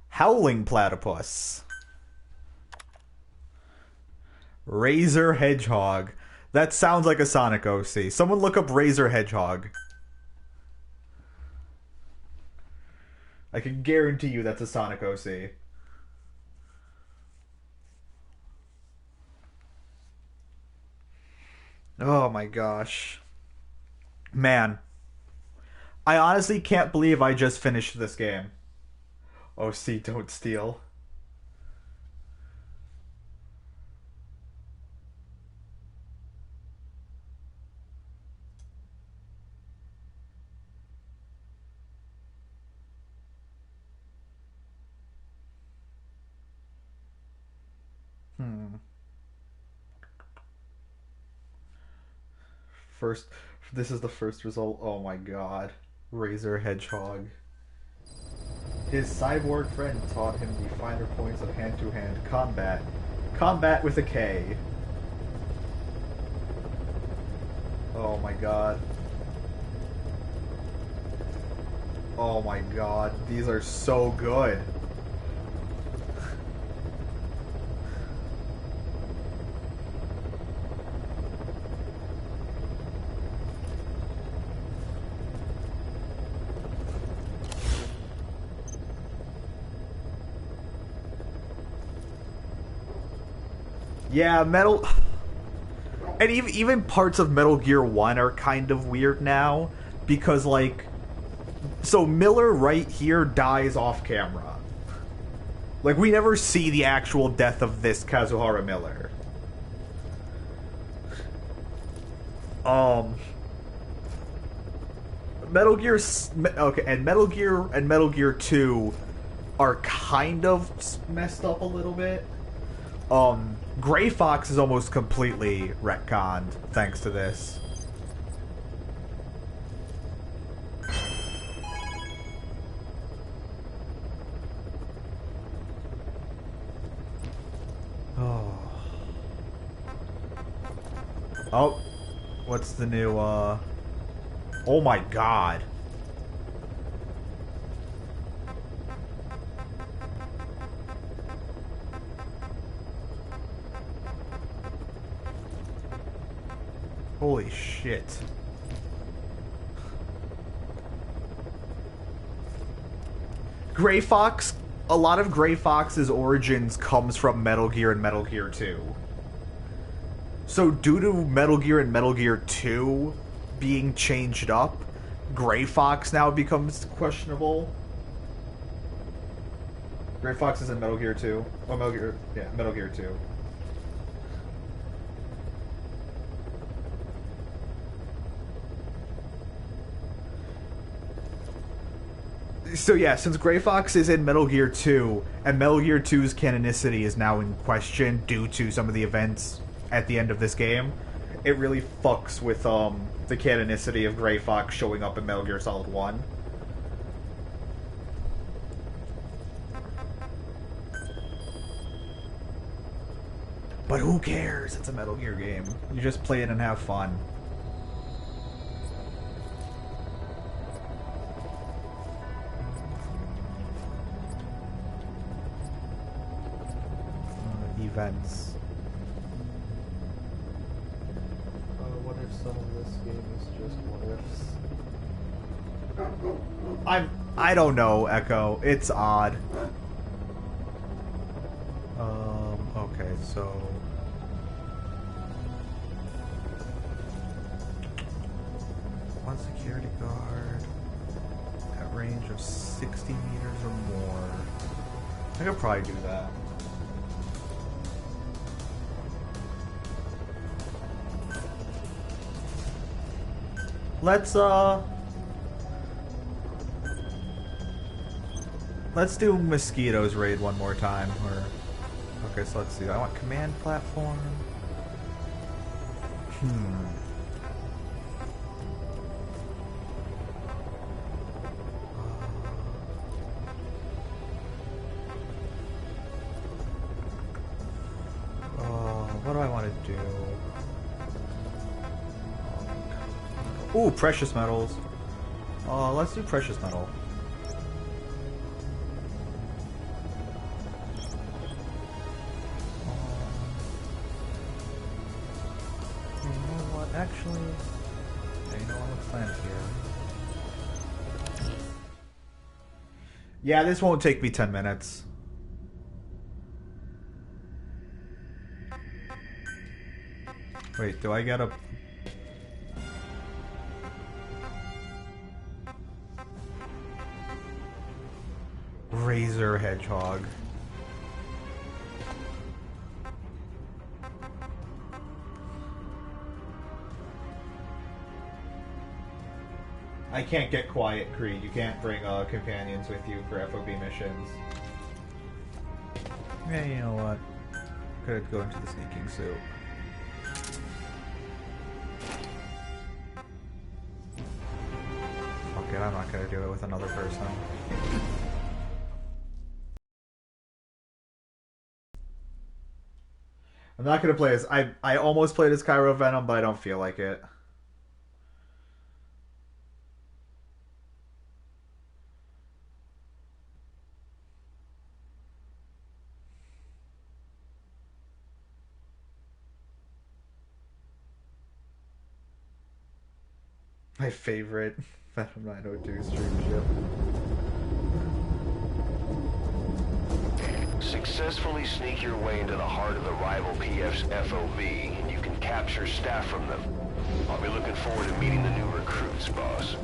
Howling Platypus. Razor Hedgehog. That sounds like a Sonic OC. Someone look up Razor Hedgehog. I can guarantee you that's a Sonic OC. Oh my gosh. Man. I honestly can't believe I just finished this game. OC, don't steal. This is the first result. Oh my god. Razor Hedgehog. His cyborg friend taught him the finer points of hand-to-hand combat. Combat with a K. Oh my god. Oh my god. These are so good. Yeah, Metal... And even parts of Metal Gear 1 are kind of weird now. Because, like... So, Miller right here dies off camera. Like, we never see the actual death of this Kazuhara Miller. Metal Gear... Okay, and Metal Gear 2 are kind of messed up a little bit. Gray Fox is almost completely retconned thanks to this. Oh, what's the new, oh my god. Holy shit. Gray Fox, a lot of Gray Fox's origins comes from Metal Gear and Metal Gear 2. So due to Metal Gear and Metal Gear 2 being changed up, Gray Fox now becomes questionable. Gray Fox is in Metal Gear 2. Oh, Metal Gear, yeah, Metal Gear 2. So yeah, since Gray Fox is in Metal Gear 2, and Metal Gear 2's canonicity is now in question due to some of the events at the end of this game, it really fucks with the canonicity of Gray Fox showing up in Metal Gear Solid 1. But who cares? It's a Metal Gear game. You just play it and have fun. Events. What if some of this game is just what ifs? I don't know, Echo. It's odd. Okay, so one security guard at range of 60 meters or more. I could probably do that. Let's do Mosquito's raid one more time. Okay, so let's see. I want command platform. What do I want to do? Ooh, precious metals. Let's do precious metal. You know what? Actually, you know what? Let's plan here. Yeah, this won't take me 10 minutes. Wait, do I get a... Razor Hedgehog. I can't get quiet, Creed. You can't bring companions with you for FOB missions. Yeah, you know what? Could go into the sneaking suit. Fuck it, I'm not gonna do it with another person. I'm not gonna play as... I almost played as Cairo Venom, but I don't feel like it. My favorite Venom 902 stream ship. Successfully sneak your way into the heart of the rival PF's FOB, and you can capture staff from them. I'll be looking forward to meeting the new recruits, boss.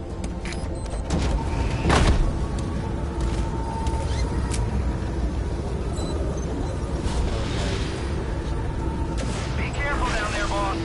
Be careful down there, boss.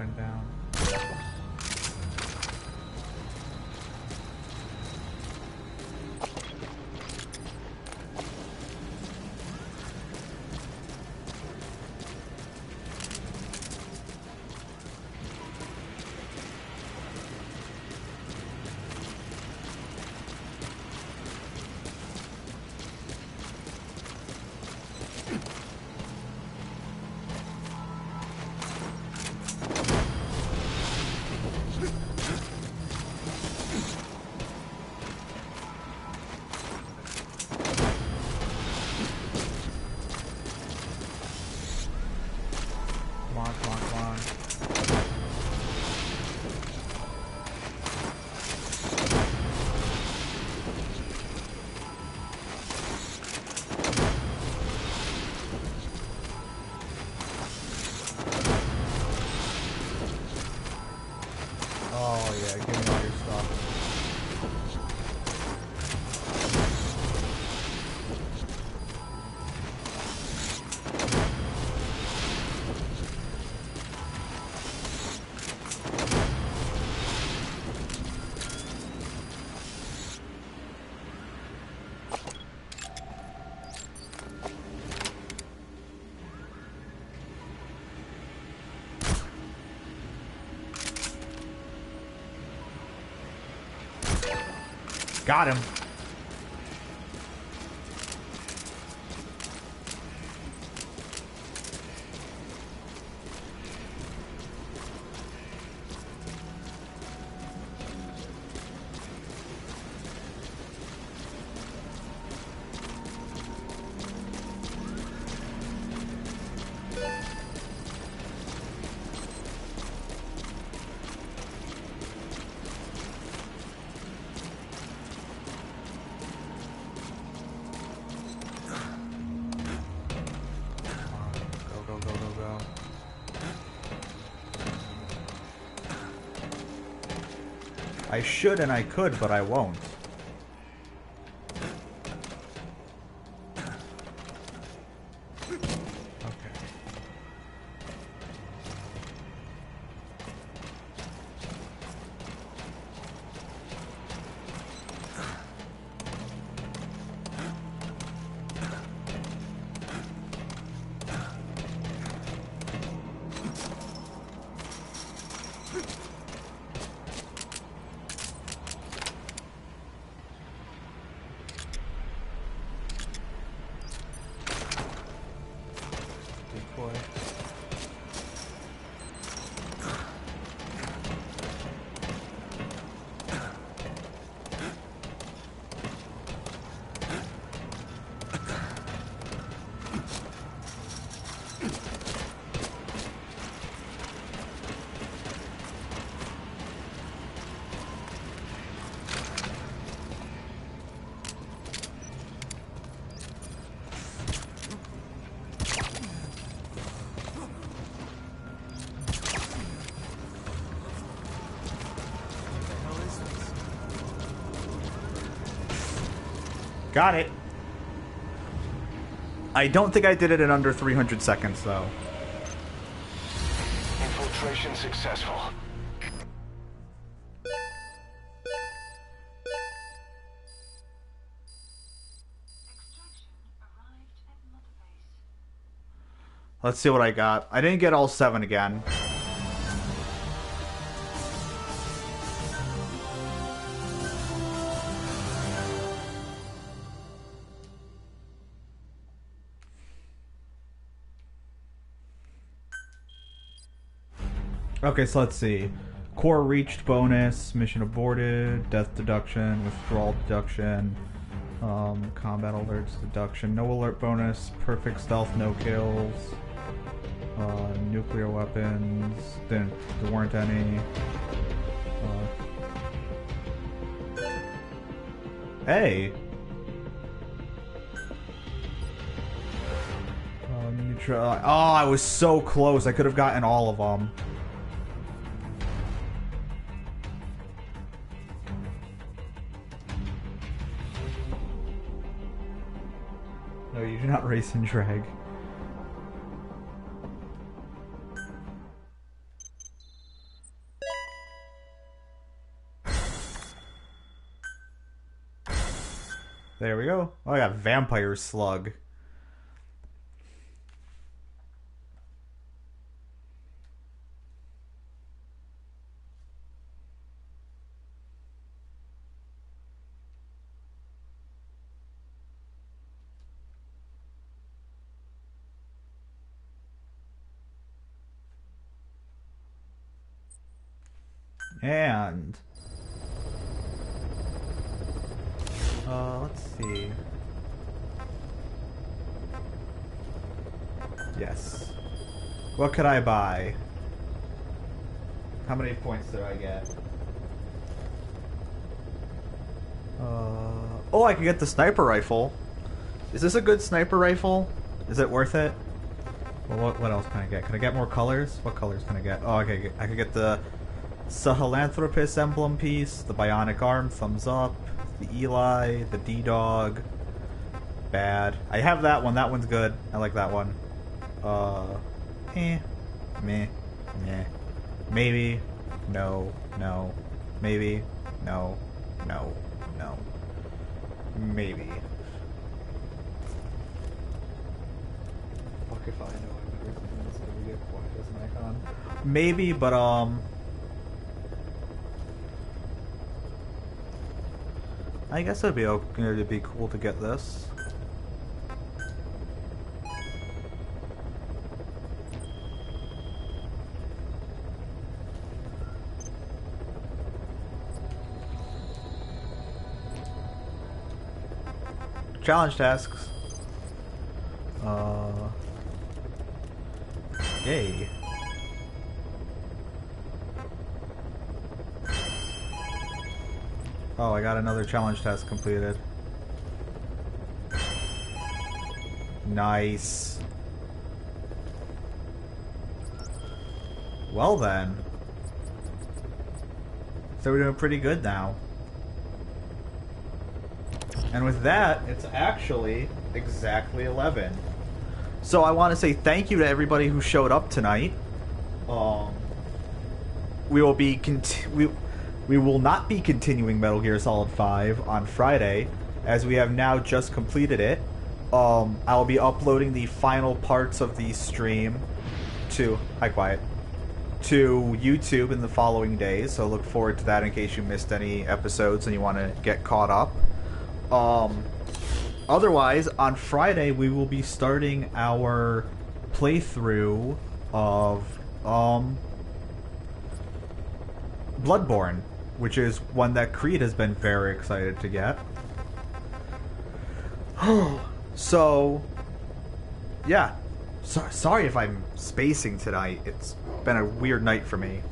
been down. Got him. I should and I could, but I won't. Got it. I don't think I did it in under 300 seconds, though. Infiltration successful. Let's see what I got. I didn't get all 7 again. Okay, so let's see. Core reached bonus, mission aborted, death deduction, withdrawal deduction, combat alerts deduction, no alert bonus, perfect stealth, no kills, nuclear weapons, there weren't any. Hey! Oh, I was so close. I could have gotten all of them. No, you do not race and drag. There we go. Oh, I got Vampire Slug. And let's see. Yes. What could I buy? How many points did I get? Oh, I could get the sniper rifle. Is this a good sniper rifle? Is it worth it? Well, what else can I get? Can I get more colors? What colors can I get? Oh, okay, I could get the Sahelanthropus emblem piece, the bionic arm, thumbs up, the Eli, the D-Dog. Bad. I have that one. That one's good. I like that one. Meh. Meh. Maybe. No. No. Maybe. No. No. No. Maybe. Fuck if I know I've never seen this movie get quiet as an icon. Maybe, but I guess it'd be cool to get this. Challenge tasks. Yay. Oh, I got another challenge task completed. Nice. Well then. So we're doing pretty good now. And with that, it's actually exactly 11. So I want to say thank you to everybody who showed up tonight. We will be we will not be continuing Metal Gear Solid 5 on Friday, as we have now just completed it. I'll be uploading the final parts of the stream to to YouTube in the following days, so look forward to that in case you missed any episodes and you want to get caught up. Otherwise, on Friday we will be starting our playthrough of Bloodborne, which is one that Creed has been very excited to get. So, yeah. Sorry if I'm spacing tonight. It's been a weird night for me.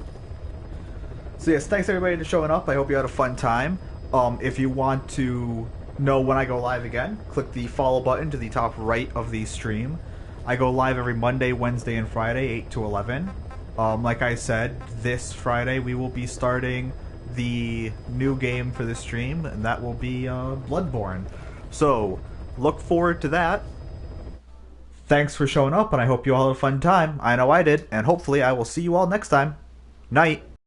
So yes, thanks everybody for showing up. I hope you had a fun time. If you want to know when I go live again, click the follow button to the top right of the stream. I go live every Monday, Wednesday, and Friday, 8 to 11. Like I said, this Friday we will be starting the new game for the stream, and that will be Bloodborne. So, look forward to that. Thanks for showing up, and I hope you all had a fun time. I know I did, and hopefully I will see you all next time. Night.